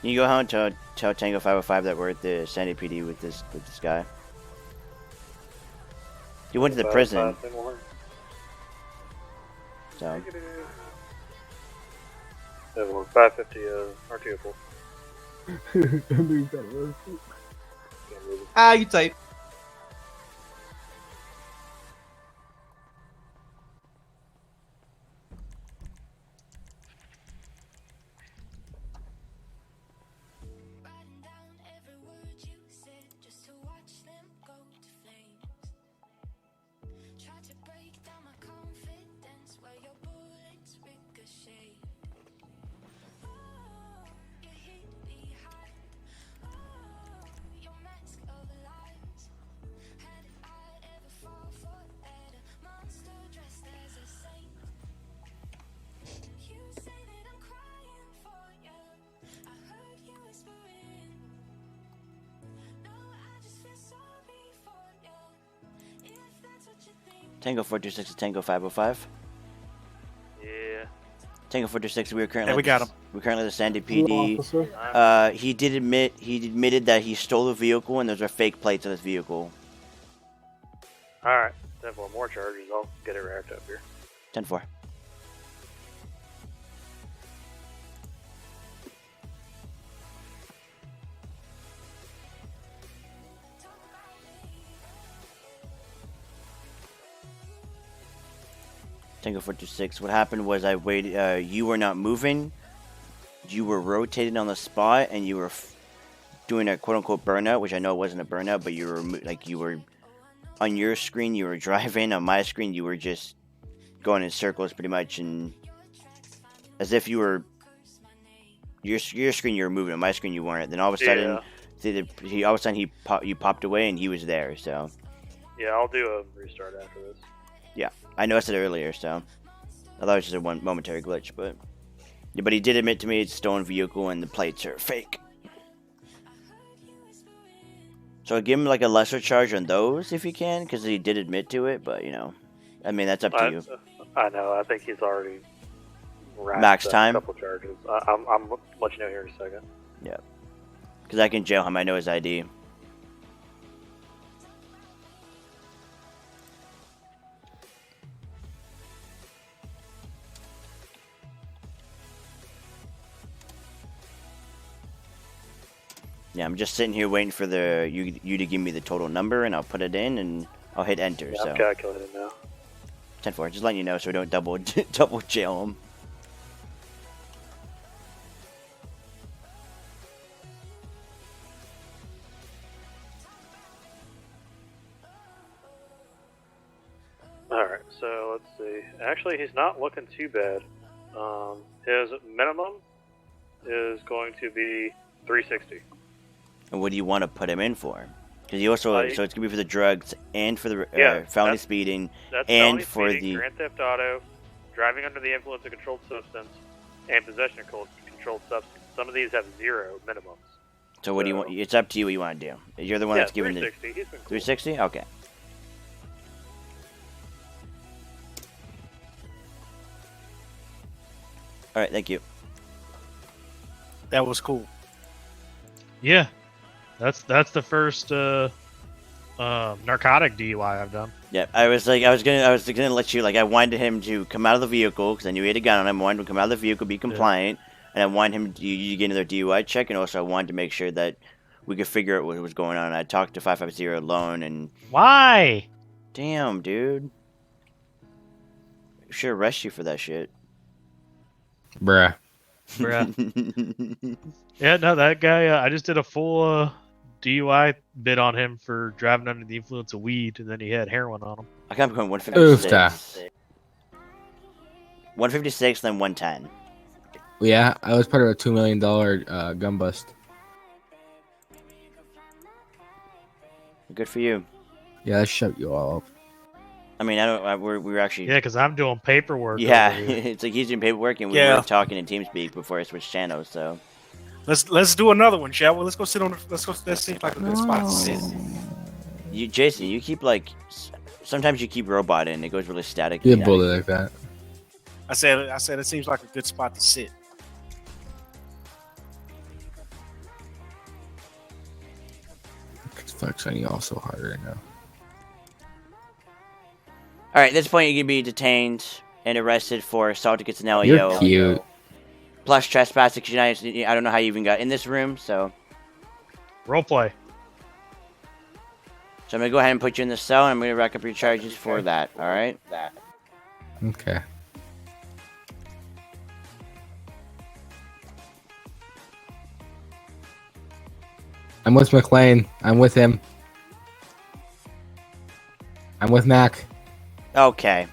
Can you go home and tell Tango 505 that we're at the Sandy PD with this guy? He went to the prison. So. Yeah, we're 550 RTO. You type. Tango 426 to Tango 505. Yeah. Tango 426. We currently. Yeah, we got him. We're currently at the Sandy PD. He admitted that he stole the vehicle and those are fake plates on his vehicle. Alright, 10-4, more charges. I'll get it wrapped up here. 10-4. Tango 426. What happened was I waited. You were not moving. You were rotating on the spot, and you were doing a quote-unquote burnout, which I know wasn't a burnout, but you were on your screen. You were driving. On my screen, you were just going in circles, pretty much, and as if you were your screen. You were moving. On my screen, you weren't. Then all of a sudden, you popped away, and he was there. So. Yeah, I'll do a restart after this. Yeah, I noticed it earlier, so I thought it was just a momentary glitch, but he did admit to me it's a stolen vehicle and the plates are fake. So give him like a lesser charge on those if you can, because he did admit to it, but I mean that's up to you. I know. I think he's already max time. A couple charges. I'm let you know here in a second. Yeah, because I can jail him. I know his ID. Yeah, I'm just sitting here waiting for you to give me the total number, and I'll put it in, and I'll hit enter. Yeah, so I'm calculating now. 10-4, just letting you know so we don't double jail him. Alright, so let's see. Actually, he's not looking too bad. His minimum is going to be 360. And what do you want to put him in for? Because he also, so it's gonna be for the drugs and for the felony speeding, and felony for speeding, the grand theft auto, driving under the influence of controlled substance, and possession of controlled substance. Some of these have 0 minimums. So what do you want? It's up to you what you want to do. You're the one that's giving the 360. He's been cool. 360. Okay. All right. Thank you. That was cool. Yeah, that's the first narcotic DUI I've done. Yeah, I was gonna let you, I wanted him to come out of the vehicle because I knew he had a gun on him. I wanted him to come out of the vehicle, be compliant, and I wanted him to get another DUI check, and also I wanted to make sure that we could figure out what was going on. I talked to 550 alone, and why? Damn, dude, should arrest you for that shit, bruh. Yeah, no, that guy. I just did a full DUI bid on him for driving under the influence of weed, and then he had heroin on him. I got going 156. 156, then 110. Yeah, I was part of a $2 million gun bust. Good for you. Yeah, I shut you all up. I mean, we're actually... Yeah, because I'm doing paperwork. Yeah, it's like he's doing paperwork, and we were talking in TeamSpeak before I switched channels, so... Let's do another one, shall we? Let's go sit on. That seems like a good spot to sit. Jason, you keep sometimes you keep robot in, it goes really static. You bully like that. I said it seems like a good spot to sit. flex on you also hard right now. All right, at this point, you can be detained and arrested for assault against an LEO. You're cute. Plus trespass, because I don't know how you even got in this room, so. Roleplay. So I'm going to go ahead and put you in the cell, and I'm going to rack up your charges for that, all right? Okay. I'm with McLean. I'm with him. I'm with Mac. Okay.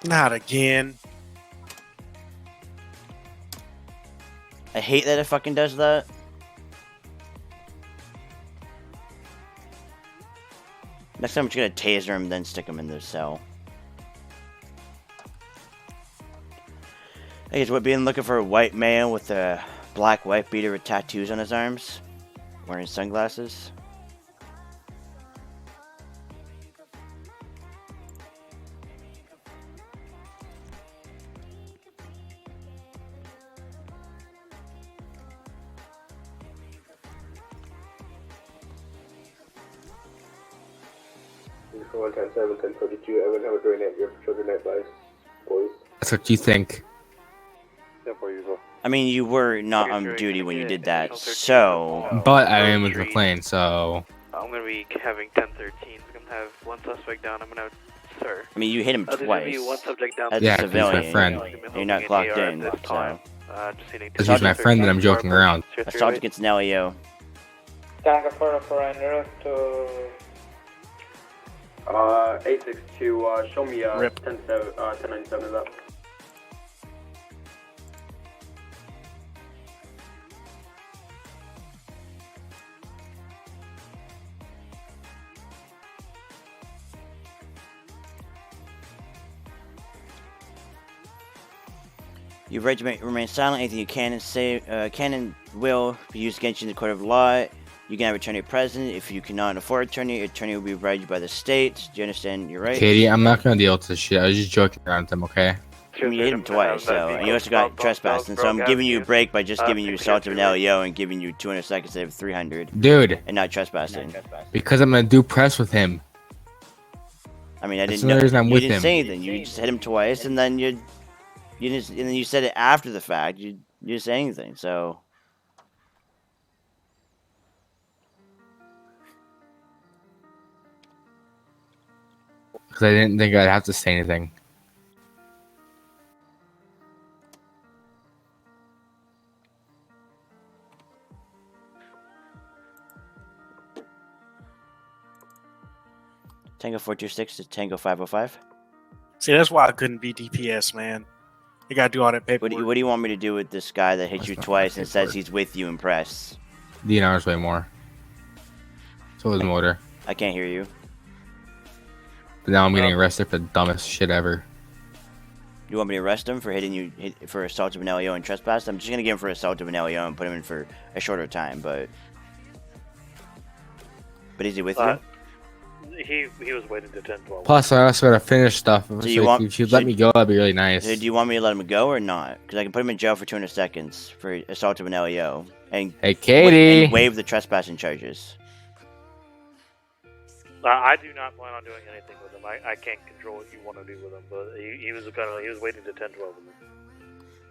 Not again. I hate that it fucking does that. Next time I'm just going to taser him, then stick him in the cell. I guess we're being looking for a white male with a black wife beater with tattoos on his arms, wearing sunglasses. For 110-7, 1042, Evan, have a great night. Your children night, boys. That's what you think. I mean, you were not on duty when you did that, so... But I am with McLean, so... I'm gonna be having 1013. I'm gonna have one suspect down. I'm gonna have, sir. I mean, you hit him There's twice. gonna be one subject down. As Yeah, a 'cause he's civilian. my friend. You're not clocked in, so... Because he's my friend and I'm joking around. Assault against an LEO. Tango 404 en route to 862, show me 1097 is up. Your regiment remain silent. Anything you can will be used against you in the court of law. You can have attorney present. If you cannot afford attorney will be provided by the state. Do you understand your rights? Katie, I'm not gonna deal with this shit. I was just joking around with them, okay? I mean, you hit him twice, so and you also got trespassing. So I'm giving you a break by just giving you assault of an LEO and giving you 200 seconds instead of 300. Dude. And not trespassing. Because I'm gonna do press with him. I mean, I That's didn't know. the reason I'm You with didn't him. say anything. You just hit him twice, and then you said it after the fact. You didn't say anything. So. Because I didn't think I'd have to say anything. Tango 426 to Tango 505. See, that's why I couldn't be DPS, man. You gotta do all that paperwork. What do you want me to do with this guy that hit you twice and says he's with you in press? DNR's way more. So is motor. I can't hear you. But now I'm getting arrested for the dumbest shit ever. You want me to arrest him for for assault of an LEO and trespass? I'm just gonna give him for assault of an LEO and put him in for a shorter time, but is he with you? He was waiting to 10-12. Plus, I also gotta finish stuff. So If you'd let me go, that'd be really nice. Do you want me to let him go or not? Because I can put him in jail for 200 seconds for assault of an LEO and hey, Katie, and waive the trespassing charges. I do not plan on doing anything with him. I can't control what you want to do with him, but he was waiting to 10-12 with me.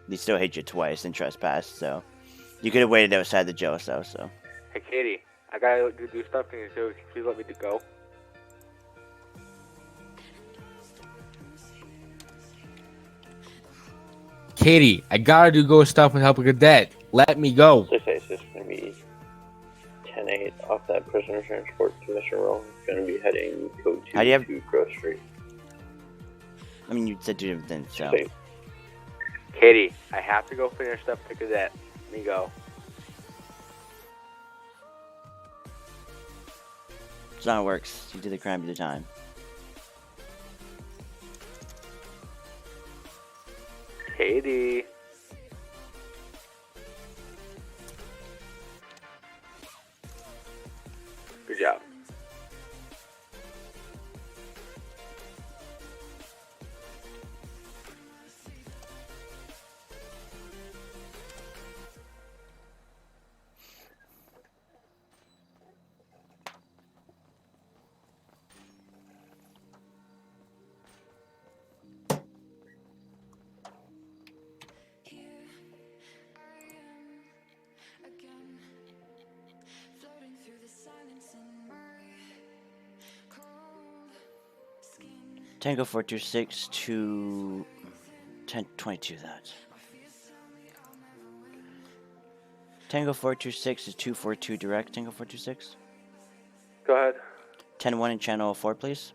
He still hit you twice and trespassed, so you could have waited outside the jail cell. So. Hey, Katie, I gotta do stuff. Can you please let me go? Katie, I gotta go stuff with help a cadet. Let me go. 686 is going to be 10-8 off that prisoner transport commission roll. It's going to be heading code 2 to Grove Street. I mean, you said two different things, so. Katie, I have to go finish stuff with the cadet. Let me go. It's not how it works. You do the crime, do the time. Katie. Good job. Tango 426 to 1022 that. Tango 426 is 242 direct, Tango 426. Go ahead. 10-1 in channel 4, please.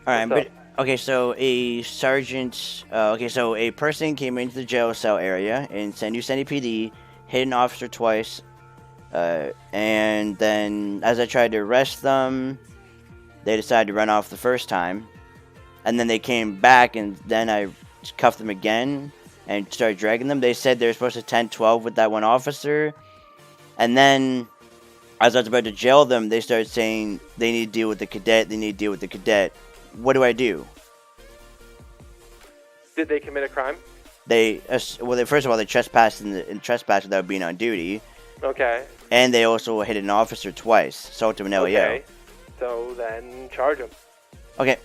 Alright, but okay, so a sergeant, so a person came into the jail cell area in San PD, hit an officer twice, and then as I tried to arrest them, they decided to run off the first time, and then they came back, and then I cuffed them again and started dragging them. They said they were supposed to 10-12 with that one officer, and then as I was about to jail them, they started saying they need to deal with the cadet, they need to deal with the cadet. What do I do? Did they commit a crime? First of all, they trespassed without being on duty. Okay. And they also hit an officer twice, assault him in LEO. Okay. So then charge them. Okay.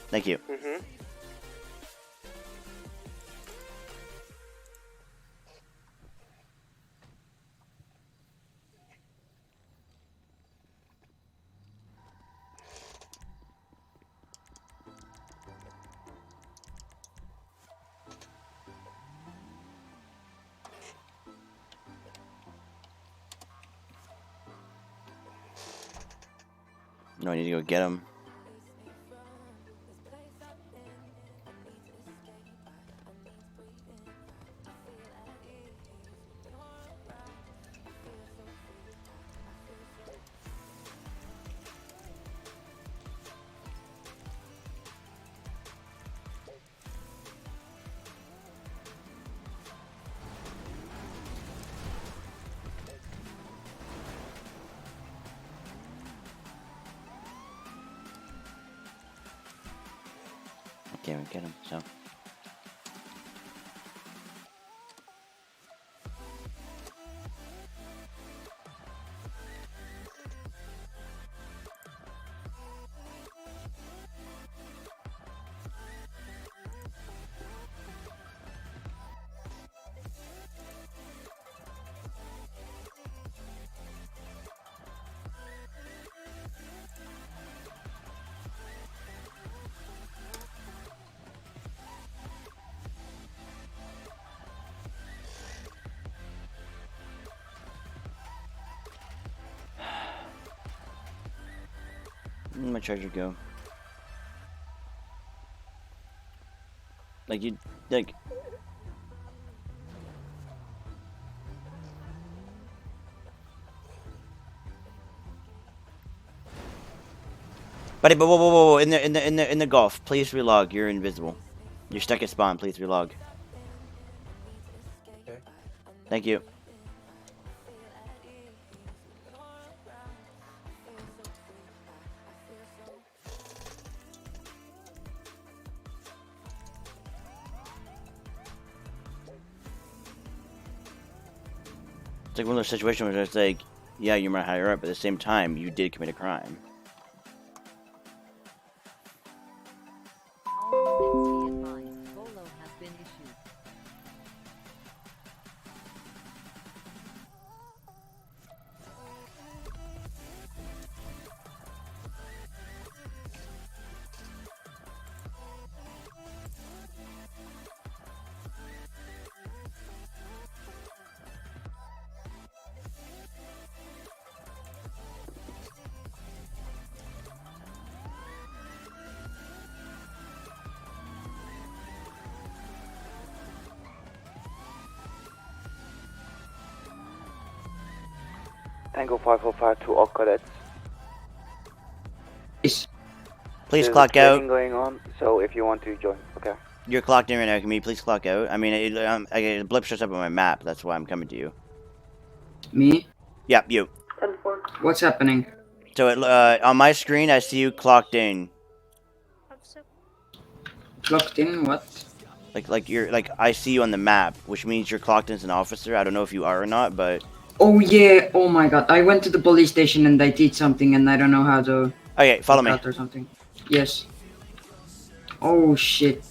Thank you. Mm-hmm. No, I need to go get him. Can't even get him, so. Where'd my charger go? Like, Buddy, but whoa, in the Gulf, please relog. You're invisible. You're stuck at spawn. Please relog. Okay. Thank you. It's like one of those situations where it's like, yeah, you might higher up, but at the same time, you did commit a crime. Tango 505 to all cadets. Please There's clock a training out. going on, so if you want to join, okay. You're clocked in right now. Can you please clock out? I mean, a blip shows up on my map. That's why I'm coming to you. Me? Yep, you. What's happening? So on my screen, I see you clocked in. Clocked in? What? Like I see you on the map, which means you're clocked in as an officer. I don't know if you are or not, but. Oh yeah! Oh my god! I went to the police station and I did something and I don't know how to. Okay, follow me. Or something. Yes. Oh shit.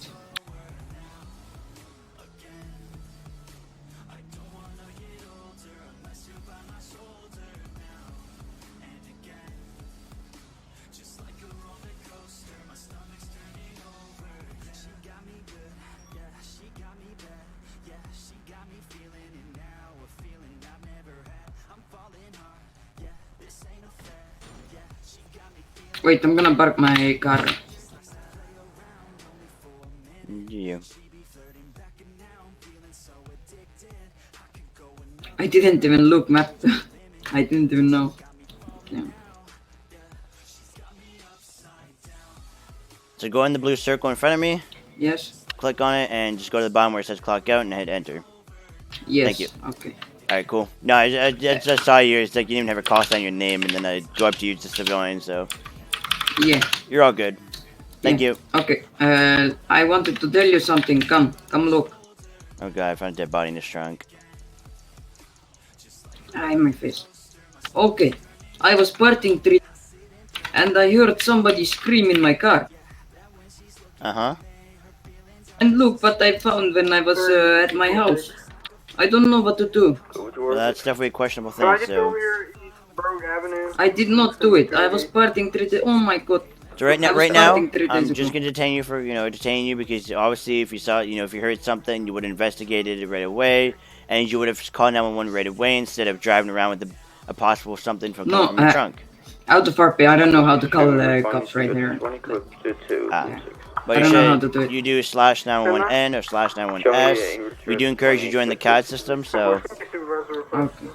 Wait, I'm gonna park my car. You. I didn't even look, map. I didn't even know. Okay. So go in the blue circle in front of me. Yes. Click on it and just go to the bottom where it says clock out and hit enter. Yes. Thank you. Okay. Alright, cool. No, I just saw you. It's like you didn't even have a cost on your name, and then I go up to you to civilian, so. Yeah. You're all good. Thank you. Okay. I wanted to tell you something. Come look. Oh god, I found a dead body in this trunk. In my face. Okay. I was parking 3 and I heard somebody scream in my car. Uh-huh. And look what I found when I was at my house. I don't know what to do. Well, that's definitely a questionable thing, so. I did not do it. I was parking 3 days. Oh my god. So right now, I'm just gonna detain you for, detain you because obviously if you saw, if you heard something, you would have investigated it right away, and you would have called 911 right away instead of driving around with a possible something from your trunk. Out of RP, I don't know how to call the cops right here. But you do /91N or /91S. We do encourage you to join the CAD system, so. Okay.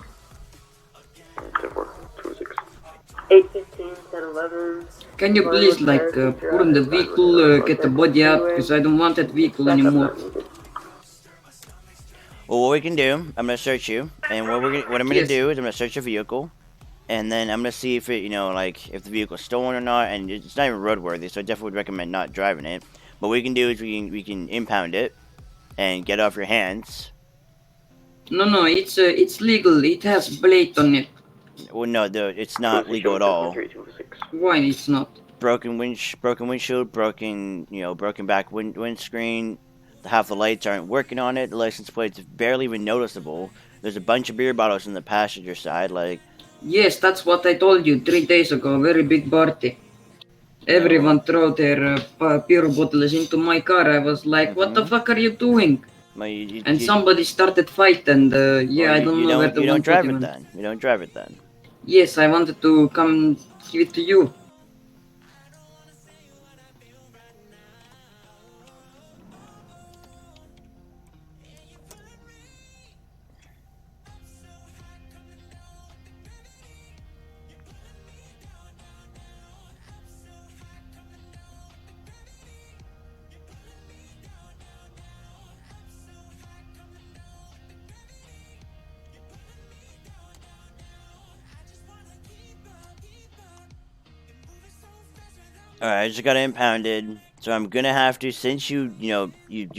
8:15, 10:11. Can you please put in the vehicle, get the body out, because I don't want that vehicle anymore. Well, what we can do, I'm gonna search you, and what I'm gonna do is I'm gonna search your vehicle, and then I'm gonna see if it, if the vehicle is stolen or not, and it's not even roadworthy, so I definitely would recommend not driving it. What we can do is we can impound it, and get it off your hands. No, it's legal. It has plate on it. Well, no, it's not legal at all. Why it's not? Broken windshield, broken back windscreen. Half the lights aren't working on it. The license plate's barely even noticeable. There's a bunch of beer bottles on the passenger side, like. Yes, that's what I told you 3 days ago. Very big party. Everyone throw their beer bottles into my car. I was like, what the fuck are you doing? And somebody started fighting. I don't know where the You don't drive it then. You don't drive it then. Yes, I wanted to come give it to you. Alright, I just got it impounded, so I'm gonna have to, since you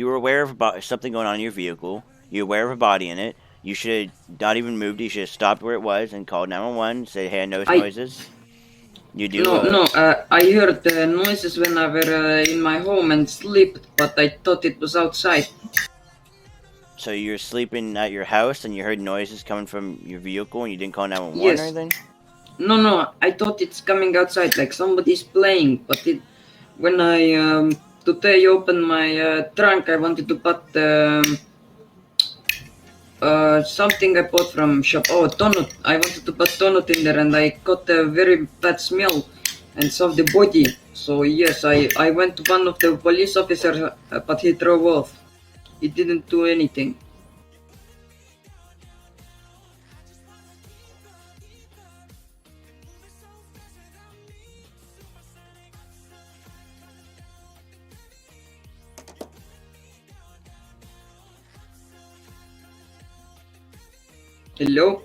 were aware of something going on in your vehicle, you're aware of a body in it, you should have not even moved, you should have stopped where it was and called 911, say, hey, I noticed noises. You do? I heard noises when I were in my home and slept, but I thought it was outside. So you're sleeping at your house and you heard noises coming from your vehicle and you didn't call 911 Yes. or anything? No, I thought it's coming outside, like somebody's playing, but when I today opened my trunk, I wanted to put something I bought from shop. Oh, donut. I wanted to put donut in there, and I got a very bad smell and saw the body. So yes, I went to one of the police officers, but he drove off. He didn't do anything. Hello?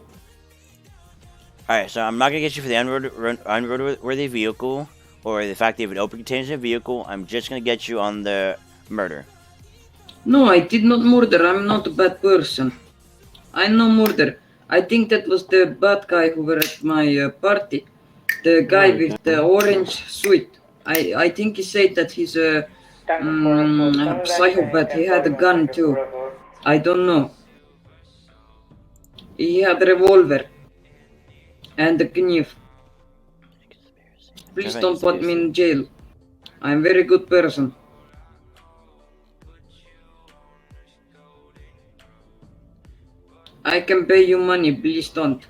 Alright, so I'm not gonna get you for the unroadworthy vehicle or the fact that you have an open container vehicle. I'm just gonna get you on the murder. No, I did not murder. I'm not a bad person. I no murder. I think that was the bad guy who were at my party. The guy with the orange suit. I think he said that he's a psychopath. He had a gun too. I don't know. He had a revolver and a knife. Please don't put me in jail. I'm a very good person. I can pay you money, please don't.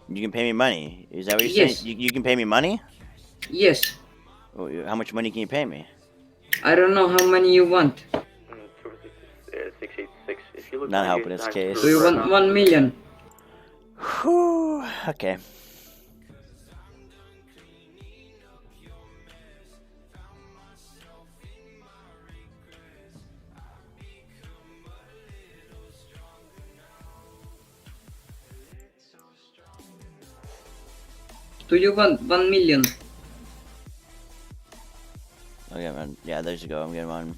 You can pay me money? Is that what you're saying? You can pay me money? Yes. Oh, how much money can you pay me? I don't know how many you want. 686. If you look Not at helping your this time case. Do you want 1 million? Whew. Okay. Do you want 1 million? Okay, man. Yeah, there you go. I'm getting one.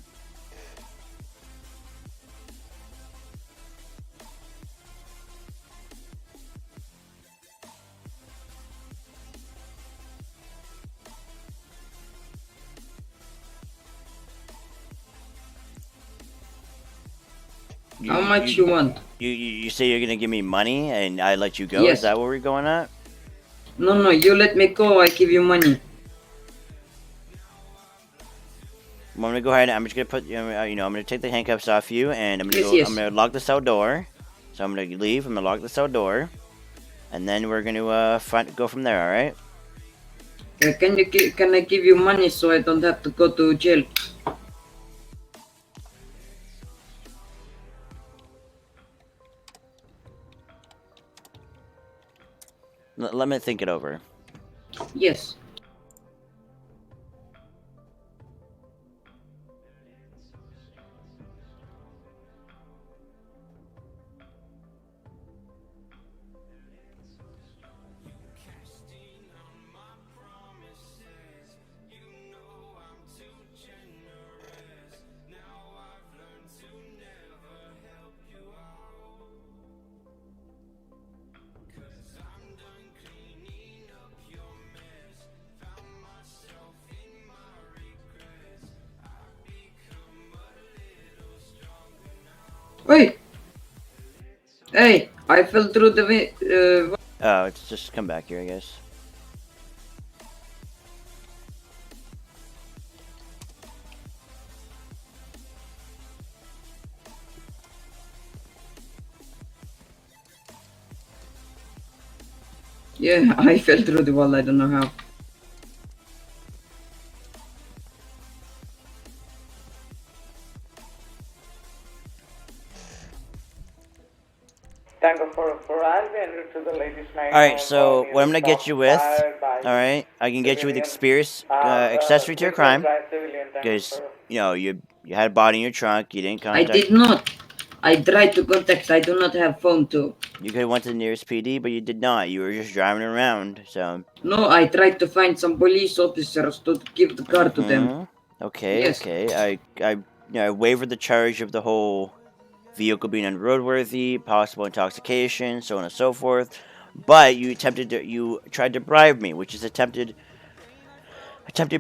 How much you want? You say you're gonna give me money and I let you go? Yes. Is that where we're going at? No, you let me go, I give you money. I'm gonna go ahead and I'm just gonna put I'm gonna take the handcuffs off you and I'm gonna Yes, yes. I'm gonna lock the cell door. So I'm gonna leave. I'm gonna lock the cell door, and then we're gonna go from there. All right? Can I give you money so I don't have to go to jail? Let me think it over. Yes. Wait! Hey, I fell through the Oh, it's just come back here, I guess. Yeah, I fell through the wall, I don't know how. Tango for I'll be en route to the ladies' night. All right, so what I'm gonna get you with, all right, I can get you with accessory to your crime, because you had a body in your trunk, you didn't I contact. did not. I tried to contact. I do not have phone too. You could have went to the nearest PD, but you did not. You were just driving around, so. No, I tried to find some police officers to give the car to them. Okay, Yes. okay. I waived the charge of the whole vehicle being unroadworthy, possible intoxication, so on and so forth. But you tried to bribe me, which is attempted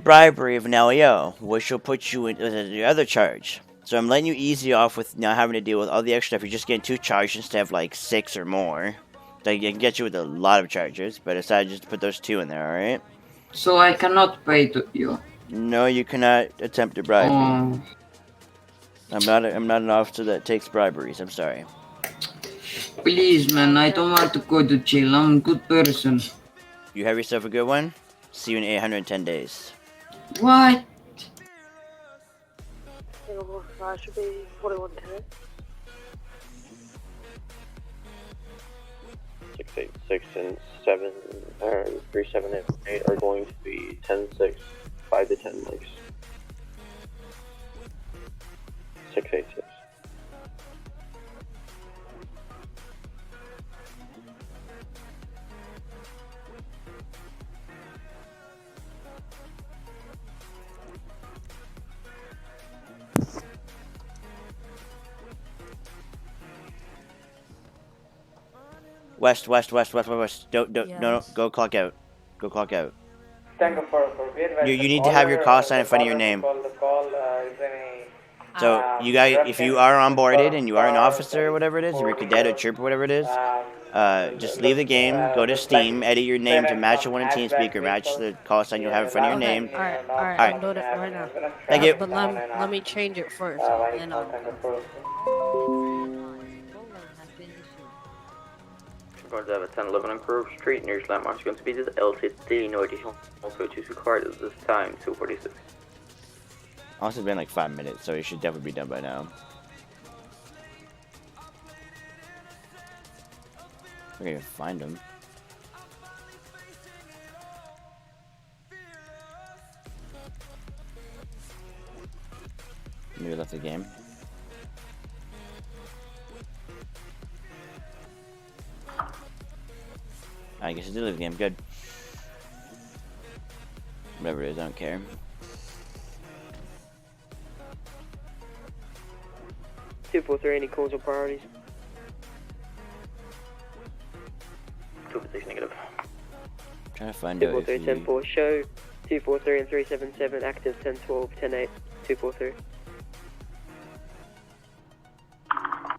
bribery of an LEO, which will put you into the other charge. So I'm letting you easy off with not having to deal with all the extra stuff. You're just getting 2 charges instead of like 6 or more. So I can get you with a lot of charges, but I decided just to put those 2 in there, alright? So I cannot pay to you. No, you cannot attempt to bribe me. I'm not an officer that takes briberies. I'm sorry. Please, man, I don't want to go to jail. I'm a good person. You have yourself a good one. See you in 810 days. What? Should be 4110. 686 and 3788 are going to be 10-6, 5 to 10 mics. 686. West. Don't. No. Go clock out. Go clock out. Tango for You need to have your call sign in front of your name. So you guys, if you are onboarded and you are an officer or whatever it is, if you're a cadet or troop or whatever it is, just leave the game, go to Steam, edit your name to match the one in TeamSpeak or match the call sign you'll have in front of your name. Alright, I'm doing it right now. Thank you. But let me change it first, and then I'll... going to have a 1011 on Grove Street. Nearest landmark is going to be this LCD. No additional switches required at this time. 246. Also been like 5 minutes, so it should definitely be done by now. I can't even find him. Maybe left the game. I guess I did leave the game. Good. Whatever it is, I don't care. Two, 4, 3, any calls or priorities? 246 negative. Trying to find 2, out 4, if 3, he... 10, 4, show. 2, 4, 3, and 377, active 10, 12, 10, 8, 2, 4, 3.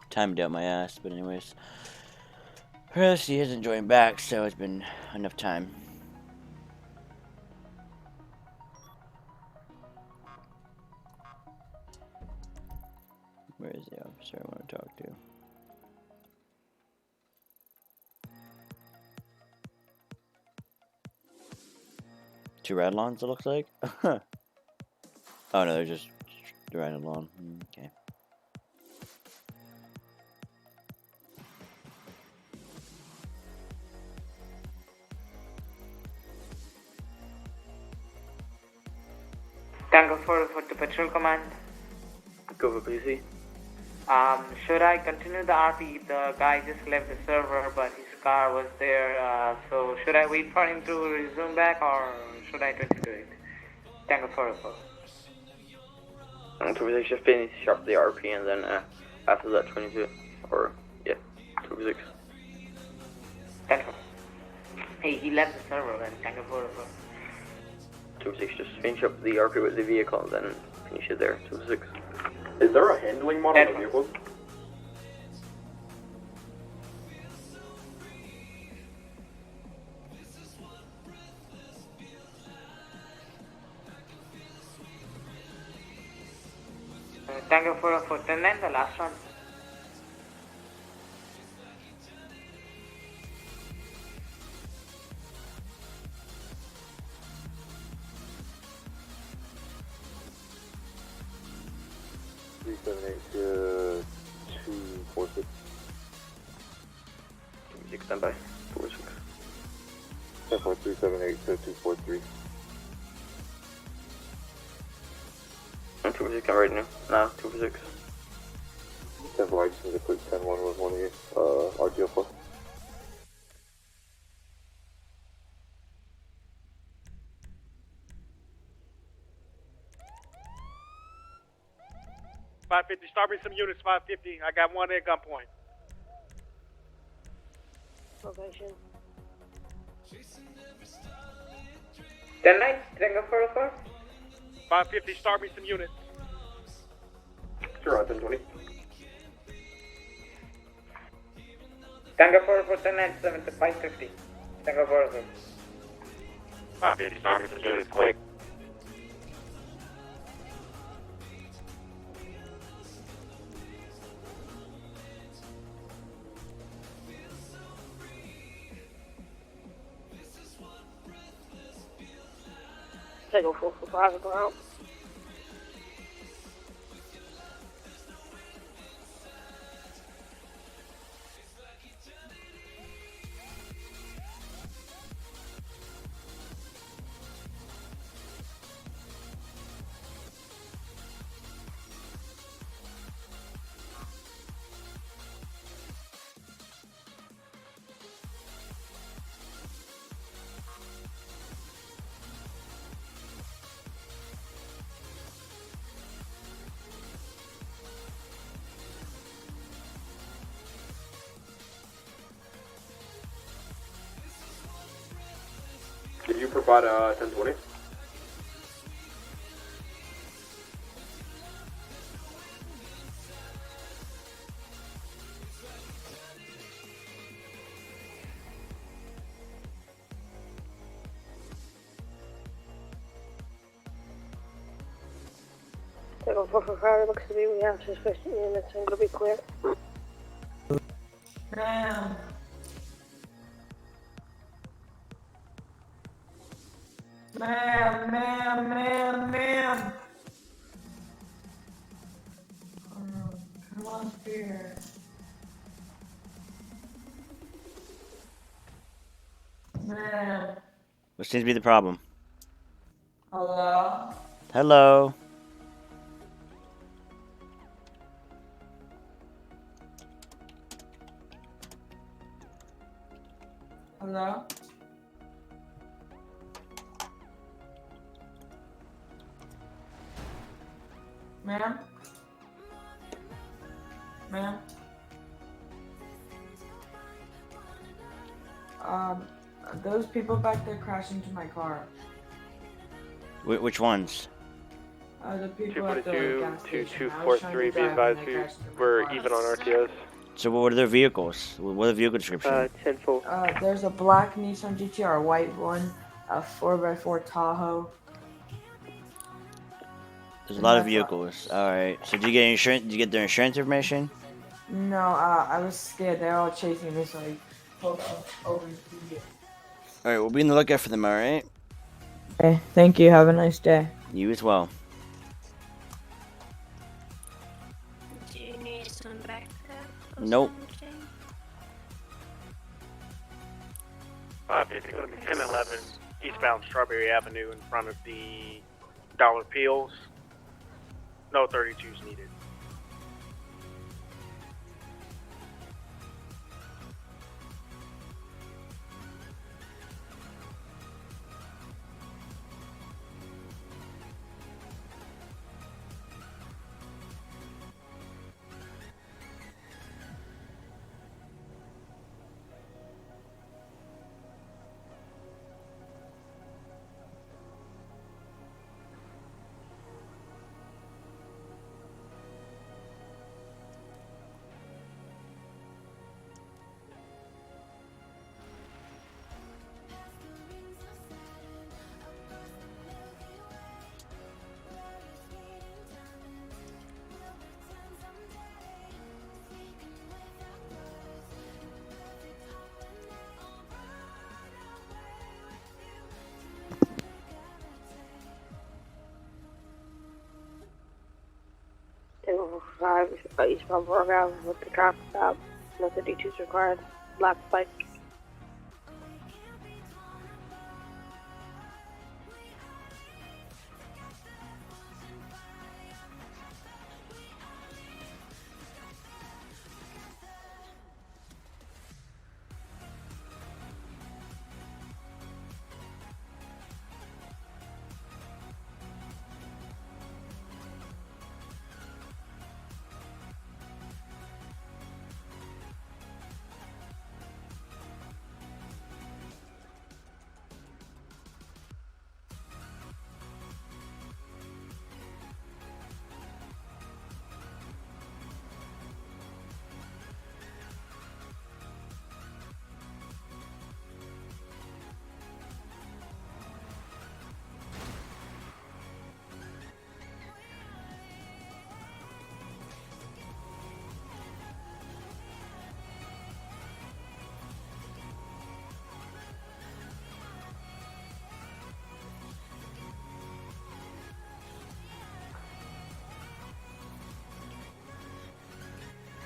Timed out my ass, but anyways. Rest he isn't joined back, so it's been enough time. Where is the officer I want to talk to? Two Radlons, it looks like? Oh no, they're just Radlon. Okay. Tango 4 to Patrol Command. Go for PC. Should I continue the RP? The guy just left the server, but his car was there. So should I wait for him to resume back, or should I try to do it? Tango 4. 246 just finish up the RP and then after that 22. Or, yeah, 246. Tango. Hey, he left the server then. Tango 4. 246 just finish up the RP with the vehicle and then finish it there. 246. Is there a handling mod on the vehicles? Tango 4 10 9, the last one. to 246. 246 standby. 46. 10.378 to 243. 246 come right now. Now 246. 10 I just need to put 10-1 with one of you. RGL4. $550, start me some units, 550. I got one at gunpoint. Location. 10-9, Tango 404. 550, start me some units. Sure, 10-20. Tango 404, 10-9, 7 to 550. Tango 404. 550, start me some units, quick. Take a 445 around. Did you provide a 10-20? Take a 445, looks to be we have sufficient units and it'll be clear. Man. Come on, here. Man. What seems to be the problem? Hello? Hello. Hello? Ma'am? Ma'am? Those people back there crashed into my car. Which ones? The people at the gas station. 2243, be advised we're even on RTOs. So what are their vehicles? What are the vehicle description? 10-4. There's a black Nissan GTR, a white one, a 4x4 Tahoe. There's a lot of vehicles. Alright. So did you get insurance? Did you get their insurance information? No, I was scared. They're all chasing me, so I pulled over to you. Alright, we'll be in the lookout for them, alright? Okay, thank you. Have a nice day. You as well. Do you need some backup? Nope. 1011 eastbound Strawberry Avenue in front of the Dollar Peels. No 32s needed. Eastbound Burgow with the traffic stop. No 32s required. Black bike.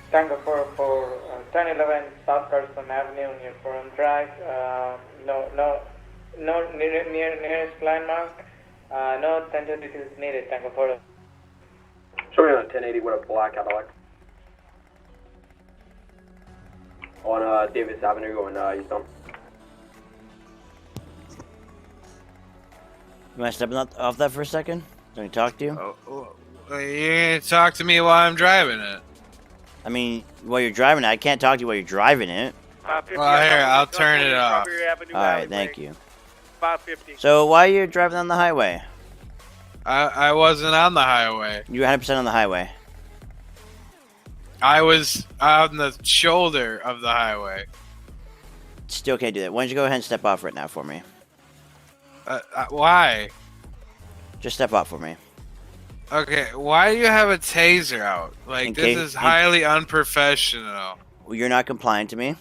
Tango 4 1011 South Carson Avenue near Forum Drive. No nearest landmark. No 1022 is needed. Tango 4. Showing on 1080 with a black Cadillac. On Davis Avenue going eastbound. You mind stepping off that for a second? Let me talk to you? You're gonna talk to me while I'm driving it. I mean, while you're driving it, I can't talk to you while you're driving it. Well, here, I'll turn it off. Alright, thank you. 550. So, why are you driving on the highway? I wasn't on the highway. You were 100% on the highway. I was on the shoulder of the highway. Still can't do that. Why don't you go ahead and step off right now for me? Why? Just step off for me. Okay, why do you have a taser out? Like, this is highly unprofessional. Well, you're not compliant to me.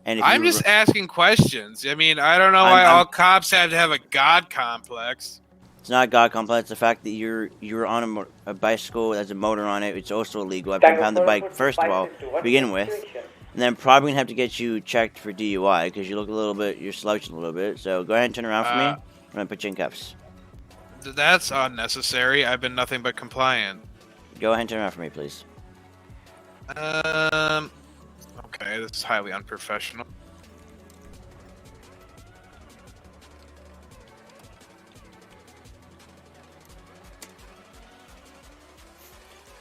And if I'm you just asking questions. I mean, I don't know why all cops have to have a god complex. It's not a god complex. The fact that you're on a bicycle that has a motor on it, it's also illegal. I've impounded the bike first of all to begin with, and then I'm probably gonna have to get you checked for DUI because you look a little bit, you're slouching a little bit. So go ahead and turn around for me. I'm gonna put you in cuffs. That's unnecessary. I've been nothing but compliant. Go ahead and turn around for me, please. Okay, this is highly unprofessional.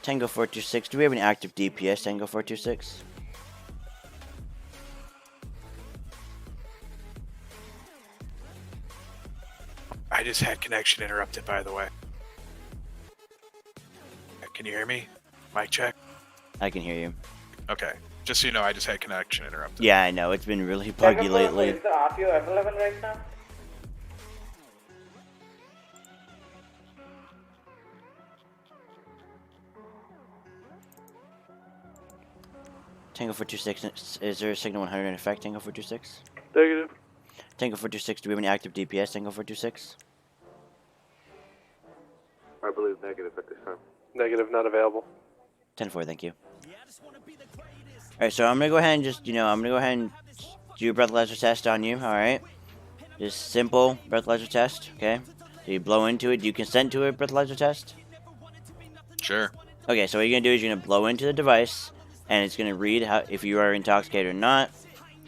Tango 426. Do we have any active DPS, Tango 426? I just had connection interrupted, by the way. Can you hear me? Mic check. I can hear you. Okay. Just so you know, I just had connection interrupted. Yeah, I know. It's been really buggy lately. Is the RPO available right now? Tango 426. Is there a signal 100 in effect, Tango 426? Negative. Tango 426. Do we have any active DPS, Tango 426? I believe negative at this time. Negative, not available. 10-4, thank you. Alright, so I'm gonna go ahead and just, I'm gonna go ahead and do a breathalyzer test on you, alright? Just simple breathalyzer test, okay? So you blow into it. Do you consent to a breathalyzer test? Sure. Okay, so what you're gonna do is you're gonna blow into the device, and it's gonna read how if you are intoxicated or not,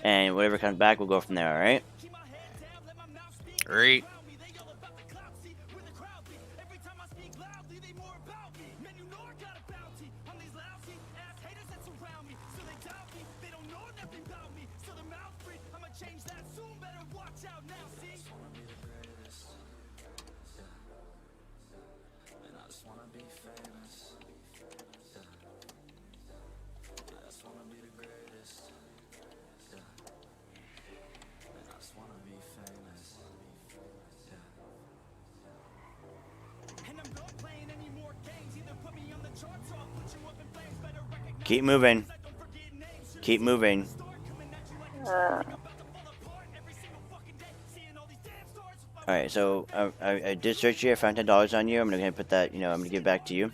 and whatever comes back, we'll go from there, alright? Great. Keep moving. Keep moving. Alright, so I did search you. I found $10 on you. I'm gonna put that, I'm gonna give it back to you.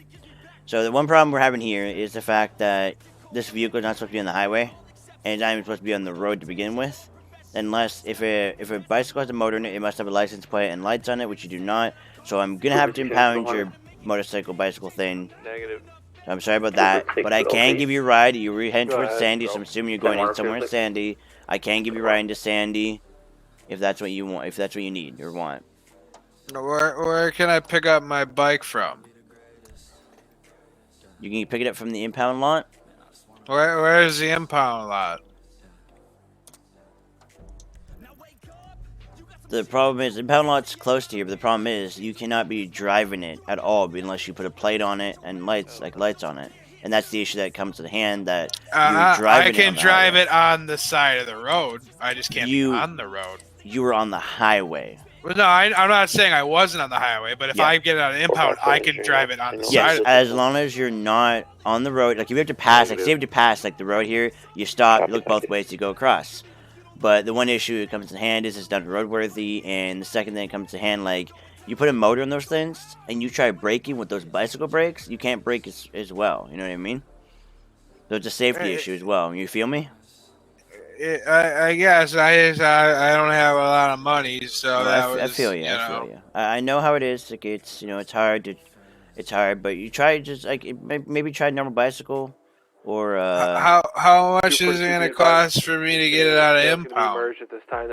So the one problem we're having here is the fact that this vehicle is not supposed to be on the highway, and it's not even supposed to be on the road to begin with. Unless if a bicycle has a motor in it, it must have a license plate and lights on it, which you do not. So I'm gonna have to impound your motorcycle bicycle thing. Negative. I'm sorry about that, but I can give you a ride. You were heading towards Sandy, so I'm assuming you're going in somewhere in Sandy. I can give you a ride into Sandy, if that's what you want, if that's what you need or want. Where can I pick up my bike from? You can pick it up from the impound lot. Where's the impound lot? The problem is, the impound lot's close to here, but the problem is, you cannot be driving it at all unless you put a plate on it and lights on it. And that's the issue that comes to the hand, that you're driving I can drive it on the side of the road. I just can't be on the road. You were on the highway. Well, no, I'm not saying I wasn't on the highway, but if I get it on an impound, I can drive it on the side of the road. As long as you're not on the road. Like, if you have to pass, like, say you have to pass, like, the road here, you stop, you look both ways, you go across. But the one issue that comes to hand is it's not roadworthy, and the second thing that comes to hand, like, you put a motor on those things, and you try braking with those bicycle brakes, you can't brake as well, you know what I mean? So it's a safety issue as well, you feel me? I guess, I don't have a lot of money, so I feel you, I feel you. I know how it is, like, it's it's hard, but you try just, like, maybe try a normal bicycle. Or how much is it gonna cost for me to get it out of impound?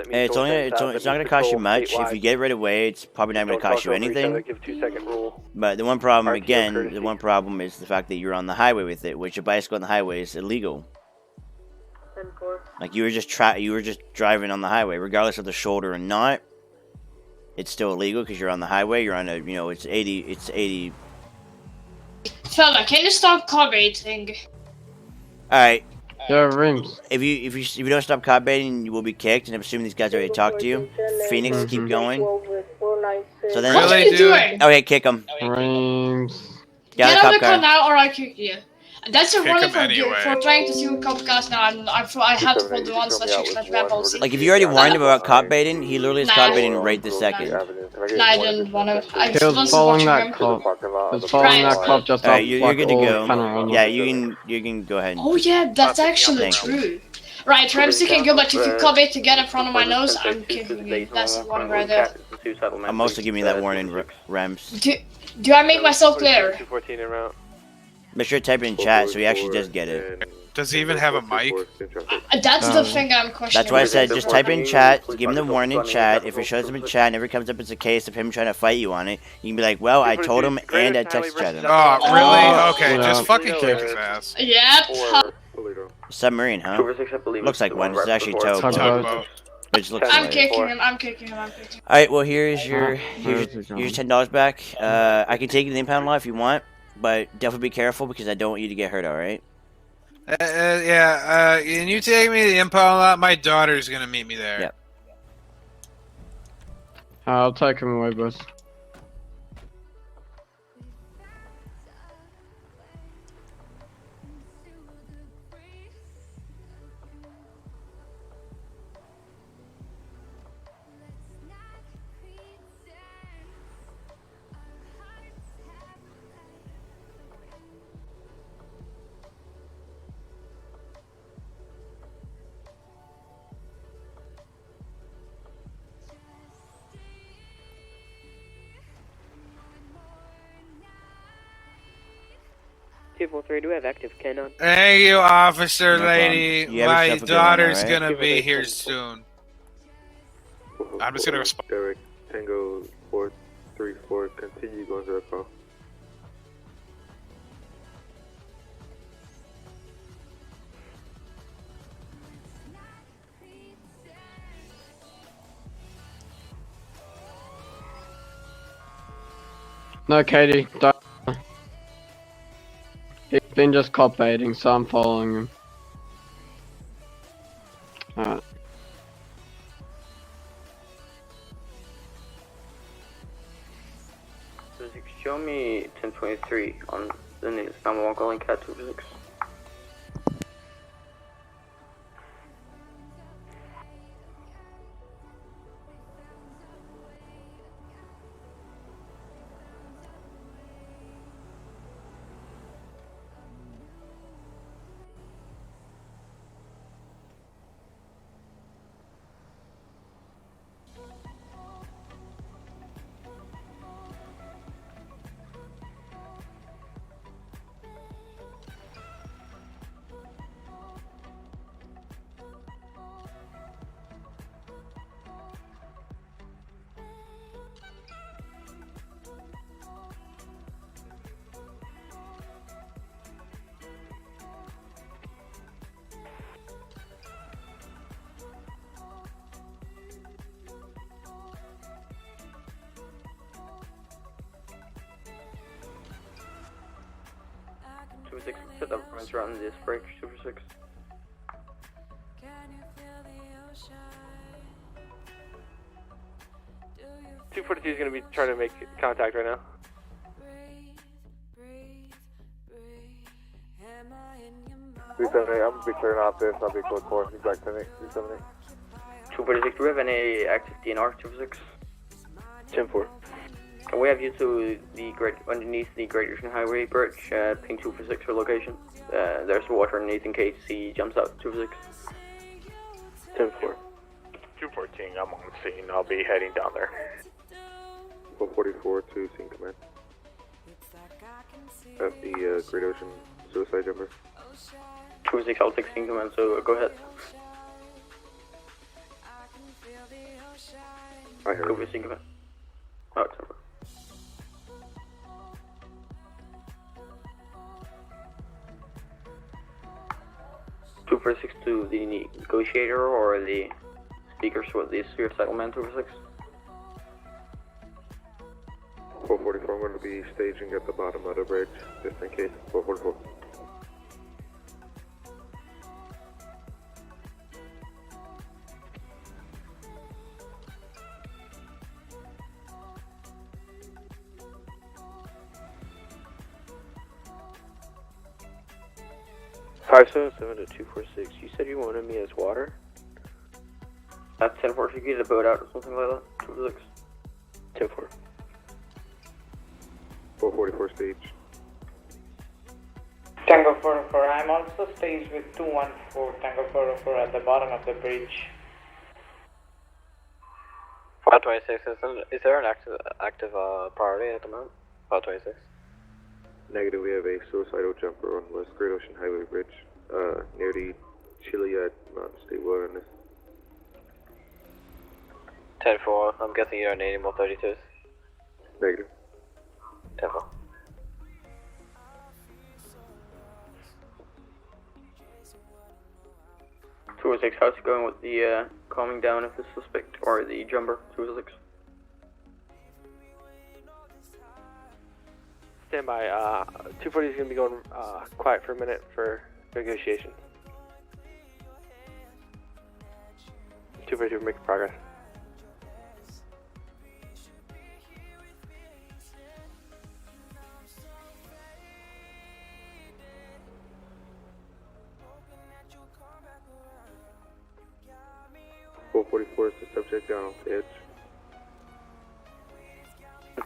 It's not gonna cost you much. If you get it right away, it's probably not gonna cost you anything. But the one problem is the fact that you're on the highway with it, which a bicycle on the highway is illegal. Like you were just driving on the highway, regardless of the shoulder or not. It's still illegal because you're on the highway. You're on a it's 80. Fella, can you stop carbureting? All right. There are rims. If you don't stop cop baiting, you will be kicked. And I'm assuming these guys already talked to you. Phoenix, keep going. So then, what are you doing? Okay, kick them. Rims. Get out of the car now, or I kick you. That's a Kick running him anyway. for trying to steal cop cars now. I had to put the ones that slash ban policy. Like if you already warned him about cop baiting, he literally is cop baiting right this second. Nah, I didn't want to. I He was wasn't following watching that him. cop. He was following that cop just All up right, you're like good to all go. panorama. Yeah, you can go ahead. Oh yeah, that's actually Thanks. true. Right, Ramsey can go, but if you cop it to get in front of my nose, I'm kicking you. That's the warning right there. I'm also giving you that warning, Rems. Do I make myself clear? 214 en route. Make sure to type it in chat so he actually does get it. Does he even have a mic? That's the thing I'm questioning. That's why I said just type it in chat, give him the warning in chat. If it shows up in chat and never comes up as a case of him trying to fight you on it, you can be like, well, I told him and I text chat him. Oh, really? Okay, just fucking kick his ass. Yep. Submarine, huh? Looks like one. It's actually towboat. Which looks I'm like kicking him. I'm kicking him. I'm kicking him. Alright, well here's your $10 back. I can take you to the impound lot if you want, but definitely be careful because I don't want you to get hurt, alright? Yeah, can you take me to the impound lot? My daughter's gonna meet me there. Yep. I'll take him away, boss. Do we have active canine? Thank you, officer lady. You have My yourself a good one, daughter's alright? gonna be here soon. I'm just gonna respond. Derek, Tango 434, continue going to the call. No, Katie, don't. He's been just cop baiting, so I'm following him. Alright. Show me 1023 on the news. I'm calling Cat 26. Set up runs around this break, Super 6. Two 242 is going to be trying to make contact right now. I'm gonna be clearing out this. I'll be code 4. He's back to me. 370. 246, do we have any active DNR, 246? 10-4. We have you to the underneath the Great Ocean Highway bridge, ping 246 for location. There's water underneath in case he jumps out, 246. 10-4. 214, I'm on scene. I'll be heading down there. 444 to scene command. At the Great Ocean suicide jumper. 246, I'll take scene command, so go ahead. I heard. Go for scene command. Oh, it's over. Two for 6 to the negotiator or the speakers for the Scared Cyclist 246. 444, I'm going to be staging at the bottom of the bridge, just in case. 444. 577 to 246. You said you wanted me as water? At 10-4, if you get a boat out or something like that. 246. 10-4. 444 stage. Tango 44, I'm also staged with 214, Tango 44 at the bottom of the bridge. 526, is there an active priority at the moment? 526. Negative, we have a suicidal jumper on West Great Ocean Highway Bridge, near the Chiliad Mountain State Wilderness. 10-4, I'm guessing you don't need any more 32s. Negative. 10-4. How's it going with the calming down of the suspect or the jumper? 206. Stand by. 240 is going to be going quiet for a minute for negotiation. 242, making progress. .44 is the subject down off the edge.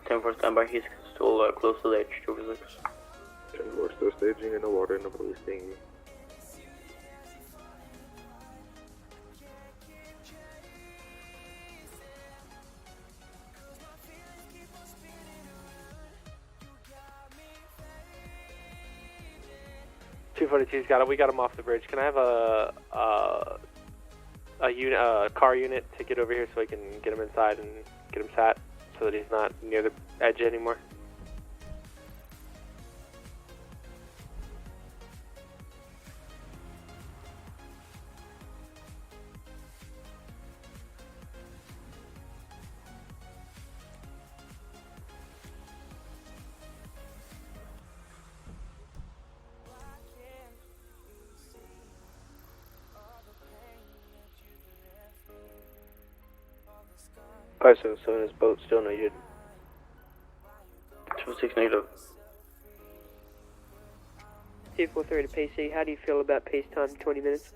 10-4 standby, he's still close to the edge, 206. 10-4 still staging in the water and nobody's seeing me. .242's got it. We got him off the bridge. Can I have a car unit to get over here so I can get him inside and get him sat so that he's not near the edge anymore? So his boat still needed. 206 negative. 243 to PC, how do you feel about pace time 20 minutes?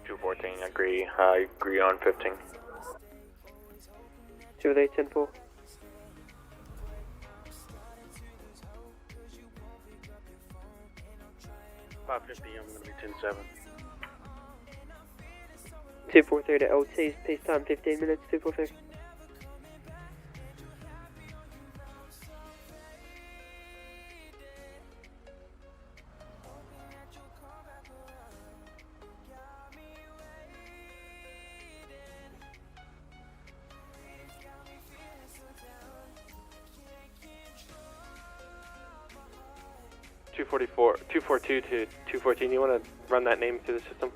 214, agree. I agree on 15. 208, 10-4. 550, I'm going to be 10-7. 243 to LT's, pace time 15 minutes, 243. .244, 242 to 214. You want to run that name through the system?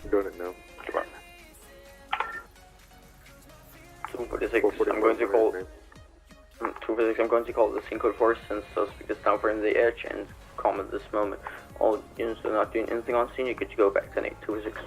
I'm doing it now. 246, I'm going to call 246, I'm going to call the scene code 4 since suspect is now in the edge and calm at this moment. All units are not doing anything on scene, you get to go back 10-8, 246.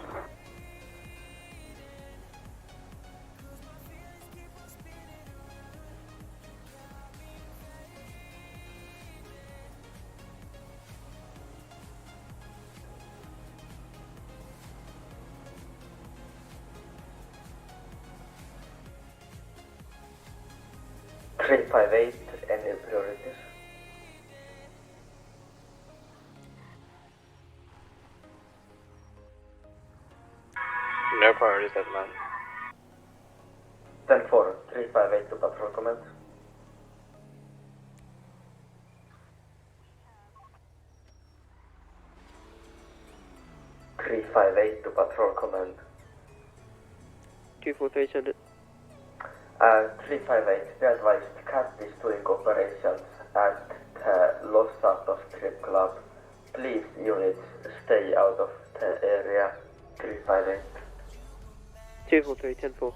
Any priorities? No priorities at the moment. 10-4, 358 to patrol command. To patrol command. 243, send it. 358, be advised, CAT is doing operations at the Los Santos Strip Club. Please, units, stay out of the area. 358. 243, 10-4.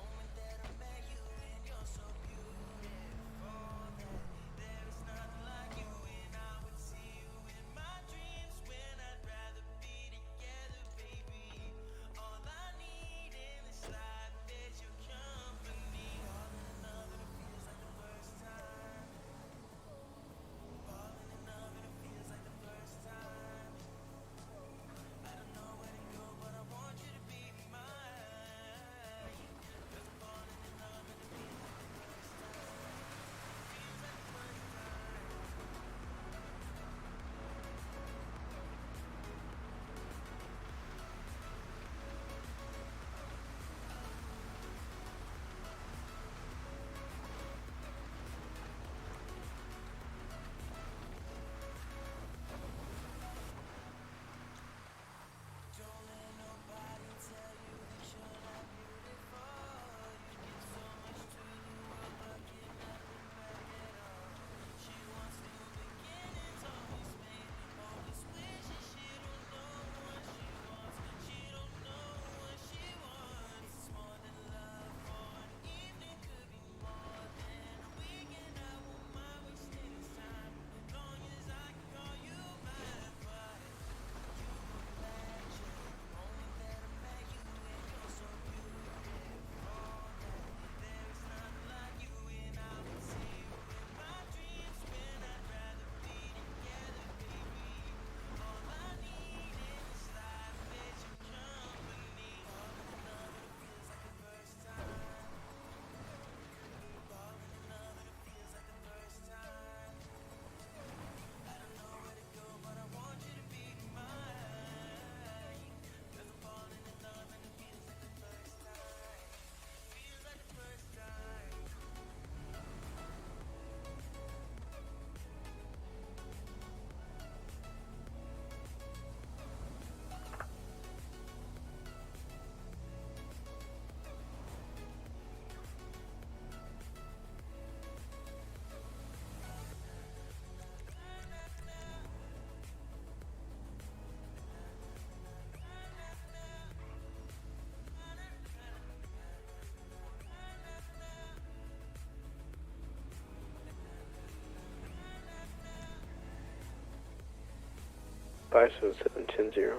57710.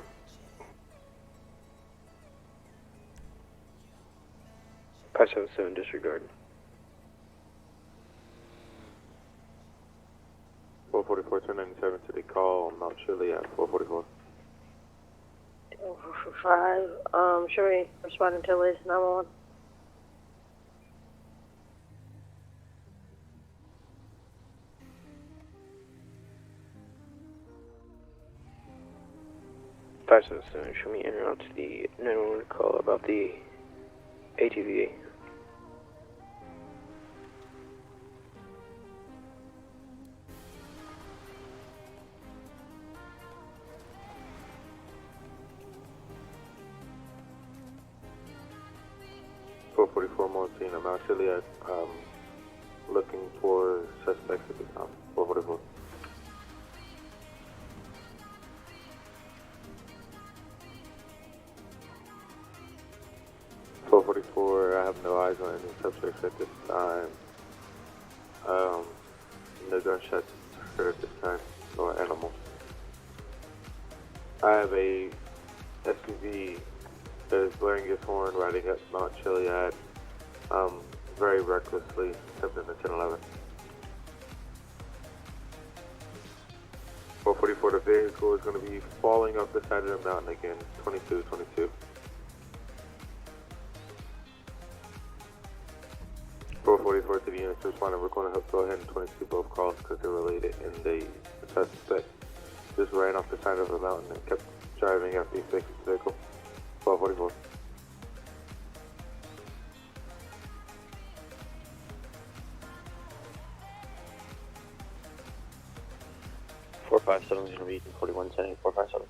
577 disregard. 444 1097 to the call Mount Shirley at 444. 5, should we respond until it's 911? Show me in and out to the 911 call about the ATVA. Monsina, Mount Shirley at looking for suspects at the time. 444. I have no eyes on any suspects at this time. No gunshots heard at this time, or animals. I have a SUV that is blaring its horn riding up Mount Chiliad, very recklessly, stepping into 1011. 444, the vehicle is going to be falling off the side of the mountain again, 2222. 444 to the units responding. We're going to help go ahead and 22 both calls because they're related, and the suspect just ran off the side of the mountain and kept driving after he fixed the vehicle. 444. 457 is going to be 4110 457.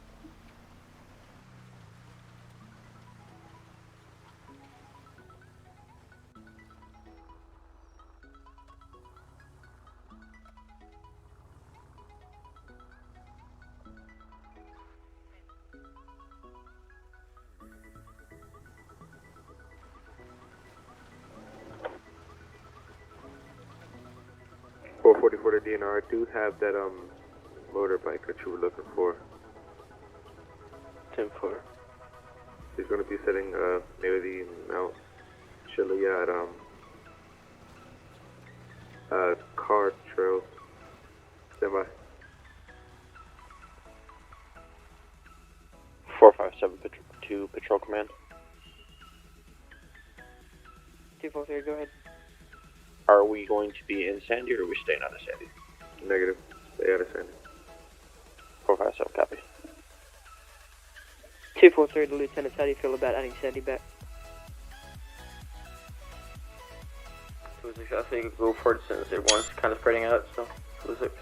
For the DNR, I do have that motorbike that you were looking for. 10-4. He's going to be sitting near the Mount Chiliad car trails. Stand by. 457 to Patrol Command. 243, go ahead. Are we going to be in Sandy or are we staying out of Sandy? Negative. Stay out of Sandy. 457, copy. 243 to Lieutenant, how do you feel about adding Sandy back? 206, I think go for it since everyone's kind of spreading out, so 206.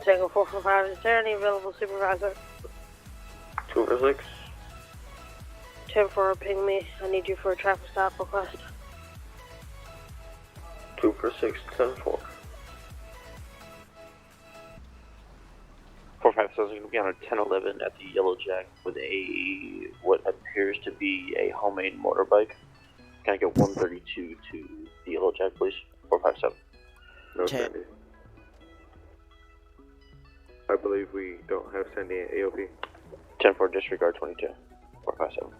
Tango 445, is there any available supervisor? 206. 10-4, ping me. I need you for a traffic stop request. 246, 10-4. 457 is going to be on a 1011 at the Yellow Jack with a what appears to be a homemade motorbike. Can I get 132 to the Yellow Jack, please? 457. No Sandy. I believe we don't have Sandy at AOP. 10-4, disregard 22. 457.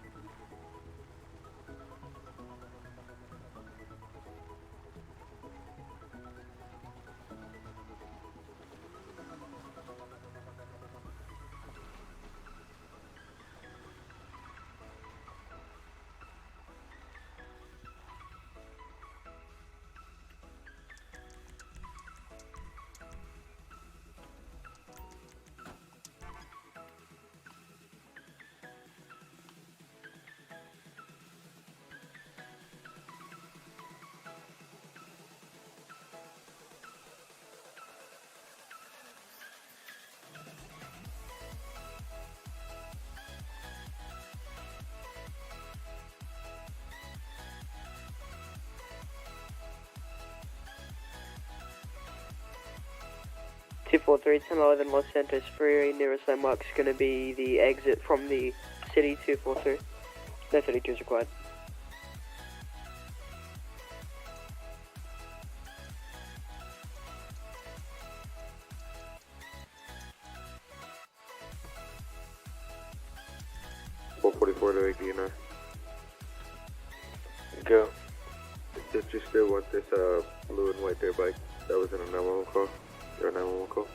Two 1011 Los Santos Freeway, nearest landmark is going to be the exit from the city. 243. No 32 is required. 4 to 8 DNR. Go. Did you still want this blue and white dirt bike that was in a 911 call? Your 911 call?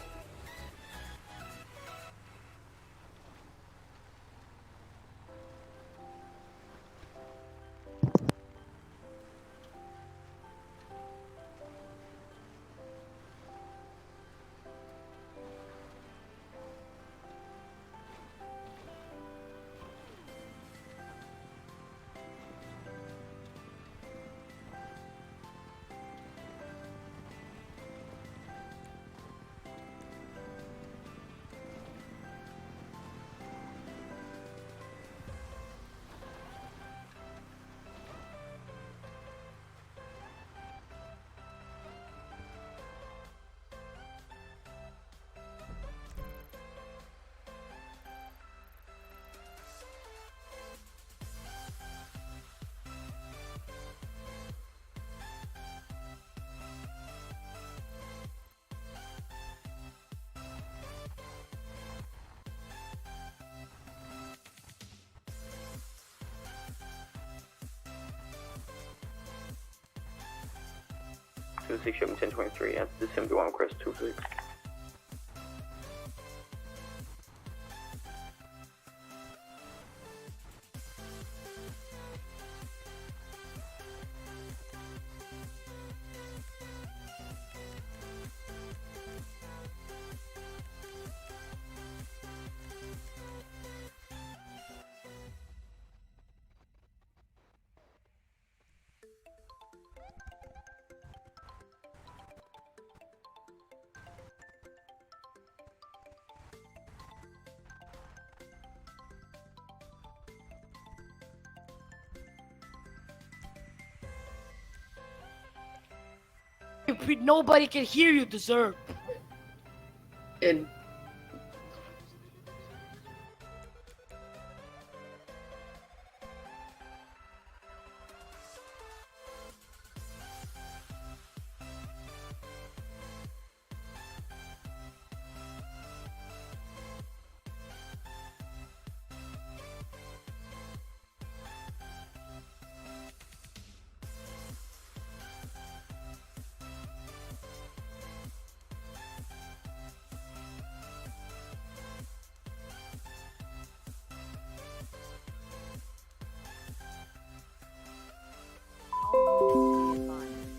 Two 6 showing 1023 at the 71 crest 26. Nobody can hear you, deserve. And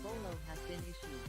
Bolo has been issued.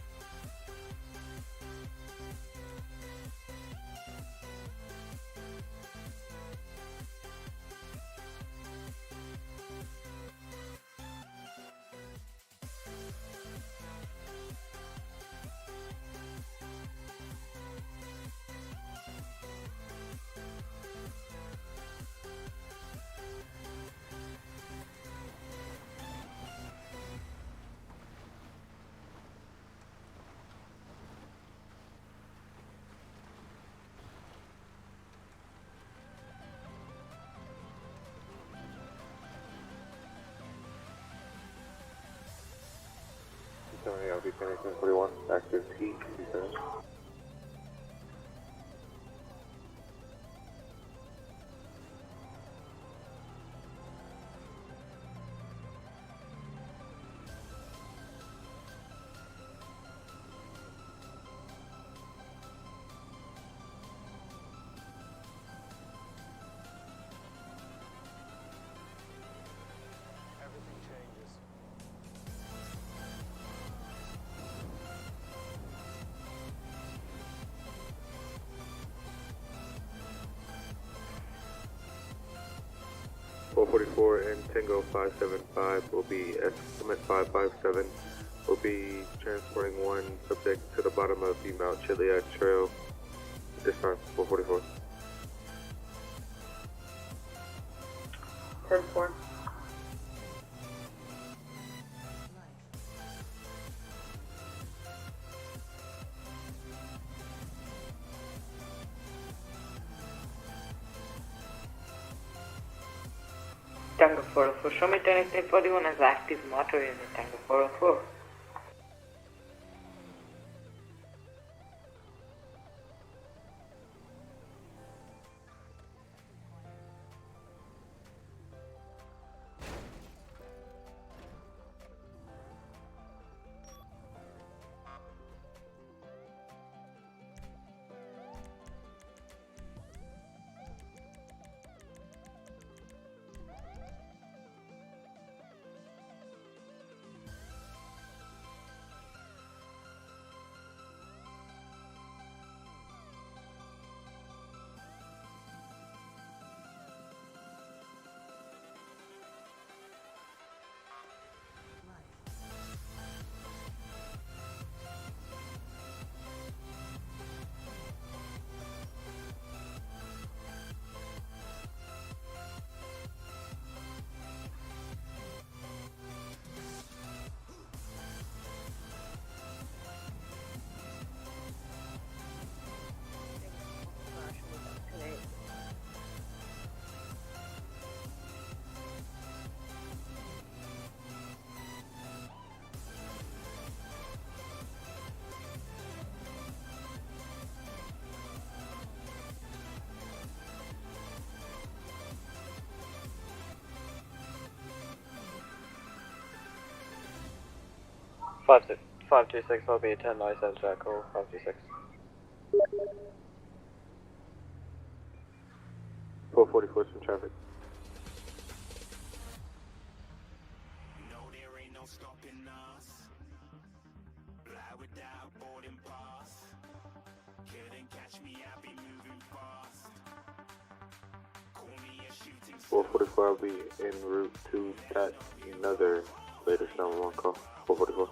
Tony, I'll be finishing 41, active heat, finished. Everything changes. 444 and Tango 575 will be estimate 557. Will be transporting one subject to the bottom of the Mount Chiliad Trail. This time, 444. 10-4. Tango 404. Show me 10-41 as active motor unit, Tango 404. 526 will be a 10 license call 526. 444 some traffic. Four 44, I'll be en route to that another latest 911 call. 444.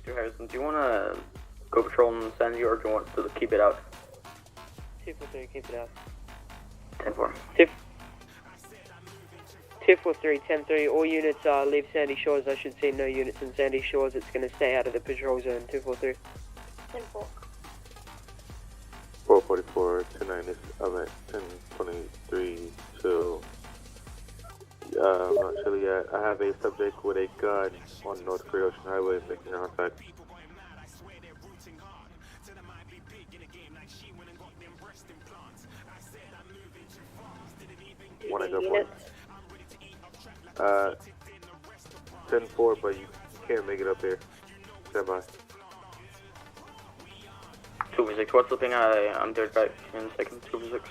Harrison, do you want to go patrol and send you, or do you want to keep it out? 243, keep it out. 10-4. 243, 10-3, all units leave Sandy Shores. I should see no units in Sandy Shores. It's going to stay out of the patrol zone. 243. 10-4. 444, 290, I'm at 1023 to, I'm not sure yet. I have a subject with a gun on North Korea Ocean Highway making contact. When I go point. 10-4, but you can't make it up here. Stand by. 246, what's looking at? I'm there back in second. 246.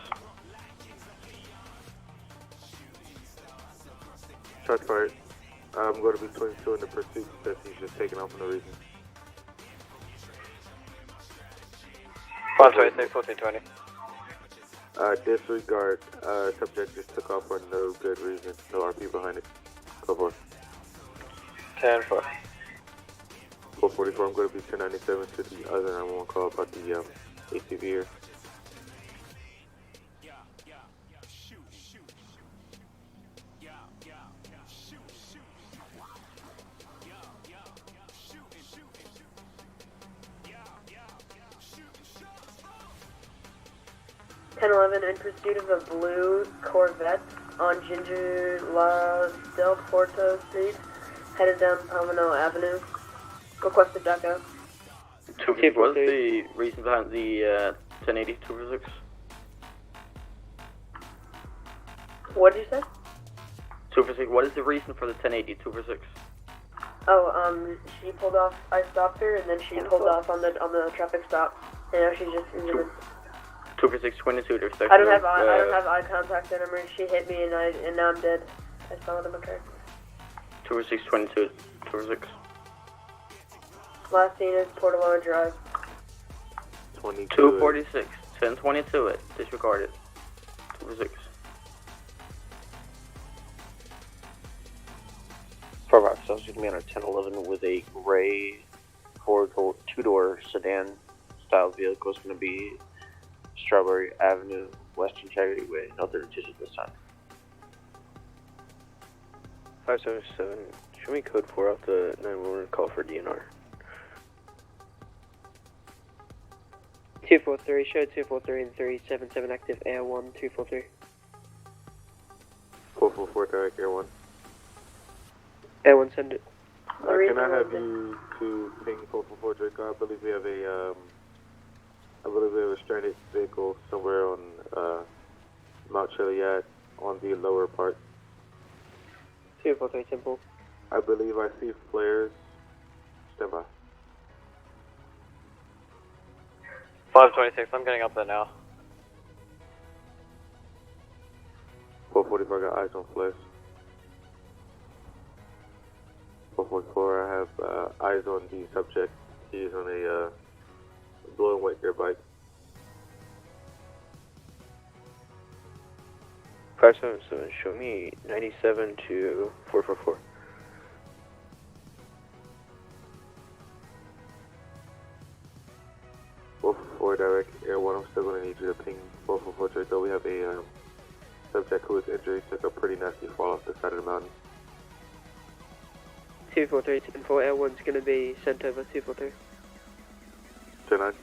Shots fired. I'm going to be 22 in the pursuit because he's just taking off for no reason. 526, 1420. Disregard. Subject just took off for no good reason. No RP behind it. Go for it. 10-4. 444, I'm going to be 1097 to the other 911 call about the ATV here. In pursuit of a blue Corvette on Ginger La Del Porto Street, headed down Pomino Avenue. Requested DECA. 246, what's the reason behind the 1080 246? What did you say? 246, what is the reason for the 1080 246? Oh, she pulled off. I stopped her, and then she pulled off on the traffic stop. And now she's just in the. 246-22, there's I don't have eye contact anymore. She hit me, and now I'm dead. I saw them occur. 246-22, 246. Last seen is Portobello Drive. 246, 1022 it, disregarded. 246. 4 officers going to be on a 1011 with a gray two-door sedan style vehicle. It's going to be Strawberry Avenue, Western Charity Way. No 32s at this time. 577, show me code 4 off the 911 call for DNR. 243, show 243 and 377 active Air 1, 243. 444, direct Air 1. Air 1, send it. Can I have you to ping 444 Draco? I believe we have a stranded vehicle somewhere on Mount Chiliad on the lower part. 243 Temple. I believe I see flares. Stand by. 526, I'm getting up there now. 444, got eyes on flares. 444, I have eyes on the subject. He's on a blue and white dirt bike. 577, show me 97 to 444. Four direct Air 1, I'm still going to need you to ping 444 Draco. We have a Subject who was injured took a pretty nasty fall off the side of the mountain. 243 10-4, L1's going to be sent over, 243. 29.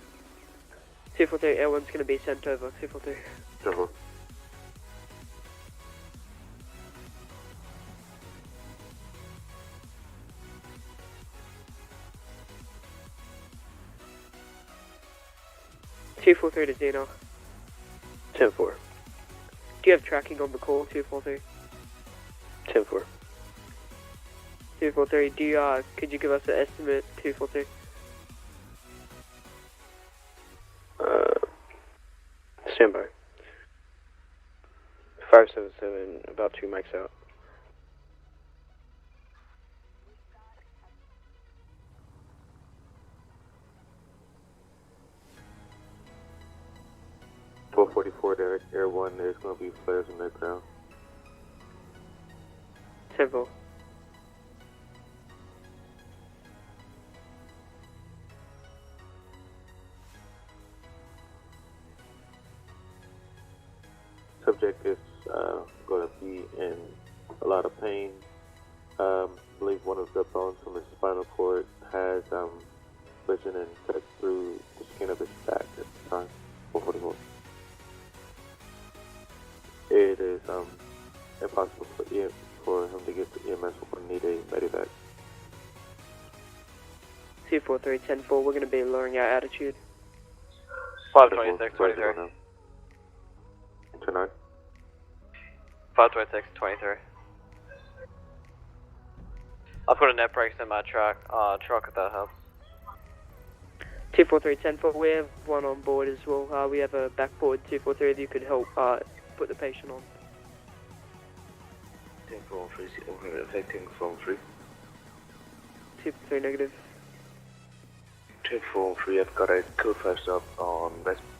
243, L1's going to be sent over, 243. 10-4. Two 4-3 to Zeno. 10-4. Do you have tracking on the call, 243? 10-4. 243, do you, could you give us an estimate, 243? Stand by. 577, about 2 mics out. Derek, Air 1, there's going to be flares in the ground. 10-4. Subject is going to be in a lot of pain. I believe one of the bones from his spinal cord has risen and cut through the skin of his back at the time. 444. It is impossible for him to get to EMS. We're going to need a medevac. 243 10-4, we're going to be lowering our altitude. 526, 23. 29. 526, 23. I'll put a net brakes in my truck if that helps. 243 10-4, we have one on board as well. We have a backboard 243 if you could help put the patient on. 10-4, affecting phone 3. 243 negative. 10-4, I've got a code 5 stop on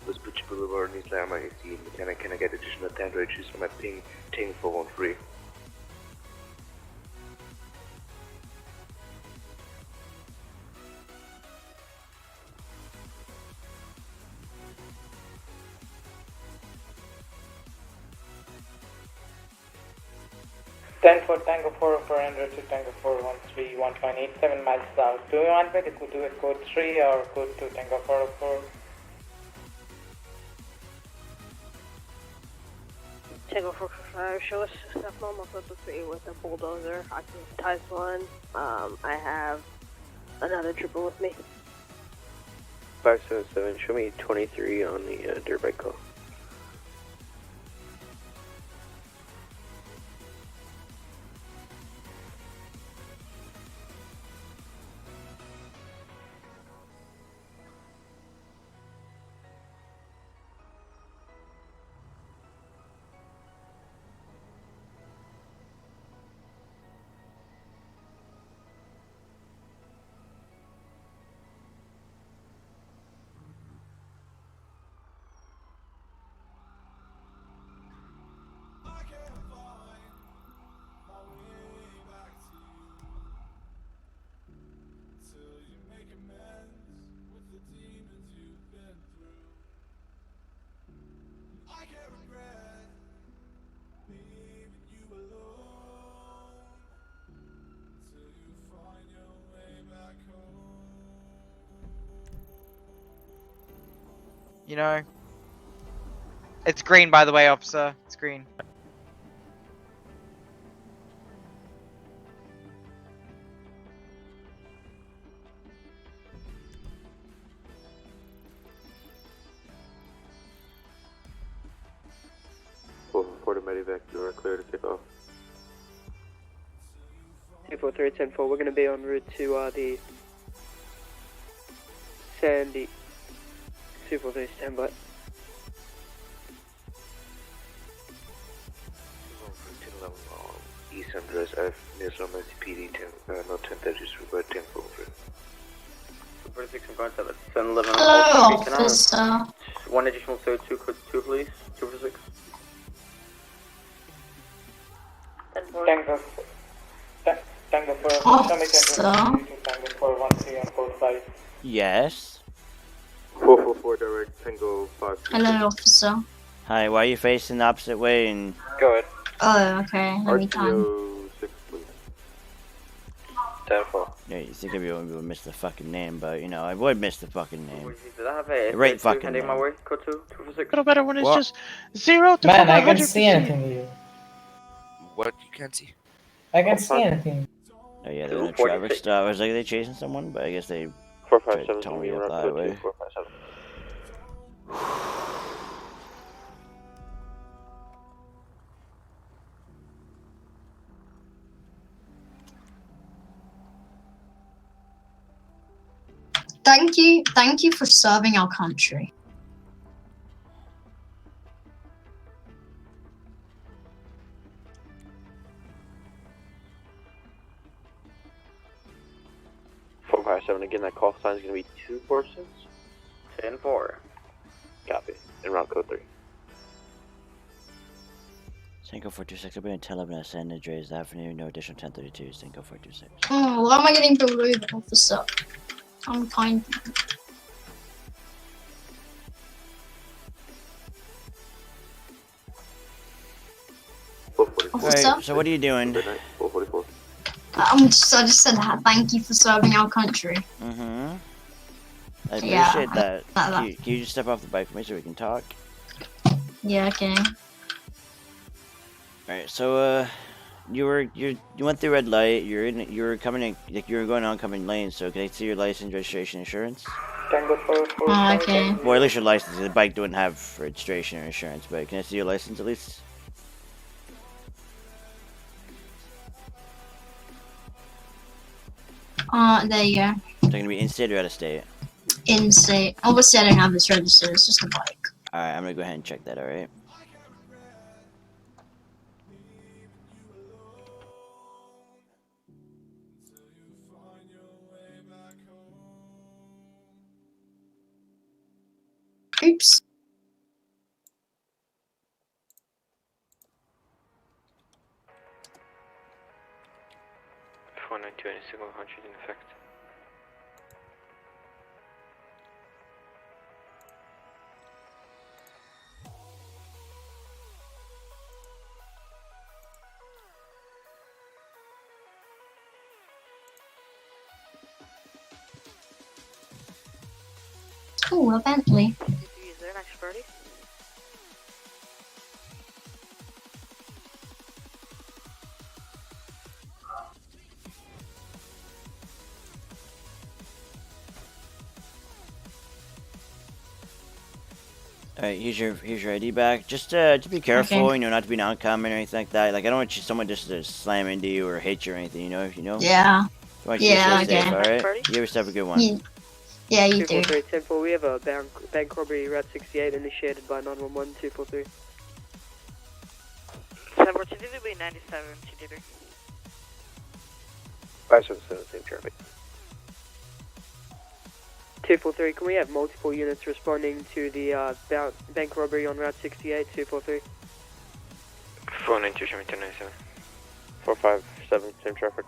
Vespucci Boulevard, East Lama, AC. Mechanic, can I get additional 10 radius for my ping 10-413? For Tango 4 400 to Tango 413, 1.87 miles south. Do you want me to do a code 3 or code 2 Tango 404? Tango 445, show us stuff normal photo 3 with a bulldozer. I can ties one. I have another trooper with me. 577, show me 23 on the dirt bike call. You know, it's green, by the way, officer. It's green. For the medevac, you are clear to take off. 243 10-4, we're going to be en route to the Sandy. 243 stand by. East Andres F, near some PD 10, no 1030, regard 1043. 46 in front of it. 711. Hello, officer. One additional 32, code 2, please. 246. Tango 4, Officer. Tango 413 on code 5. Yes. 444 direct Tango 5. Hello, officer. Hi, why are you facing the opposite way and... Go ahead. Oh, okay. Let me time. RTO 6, please. 10-4. Yeah, you think I'd be able to miss the fucking name, but, you know, I would miss the fucking name. Did I have a The right fucking heading name. my way? Code 2, 246. A little better when it's What? just 0 to Man, I 100 can't see anything with you. What? You can't see? I can't see anything. Oh yeah, they're in a traffic stop. I was like, are they chasing someone? But I guess they tried to 457 tell me up that way. 457. Thank you for serving our country. Again, that call sign is going to be 2 persons. 10-4. Copy. En route code 3. Cinco 426, I'll be in 1011 San Andreas Avenue, no additional 1032, Cinco 426. Oh, why am I getting pulled over, officer? I'm kind. Alright, so what are you doing? 444. I just said thank you for serving our country. Mm-hmm. I Yeah, appreciate that. that- Can you just step off the bike for me so we can talk? Yeah, okay. Alright, so you went through red light, you were coming in, like you were going oncoming lanes, so can I see your license, registration, insurance? Oh, okay. Well, at least your license. The bike don't have registration or insurance, but can I see your license at least? There you go. Is it gonna be in-state or out-of-state? In-state. Obviously, I don't have this registered. It's just a bike. Alright, I'm gonna go ahead and check that, alright? Oops. Any single 100 in effect. Oh, a Bentley. Is there an extra party? Alright, here's your ID back. Just be careful, Okay. you know, not to be non-common or anything like that. Like I don't want someone just to slam into you or hit you or anything, you know. Yeah. I want you to Yeah, stay safe, okay. alright? You have a good one. Yeah, you do. 243 10-4, we have a bank robbery Route 68 initiated by 911 243. 10-4, TDB 97, TDB. 577, same traffic. 243, can we have multiple units responding to the bank robbery on Route 68, 243? 492, show me 1097. 457, same traffic.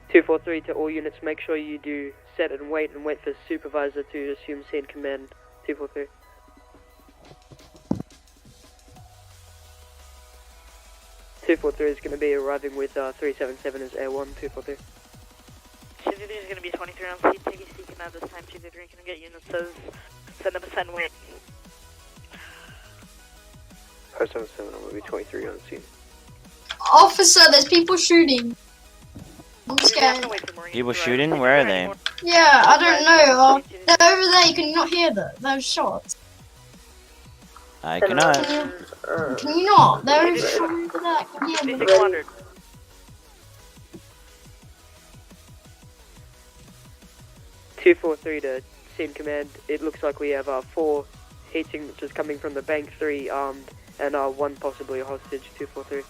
243 to all units, make sure you do set and wait for supervisor to assume scene command, 243. Is going to be arriving with 377 as Air 1, 243. TDB is going to be 23 on seat, take a seat command this time, TDB can get units, says send up a send wait. 577, I'm going to be 23 on scene. Officer, there's people shooting. I'm scared. People shooting? Where are they? Yeah, I don't know. They're over there. You can not hear those shots. I cannot. Can you not? They're over there. I can hear them. 243 to scene command. It looks like we have 4 heat signatures coming from the bank, 3 armed, and 1 possibly a hostage. 243.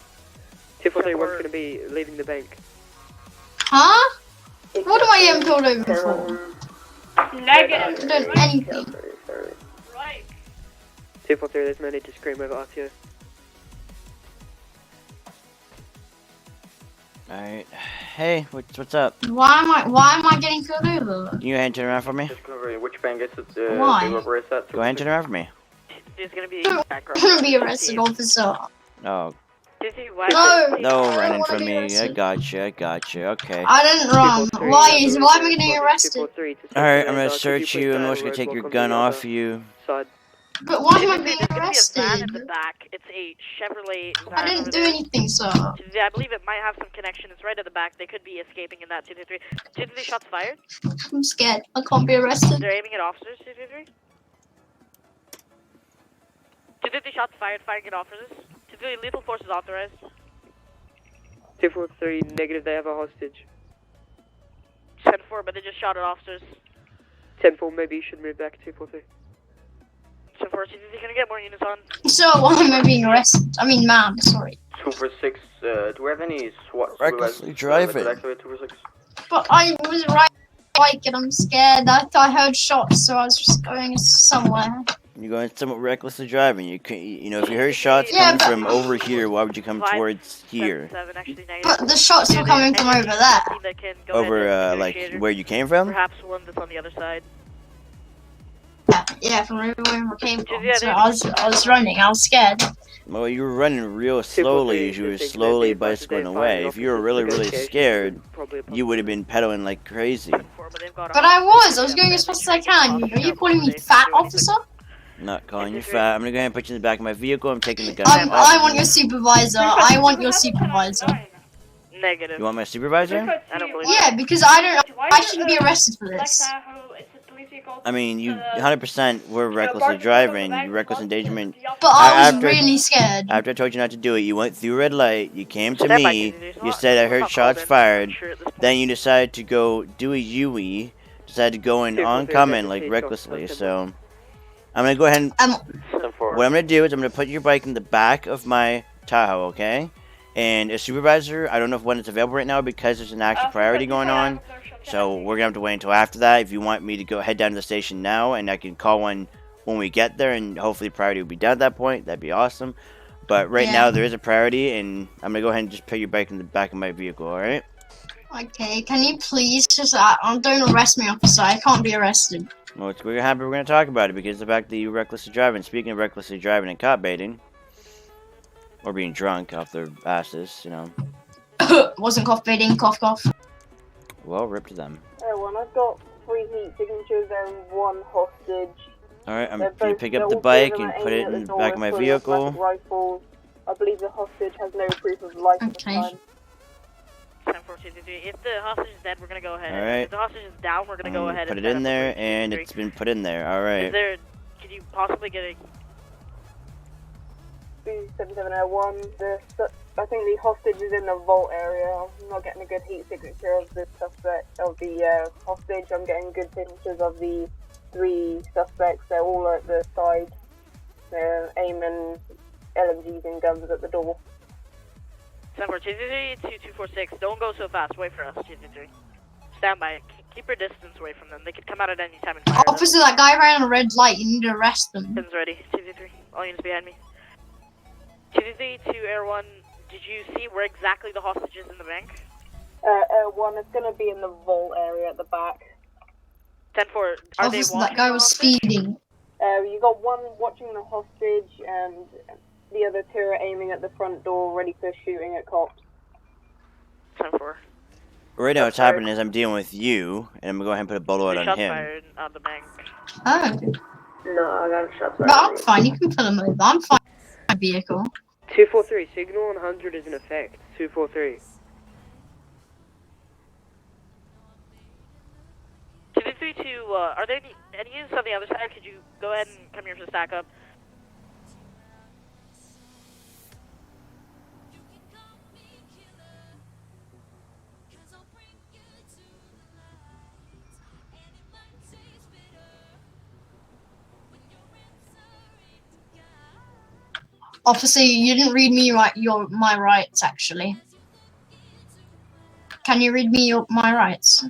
243, one's going to be leaving the bank. Huh? What am I getting pulled over for? Negative. I don't do anything. 243, there's no need to scream over RTO. Alright. Hey, what's up? Why am I getting pulled over? Can you go ahead and turn around for me? Which bank is it? Why? Go ahead and turn around for me. There's gonna be I don't want to be arrested, officer. Oh. No. No running from me. I gotcha. Okay. I didn't run. Why am I getting arrested? Alright, I'm gonna search you. I'm also gonna take your gun off you. But why am I being There's gonna be a van arrested? in the back. It's a Chevrolet van I didn't over do there. anything, sir. I believe it might have some connection. It's right at the back. They could be escaping in that 223. 223 shots fired. I'm scared. I can't be arrested. They're aiming at officers. 223. 223 shots fired. Firing at officers. 223 lethal force is authorized. 243 negative. They have a hostage. 10-4, but they just shot at officers. 10-4. Maybe you should move back. 243. 10-4. 223 gonna get more units on. So why am I being arrested? I mean, ma'am. Sorry. 246. Do we have any SWAT? Recklessly driving. But I was riding a bike and I'm scared. I thought I heard shots, so I was just going somewhere. You're going somewhat recklessly driving. You can, you know, if you heard shots coming from over here, why would you come towards here? But the shots were coming from over there. Over, like, where you came from? Perhaps one that's on the other side. Yeah, from where I came from. So I was running. I was scared. Well, you were running real slowly as you were slowly bicycling away. If you were really scared, you would have been pedaling like crazy. But I was going as fast as I can. Are you calling me fat, officer? I'm not calling you fat. I'm gonna go ahead and put you in the back of my vehicle. I'm taking the gun. I want your supervisor. I want your supervisor. Negative. You want my supervisor? I don't believe Yeah, because I shouldn't be arrested for this. I mean, you 100% were recklessly driving. You reckless endangerment. But I was really scared. After I told you not to do it, you went through red light. You came to me. You said I heard shots fired. Then you decided to go do a Yui. Decided to go in oncoming like recklessly. So I'm gonna go ahead and what I'm gonna do is I'm gonna put your bike in the back of my Tahoe, okay? And a supervisor, I don't know if when it's available right now because there's an active priority going on. So we're gonna have to wait until after that. If you want me to go head down to the station now, and I can call one when we get there, and hopefully priority will be done at that point. That'd be awesome. But right now there is a priority, and I'm gonna go ahead and just put your bike in the back of my vehicle. All right? Okay, can you please just don't arrest me, officer? I can't be arrested. Well, it's we're happy we're gonna talk about it because the fact that you recklessly driving. Speaking of recklessly driving and cop baiting, or being drunk off their asses, you know. Wasn't cough baiting, cough cough. Well, rip to them. Everyone, I've got 3 heat signatures and 1 hostage. Alright, I'm gonna pick up the bike and put it in the back of my vehicle. Rifles. I believe the hostage has no proof of life at the time. 10-4-2-2-3. If the hostage is dead, we're gonna go ahead. Alright. If the hostage is down, we're gonna go ahead Put and it in there, and it's been put in there. Alright. Is there? Could you possibly get a? 7701. I think the hostage is in the vault area. I'm not getting a good heat signature of the suspect, of the hostage. I'm getting good signatures of the 3 suspects. They're all at the side. They're aiming LMGs and guns at the door. 10-4-2-2-3-2-2-4-6. Don't go so fast. Wait for us. 2-2-3. Stand by. Keep your distance away from them. They could come out at any time and fire. Officer, that guy ran a red light. You need to arrest them. Guns ready. 2-2-3. All units behind me. 2-2-3 to Air 1. Did you see where exactly the hostage is in the bank? Air 1 is going to be in the vault area at the back. 10-4. Officer, that guy was speeding. You got 1 watching the hostage, and the other 2 are aiming at the front door, ready for shooting at cops. 10-4. Right now, what's happening is I'm dealing with you, and I'm gonna go ahead and put a bullet on Shots him. fired on the bank. Oh. No, I got a shot. But I'm fine. You can pull him over. I'm fine with my vehicle. 243. Signal 100 is in effect. 243. 2-3 to. Are there any units on the other side? Could you go ahead and come here for the stack up? Officer, you didn't read me my rights, actually. Can you read me my rights?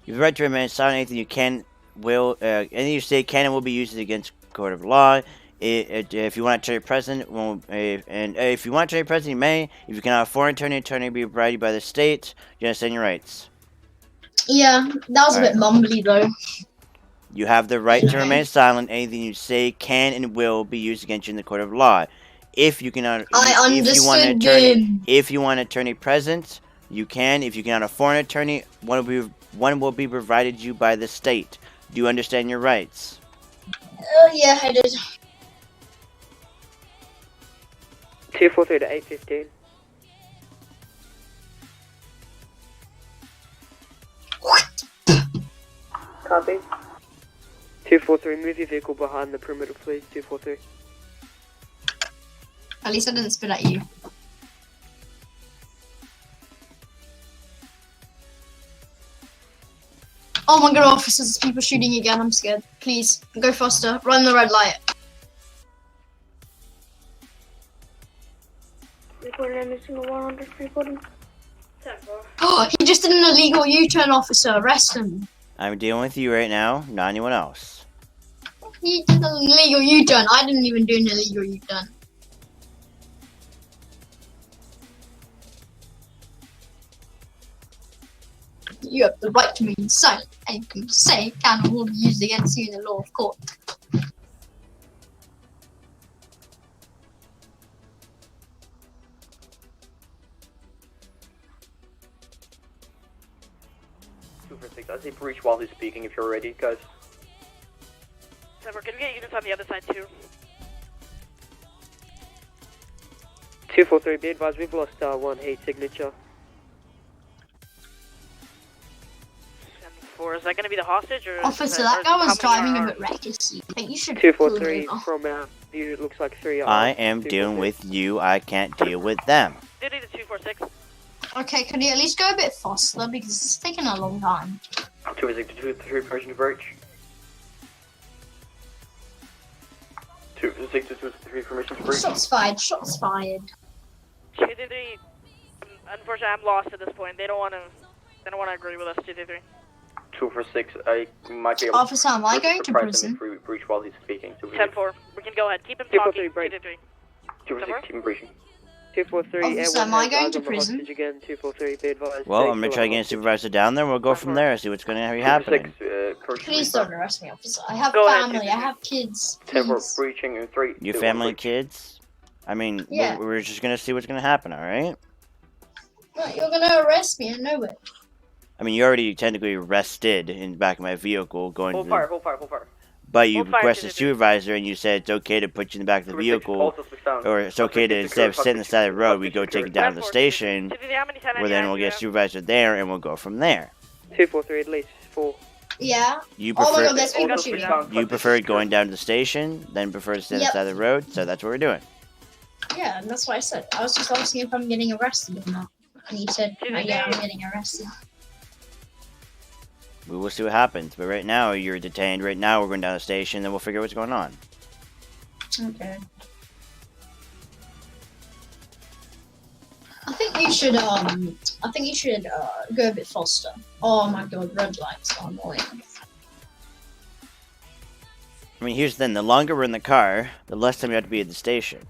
You have the right to remain silent. Anything you can, will, anything you say can and will be used against court of law. If you want to tell your president, if you want to tell your president, you may. If you cannot afford an attorney will be provided by the state. You understand your rights. Yeah, that was a bit mumbly though. You have the right to remain silent. Anything you say can and will be used against you in the court of law. If you cannot, if you want an attorney, if you want an attorney present, you can. If you cannot afford an attorney, one will be provided you by the state. Do you understand your rights? Oh yeah, I did. 243 to 815. Copy. 243, move your vehicle behind the perimeter, please. 243. At least I didn't spit at you. Oh my god, officers, people shooting again, I'm scared. Please, go faster, run the red light. Reporting every single one under reporting. Oh, he just did an illegal U-turn, officer, arrest him. I'm dealing with you right now, not anyone else. He did an illegal U-turn, I didn't even do an illegal U-turn. You have the right to remain silent, and you can say can will be used against you in the law of court. I say breach while he's speaking if you're ready, guys. So we're gonna get units on the other side too. 243, be advised, we've lost one heat signature. 10-4, is that gonna be the hostage or? Officer, that guy was driving a bit recklessly. I think you should 243 from our view, it looks like 3 I am dealing with you. I can't deal with them. Duty to 246. Okay, can you at least go a bit faster because it's taking a long time. 263, permission to breach. 263, permission to breach. Shots fired, shots fired. 233, unfortunately I'm lost at this point. They don't wanna agree with us, 233. 246, I might be able Officer, am I going to prison? Breach while he's speaking. 10-4, we can go ahead. Keep him talking, 233. 246, keep him breaching. 243, Officer, am I going to prison? Again, 243, be advised. Well, I'm gonna try to get a supervisor down there. We'll go from there. See what's going to be happening. Please don't arrest me, officer. I have Go ahead, family, I have kids. 10-4, breaching in 3. Your family and kids? I mean, Yeah. we're just gonna see what's gonna happen. All right. No, you're gonna arrest me, I know it. I mean, you already technically arrested in the back of my vehicle going Hold to fire, hold fire, hold fire. But you Hold fire, requested a 233. supervisor and you said it's okay to put you in the back of the vehicle, or it's okay to, instead of sitting on the side of the road, we go take it down to the station, where then we'll get a supervisor there and we'll go from there. 243, at least 4. Yeah. You Oh my prefer, god, there's people shooting. you preferred going down to the station, then preferred to sit on the Yep. side of the road, so that's what we're doing. Yeah, and that's what I said. I was just asking if I'm getting arrested or not. And he said, oh, yeah, I'm getting arrested. We will see what happens, but right now you're detained. Right now we're going down to the station, then we'll figure out what's going on. Okay. I think you should go a bit faster. Oh my god, red lights are annoying. I mean, here's the thing. The longer we're in the car, the less time you have to be at the station.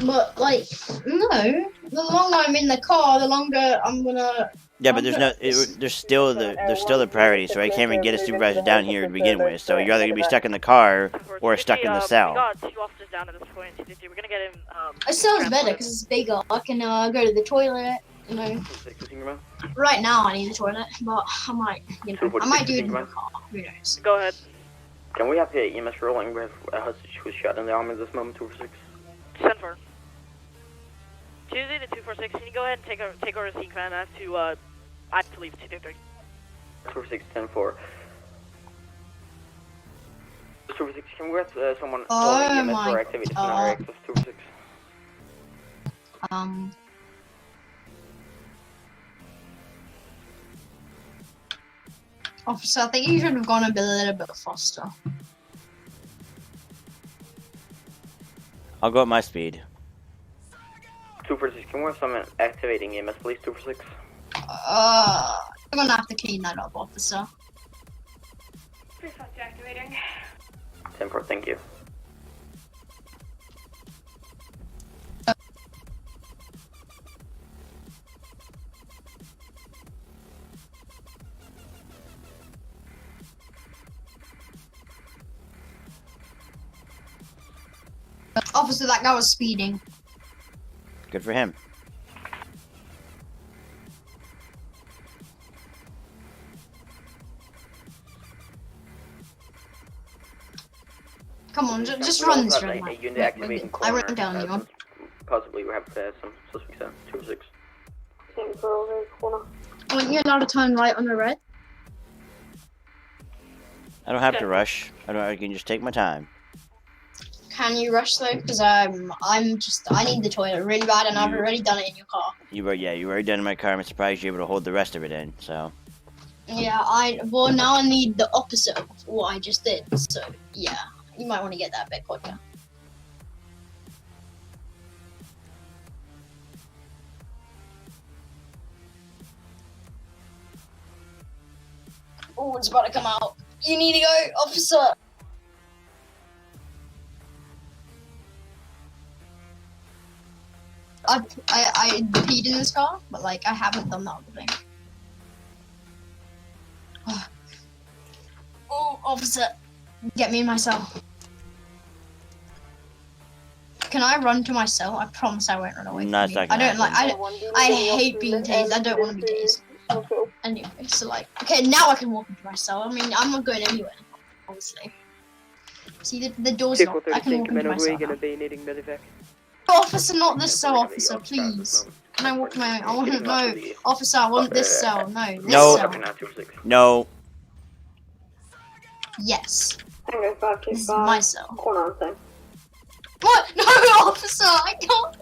But, like, no. The longer I'm in the car, the longer I'm gonna... Yeah, but there's still the priority, so I can't even get a supervisor down here to begin with. So you're either gonna be stuck in the car or stuck in the We cell. got 2 officers down at this point. We're gonna get him. It sounds better because it's bigger. I can go to the toilet, you know. Right now I need the toilet, but I might, I might do it in the car. Who knows? Go ahead. Can we have the EMS rolling? We have a hostage who was shot in the arm at this moment, 246. 10-4. Tuesday to 246. Can you go ahead and take over the scene command? I have to leave 233. 246, 10-4. 246, can we have someone Oh calling EMS my for activity scenario access 246? Officer, I think you should have gone a little bit faster. I'll go at my speed. 246, can we have someone activating EMS, please? 246. I'm gonna have to clean that up, officer. Activating. 10-4, thank you. Officer, that guy was speeding. Good for him. Come on, just run this red light. Unit activating I corner. wrote down you. Possibly we have some suspects on 206. Oh, you're allowed to turn right on the red? I don't have to rush. I can just take my time. Can you rush though? Because I need the toilet really bad, and I've already done it in your car. You already done in my car. I'm surprised you're able to hold the rest of it in. So. Yeah, well now I need the opposite of what I just did. So yeah, you might want to get that a bit quicker. Oh, it's about to come out. You need to go, officer. I peed in this car, but like I haven't done that other thing. Oh, officer, get me in my cell. Can I run to my cell? I promise I won't run away from you. I hate being tased. I don't want to be tased. Anyway, so like, okay, now I can walk into my cell. I mean, I'm not going anywhere, obviously. See, the door's locked. I can walk into my cell. Gonna be needing medevac. Officer, not this cell, officer, please. Can I walk to my own? I want to know, officer. I want this cell. No, this cell. No. Yes. This is my cell. What? No, officer, I can't.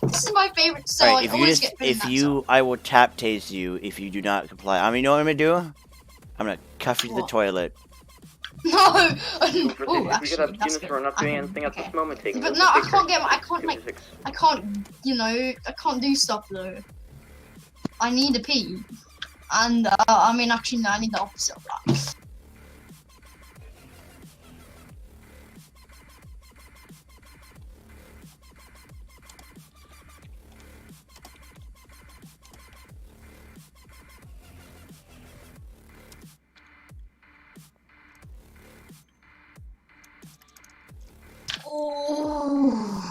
This is my favorite cell. Right, I will tap tase you if you do not comply. I mean, you know what I'm gonna do? I'm gonna cuff you to the toilet. No. Oh, actually, that's good. Not doing anything at this moment. But no, I can't get. I can't. You know, I can't do stuff though. I need a pee, and I mean, actually, no, I need the opposite of that. Oh.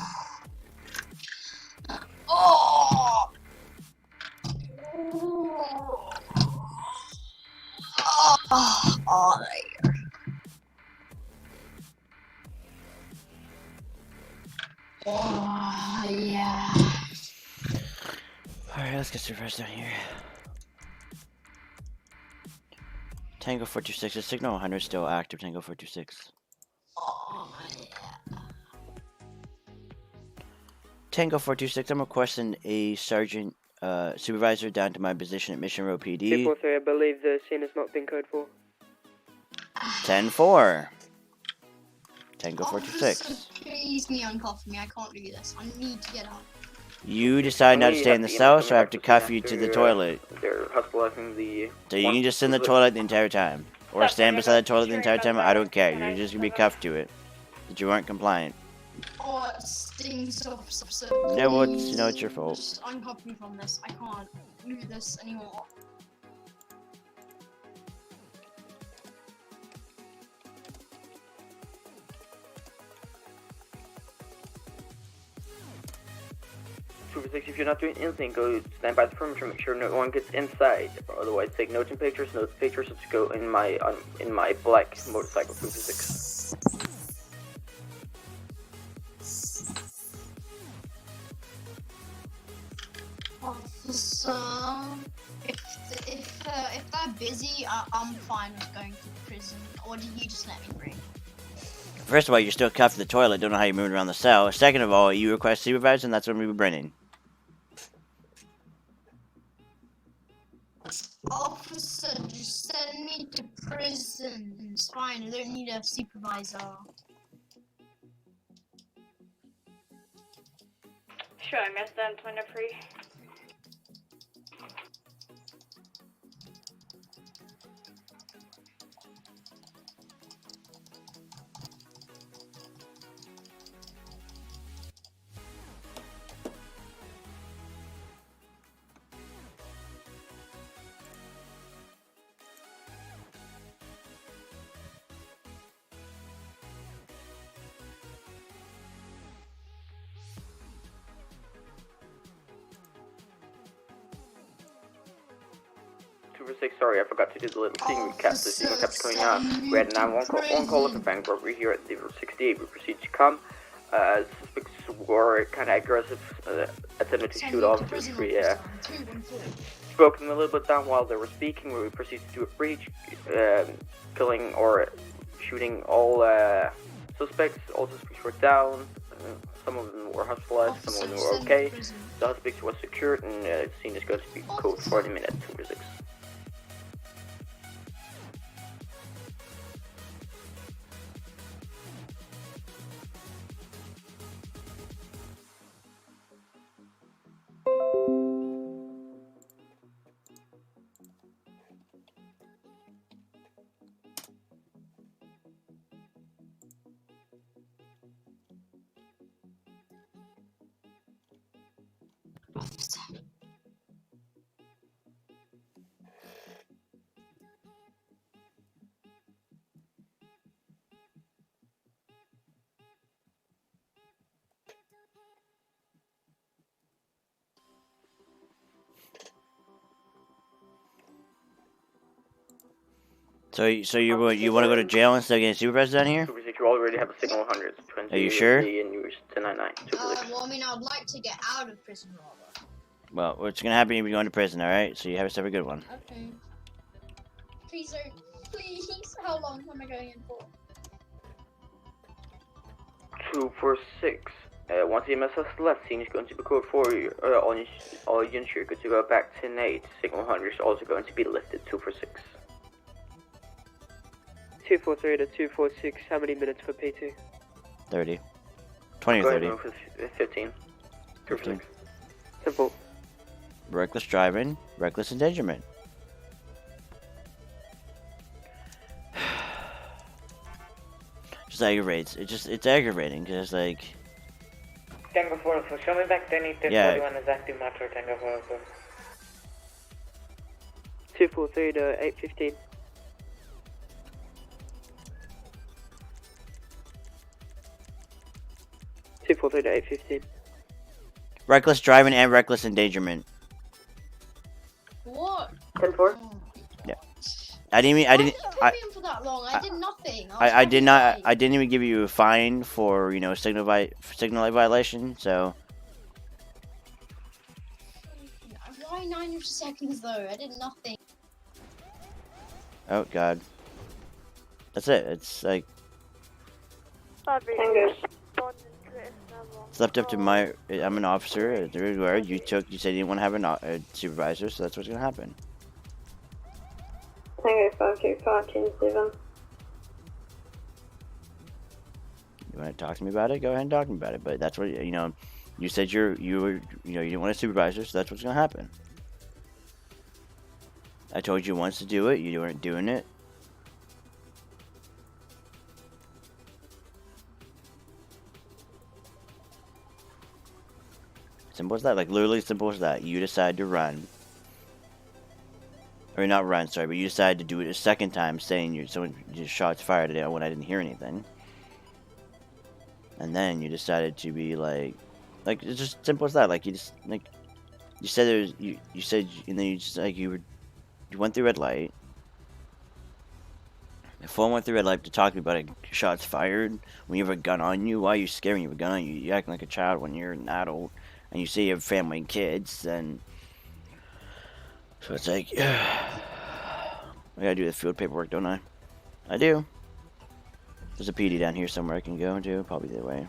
Oh. Oh, there. Oh, yeah. Alright, let's get some rest down here. Tango 426, is signal 100 still active, Tango 426. Oh, yeah. Tango 426, I'm requesting a sergeant supervisor down to my position at Mission Row PD. 243, I believe the scene has not been code for. 10-4. Tango 426. Please me uncuff me, I can't do this. I need to get out. You decide not to stay in the cell, so I have to cuff you to the toilet. They're hospitalizing the... So you can just sit in the toilet the entire time. Or stand beside the toilet the entire time, I don't care. You're just gonna be cuffed to it. That you weren't compliant. Oh, it stings off so Yeah, well, it's your fault. Just uncuff me from this. I can't do this anymore. If you're not doing anything, go stand by the perimeter. Make sure no one gets inside. Otherwise, take notes and pictures. Notes and pictures to go in my black motorcycle. 226. Officer, if they're busy, I'm fine with going to prison. Or do you just let me free? First of all, you're still cuffed to the toilet. Don't know how you're moving around the cell. Second of all, you request supervisor, and that's when we were bringing. Officer, just send me to prison. It's fine. I don't need a supervisor. Sure, I missed that 23. 246, sorry, I forgot to do the little scene recap. The scene kept coming out. We had a 911 call of a bank robbery here at the 68. We proceeded to come. Suspects were kind of aggressive, attempted to shoot officers. We spoke them a little bit down while they were speaking. We proceeded to do a breach, killing or shooting all suspects. All suspects were down. Some of them were hospitalized, some of them were okay. The suspect was secured, and the scene is going to be code 40 minutes, 246. So you want to go to jail instead of getting supervised down here? 246, you already have a signal 100. Are you sure? And you 1099. Well, I mean, I would like to get out of prison rather. Well, what's gonna happen if you go into prison, alright? So you have yourself a good one. Okay. Please don't. Please. How long am I going in for? 246. Once the EMS has left, scene is going to be code 40. All units are good to go back 10-8. Signal 100 is also going to be lifted 246. 243 to 246, how many minutes for P2? 30. 20 or 30. 15. 15. Simple. Reckless driving, reckless endangerment. Just aggravates. It's aggravating because like. Tango 4, so show me back 10-8, Yeah. 1041 is active metro, Tango 4. 243 to 815. To 815. Reckless driving and reckless endangerment. What? 10-4? Yeah. I didn't even. For that long, I did nothing. I did not. I didn't even give you a fine for signal light violation. So. Why 9 seconds though? I did nothing. Oh God. That's it. It's like. It's left up to my. I'm an officer. You said you didn't want to have a supervisor, so that's what's gonna happen. Tango 525, can you see them? You want to talk to me about it? Go ahead and talk to me about it. But that's what you said you didn't want a supervisor, so that's what's gonna happen. I told you once to do it. You weren't doing it. Simple as that, like literally simple as that. You decide to run, or not run, sorry, but you decide to do it a second time, saying someone just shots fired at it when I didn't hear anything, and then you decided to be like it's just simple as that. Like you said there's you said, and then you just like you went through red light. The phone went through red light to talk to me about it. Shots fired when you have a gun on you. Why are you scared when you have a gun on you? You acting like a child when you're an adult. And you say you have family and kids, then so it's like I gotta do the field paperwork, don't I? I do. There's a PD down here somewhere I can go to, probably the way.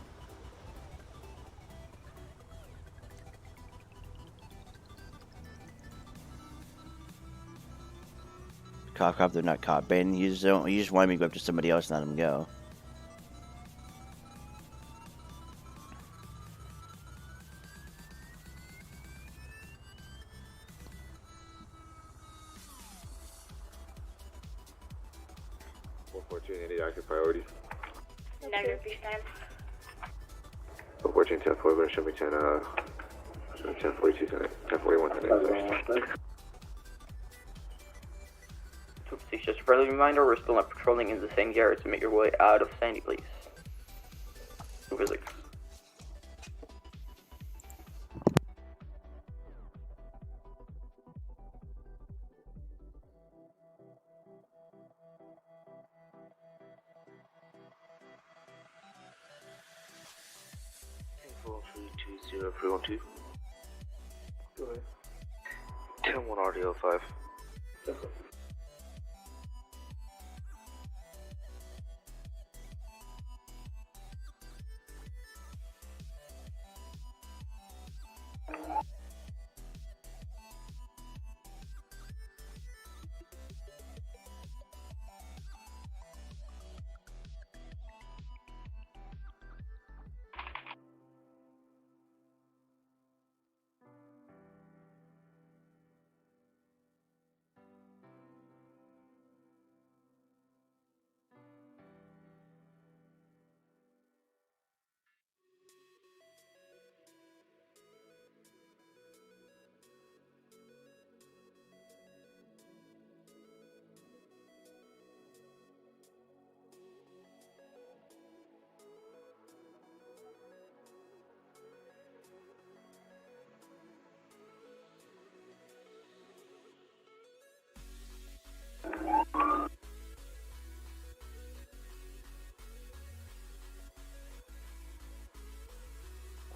Cop, they're not cop baiting. You just want me to go up to somebody else and let them go. Active priorities. Negative, peace time. 14, 10, 40, but it should be 10, 1042, 1041, 1086. Just a friendly reminder, we're still not patrolling in the same area, to make your way out of Sandy, please. 246. 320 Go ahead. 10-1 audio 5. Yes, sir.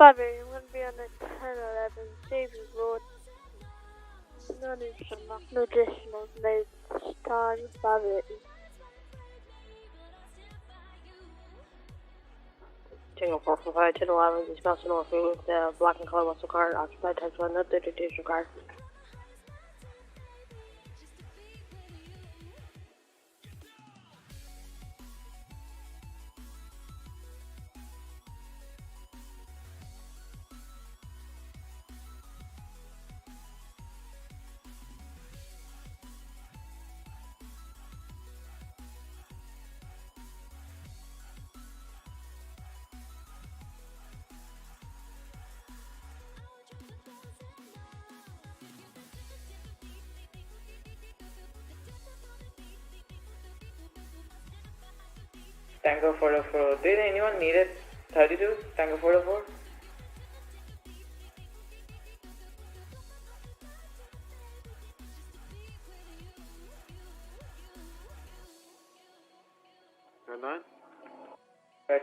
I'm going to be on the 1011 Davis Road. No additional notes time 580. Tango 445, 1011, East Mountain North with the black and color muscle car, occupied type 1, no 32 car. Tango 404. Did anyone need it? 32? Tango 404?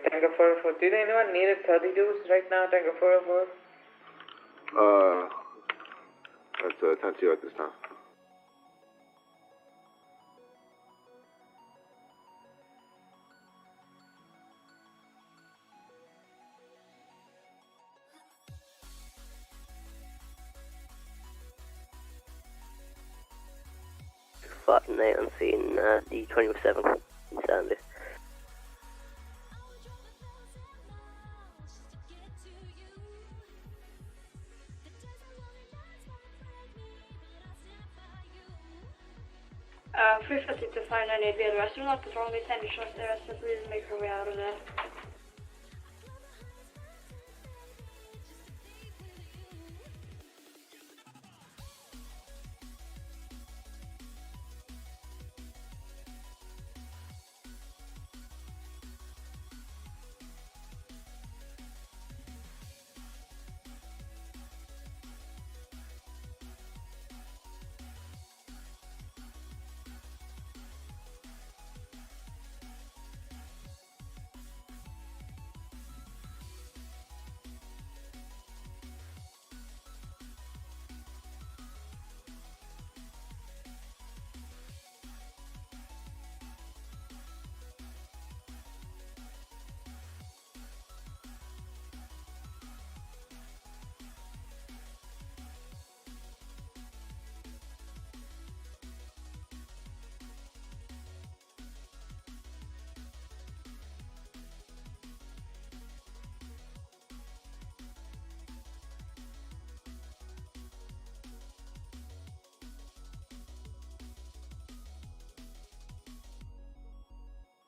Tango 404. Did anyone need it? 32s right now? Tango 404? That's 10-2 at this time. Button 8 on scene, D27 in Sandy. Free 50 to 598 via the restroom, not patrol me, Sandy short there, so please make her way out of there.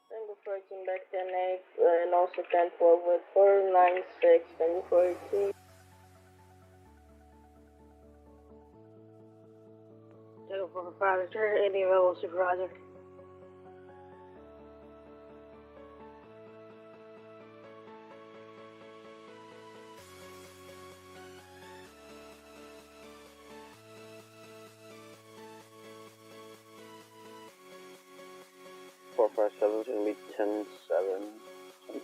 Tango 14 back 10-8, and also 10-4 with 496, Tango 14. Tango 445, is there any available supervisor? is gonna be 10-7,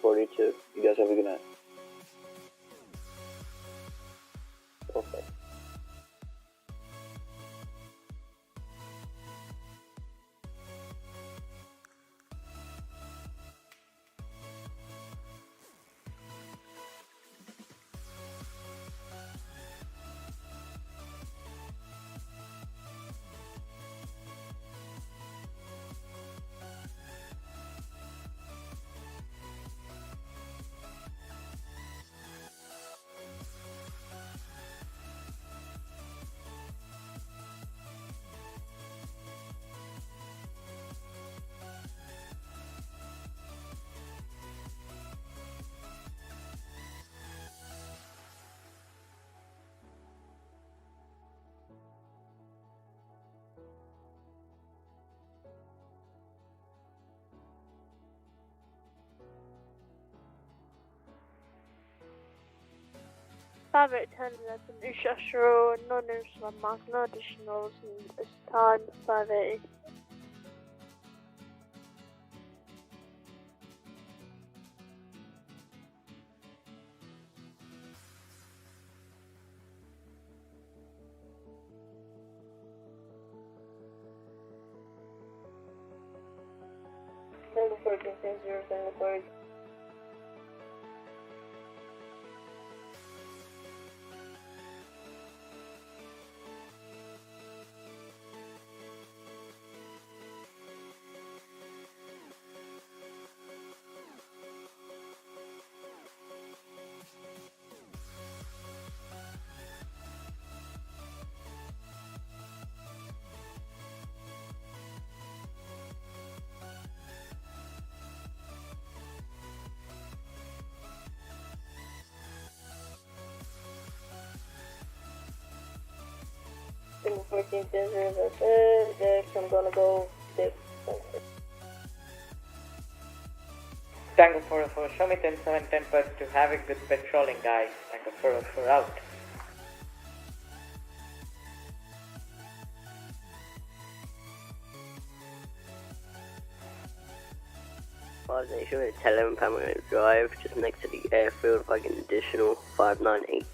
10-42. You guys have a good night. Okay. Five eight ten, that's an Ushashiro, no names from mark, no additionals, and it's time 580. Single 1410, single 30. Single 1410, that's it. Next, I'm gonna go 6. Tango 404, show me 10-7-10 to have a good patrolling, guys. Tango 404 out. Five Nation at 11 Panoramic Drive, just next to the airfield, like an additional 598.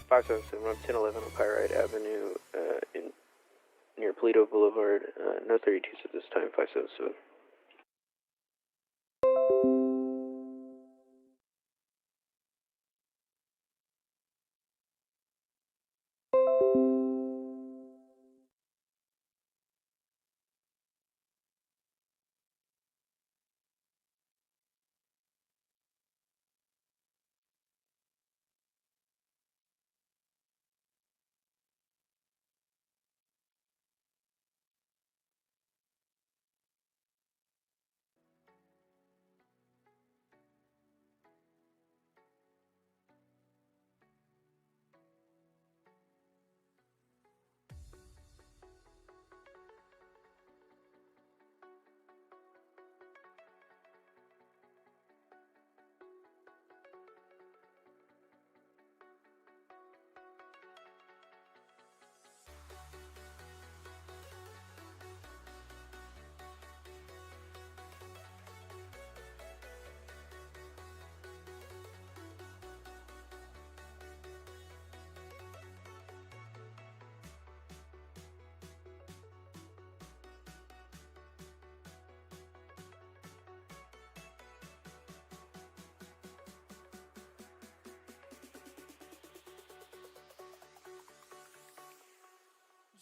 Five 1011 on Pyrite Avenue, near Polito Boulevard. No 32s at this time. 577.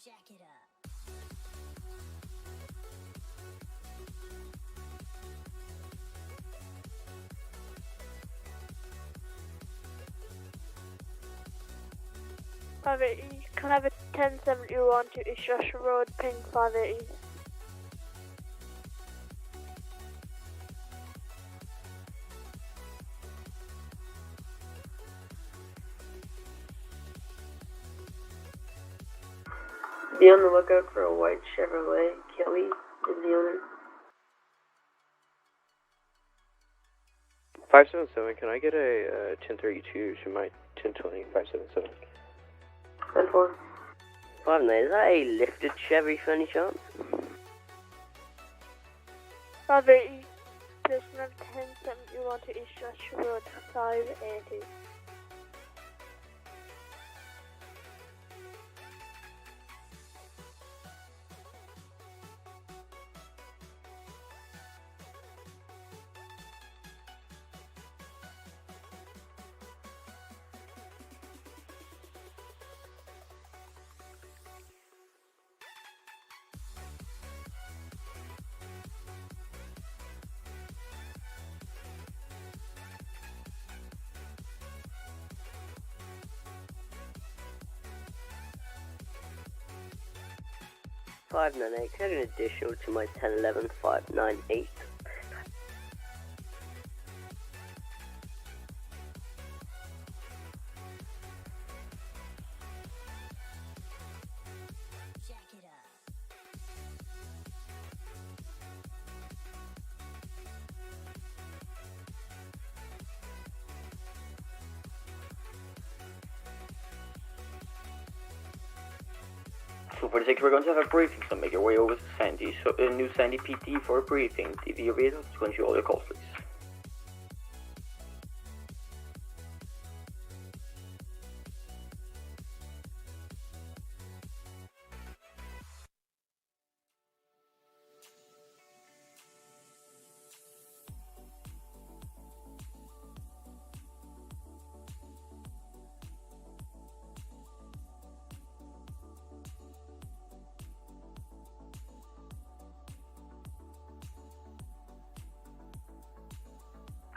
Jack it up. Can I have a 1071 to East Joshua Road, ping 580? Be on the lookout for a white Chevrolet. Kelly is the owner. 577, can I get a 1032 to my 1020 577? 10-4. Pardon me, is that a lifted Chevy for any chance? 580. Position of 1071 to East Joshua Road, 580. $598, can I get an additional to my 1011 598? So for the sake, we're going to have a briefing, so make your way over to Sandy. So new Sandy PT for a briefing. TV available to control your calls, please.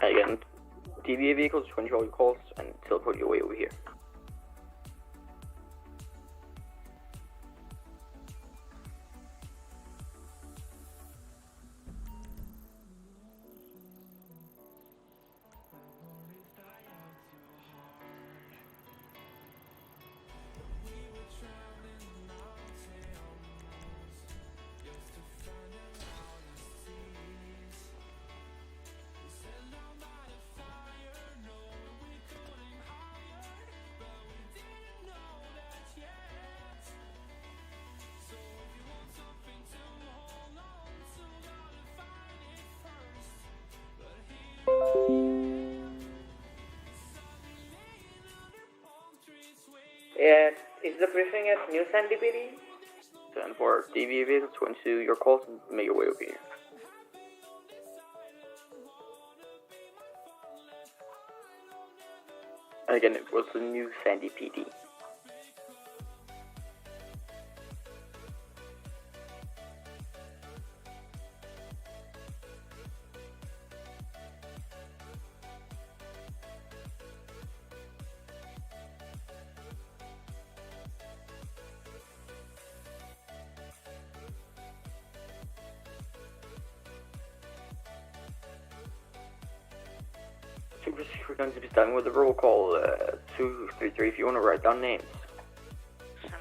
Again, DBA vehicles to control your calls and teleport your way over here. Yes, is the briefing at New Sandy PD? And for DBA vehicles to into your calls and make your way over here. And again, it was the new Sandy PD. We're going to be starting with the roll call 233 if you want to write down names. 10-4.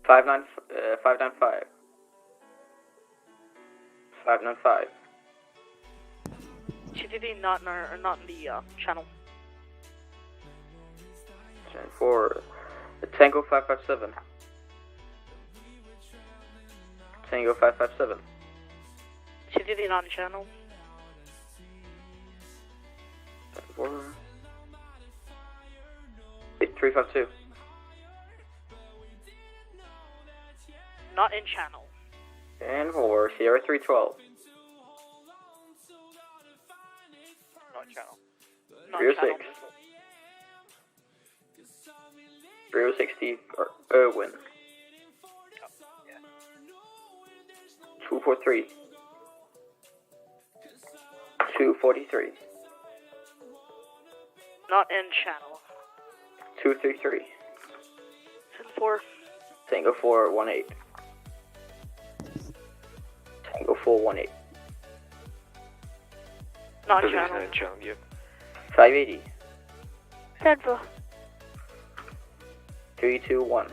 Five nine five. 595. TTD not in the channel. 10-4. Tango 557. Tango 557. TTD not in channel. 4. 352. Not in channel. And 4. Sierra 312. Not channel. 306. 360. Irwin. 243. 243. Not in channel. 233. 10-4. Tango 418. Tango 418. Not channel. channel, yep. 580. 10-4. 321.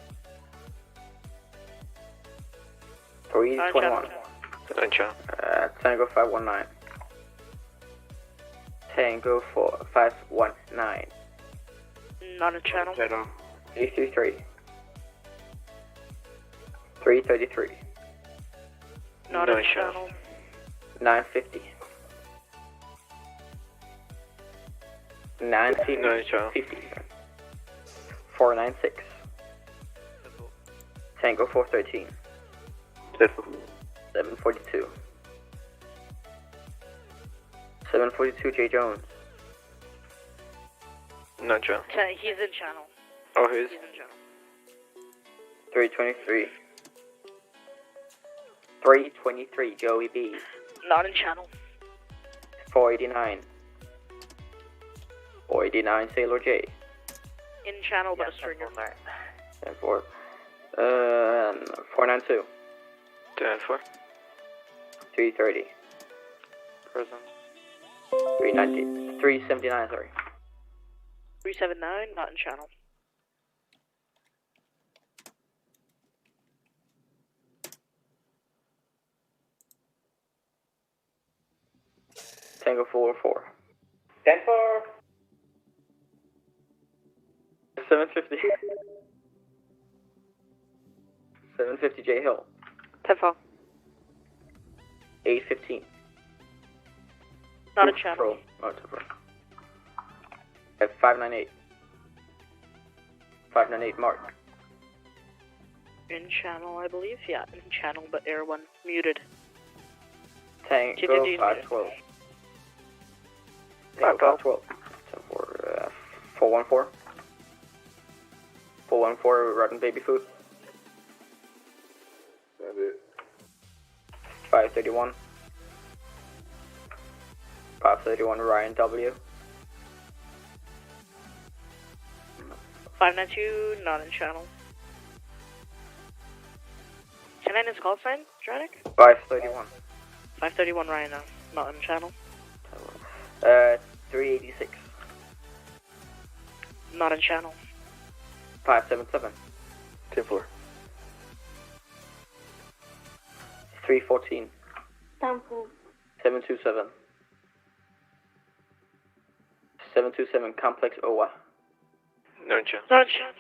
321. Nine channel. Tango 519. Tango 4519. Not a channel. 333. 333. Not a channel. 950. 950. 496. Tango 413. 742. 742 J Jones. No channel. He's in channel. Oh, who's? He's in channel. 323. 323 Joey B. Not in channel. 489. 489 Sailor J. In channel, but a stringer. And 492. 10-4. 330. Present. 390. 379, sorry. 379, not in channel. Tango 404. 10-4. 750. 750 J Hill. 10-4. 815. Not a channel. Not a pro. 598. 598 Mark. In channel, I believe. Yeah, in channel, but air one muted. Tango 512. Tango 512. 414. 414 rotten baby food. That's it. 531. 531 Ryan W. 592, not in channel. Can I his call sign, Dranic? 531. 531 Ryan, not in channel. 386. Not in channel. 577. 10-4. 314. 727. 727 Complex OWA. No channel. Not in channel.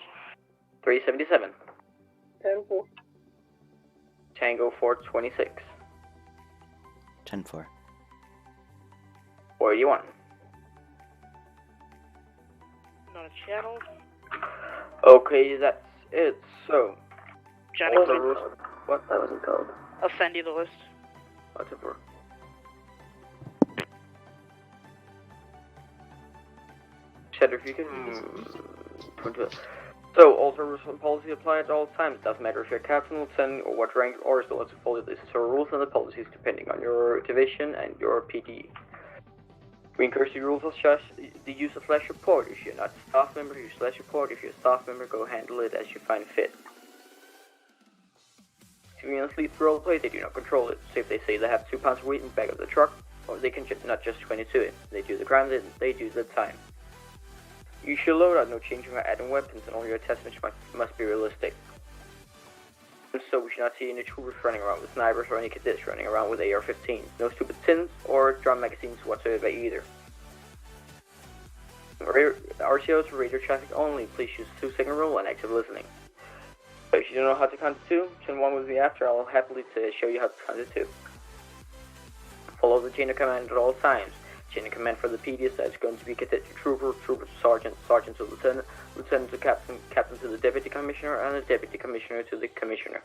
377. 10-4. Tango 426. 10-4. 481. Not in channel. Okay, that's it. So, Johnny, all the rules. What? That wasn't called. I'll send you the list. Whatever. Shadow, if you can point to it. So, alter rules and policy apply at all times. It doesn't matter if you're captain, lieutenant, or what rank, or still to follow these rules and the policies depending on your division and your PD. We encourage the rules such as the use of flash report. If you're not a staff member, use flash report. If you're a staff member, go handle it as you find fit. Civilians lead the roleplay, they do not control it. So if they say they have 2 pounds of weight in the back of the truck, or they can not just 22 it. They do the crime, they do the time. Use your loadout, no changing or adding weapons, and all your attachments must be realistic. And so we should not see any troopers running around with snipers or any cadets running around with AR-15s. No stupid tins or drum magazines whatsoever either. RCOs for radio traffic only. Please use the 2-second rule and active listening. If you don't know how to count to 2, turn 1 with me after. I'll happily show you how to count to 2. Follow the chain of command at all times. Chain of command for the PD is going to be cadet to trooper, trooper to sergeant, sergeant to lieutenant, lieutenant to captain, captain to the deputy commissioner, and the deputy commissioner to the commissioner.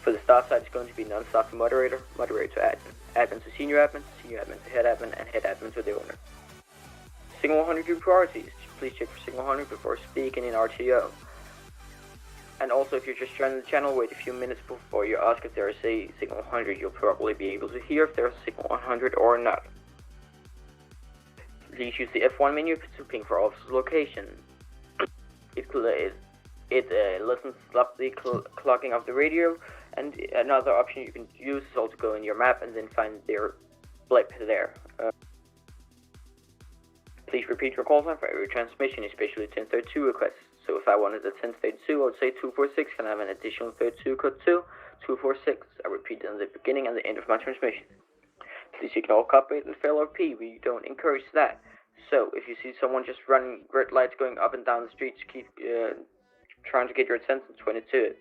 For the staff side, it's going to be non-staff to moderator, moderator to admin, admin to senior admin to head admin, and head admin to the owner. Signal 100 group priorities. Please check for Signal 100 before speaking in RTO. And also, if you're just joining the channel, wait a few minutes before you ask if there is a Signal 100. You'll probably be able to hear if there's a Signal 100 or not. Please use the F1 menu to ping for officer's location. It listens to the clocking of the radio, and another option you can use is also go in your map and then find their blip there. Please repeat your call sign for every transmission, especially 1032 requests. So if I wanted a 1032, I would say 246, can I have an additional 32 code 2, 246. I repeat it in the beginning and the end of my transmission. Please ignore copy and fail RP. We don't encourage that. So, if you see someone just running red lights going up and down the streets, keep trying to get your attention, 22 it.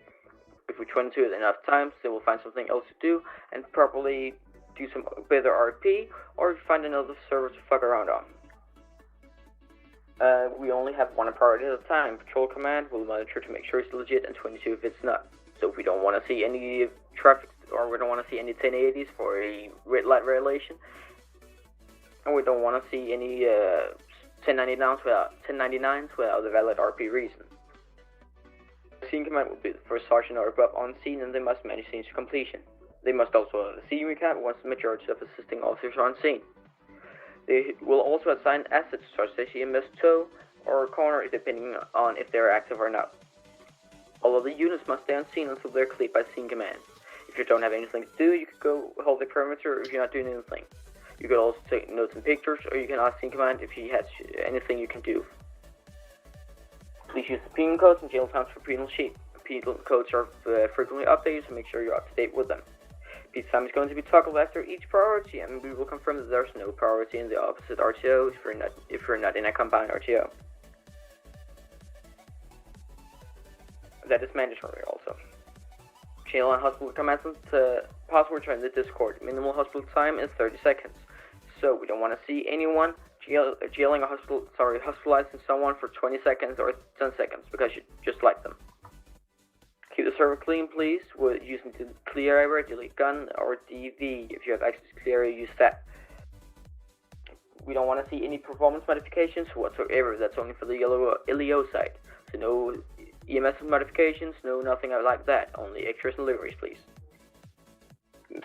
If we 22 it enough times, then we'll find something else to do and probably do some better RP, or find another server to fuck around on. We only have one priority at a time. Patrol command will monitor to make sure it's legit, and 22 if it's not. So if we don't want to see any traffic, or we don't want to see any 1080s for a red light violation, and we don't want to see any 1099s without a valid RP reason. Scene command will be the first sergeant or above on scene, and they must manage scenes to completion. They must also have a scene recap once the majority of assisting officers are on scene. They will also assign assets such as EMS tow or corner depending on if they are active or not. All of the units must stay on scene until they're cleared by scene command. If you don't have anything to do, you could go hold the perimeter if you're not doing anything. You could also take notes and pictures, or you can ask scene command if he has anything you can do. Please use the penal codes and jail times for penal sheet. Penal codes are frequently updated, so make sure you're up to date with them. Peace time is going to be toggled after each priority, and we will confirm that there's no priority in the opposite RTO if you're not in a combined RTO. That is mandatory also. Jail and hospital commencement passwords are in the Discord. Minimal hospital time is 30 seconds. So we don't want to see anyone hospitalizing someone for 20 seconds or 10 seconds because you just like them. Keep the server clean, please. We're using the clear area, delete gun, or DV. If you have access to clear area, use that. We don't want to see any performance modifications whatsoever. That's only for the LEO side. So no EMS modifications, no nothing like that. Only extras and liveries, please.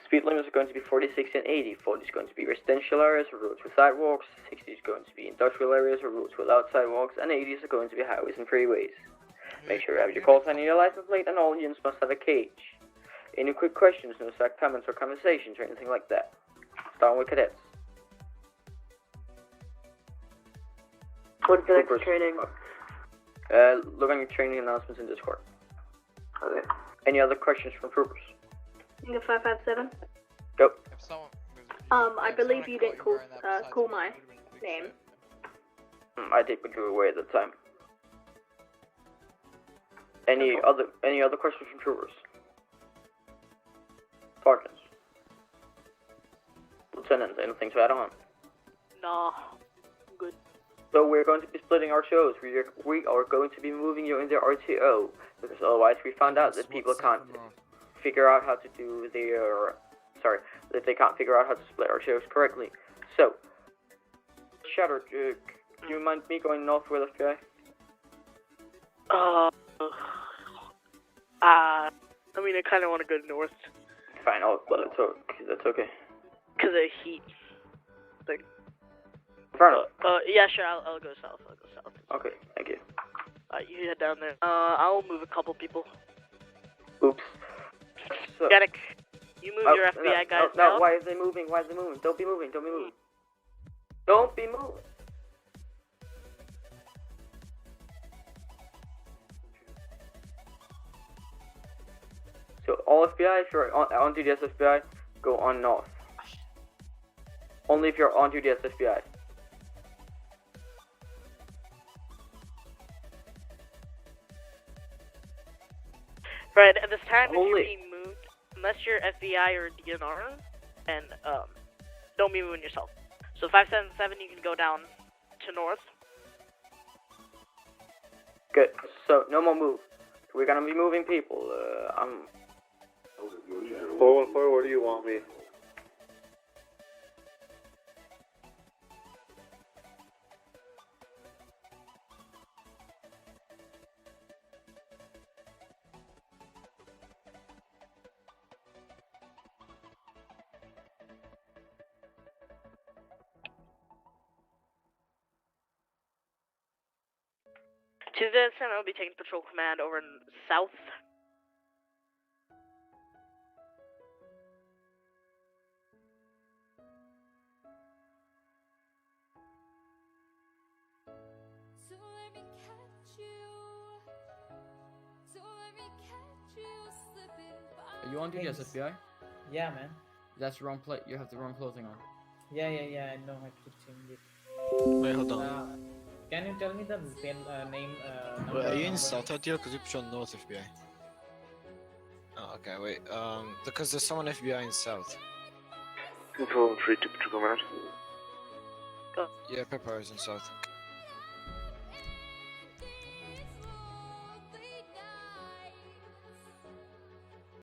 Speed limits are going to be 40, 60, and 80. 40 is going to be residential areas or roads with sidewalks. 60 is going to be industrial areas or roads without sidewalks. And 80 is going to be highways and freeways. Make sure you have your call sign and your license plate, and all units must have a cage. Any quick questions, no sad comments or conversations or anything like that. Starting with cadets. What's the next training? Look on your training announcements in Discord. Okay. Any other questions from troopers? You got 557? Go. I believe you didn't call my name. I did put you away at the time. Any other questions from troopers? Sergeants? Lieutenants, anything to add on? Nah, good. So we're going to be splitting our shows. We are going to be moving you in the RTO, because otherwise we found out that people can't figure out how to do that they can't figure out how to split our shows correctly. So, Shadow, do you mind me going north with FBI? I mean, I kind of want to go north. Fine, that's okay. Because of heat. Like, Inferno. Yeah, sure, I'll go south. Okay, thank you. You head down there. I'll move a couple people. Oops. So, Janik, you move your FBI guys No, out. why are they moving? Don't be moving. Don't be moving. So all FBI, if you're on duty as FBI, go on north. Only if you're on duty as FBI. Right, at this time, if you're being moved, unless you're FBI or DNR, and don't be moving yourself. So 577, you can go down to north. Good. So no more move. We're gonna be moving people. 414, where do you want me? To this, and I'll be taking patrol command over in south. Are you on duty as FBI? Yeah, man. That's the wrong plate. You have the wrong clothing on. Yeah, I know how to change it. Wait, hold on. Can you tell me the name, number? Wait, are you in number? South Hotel? Because you're on North FBI. Oh, okay, wait. Because there's someone FBI in South. Info 3 to command. Yeah, Pepper is in South.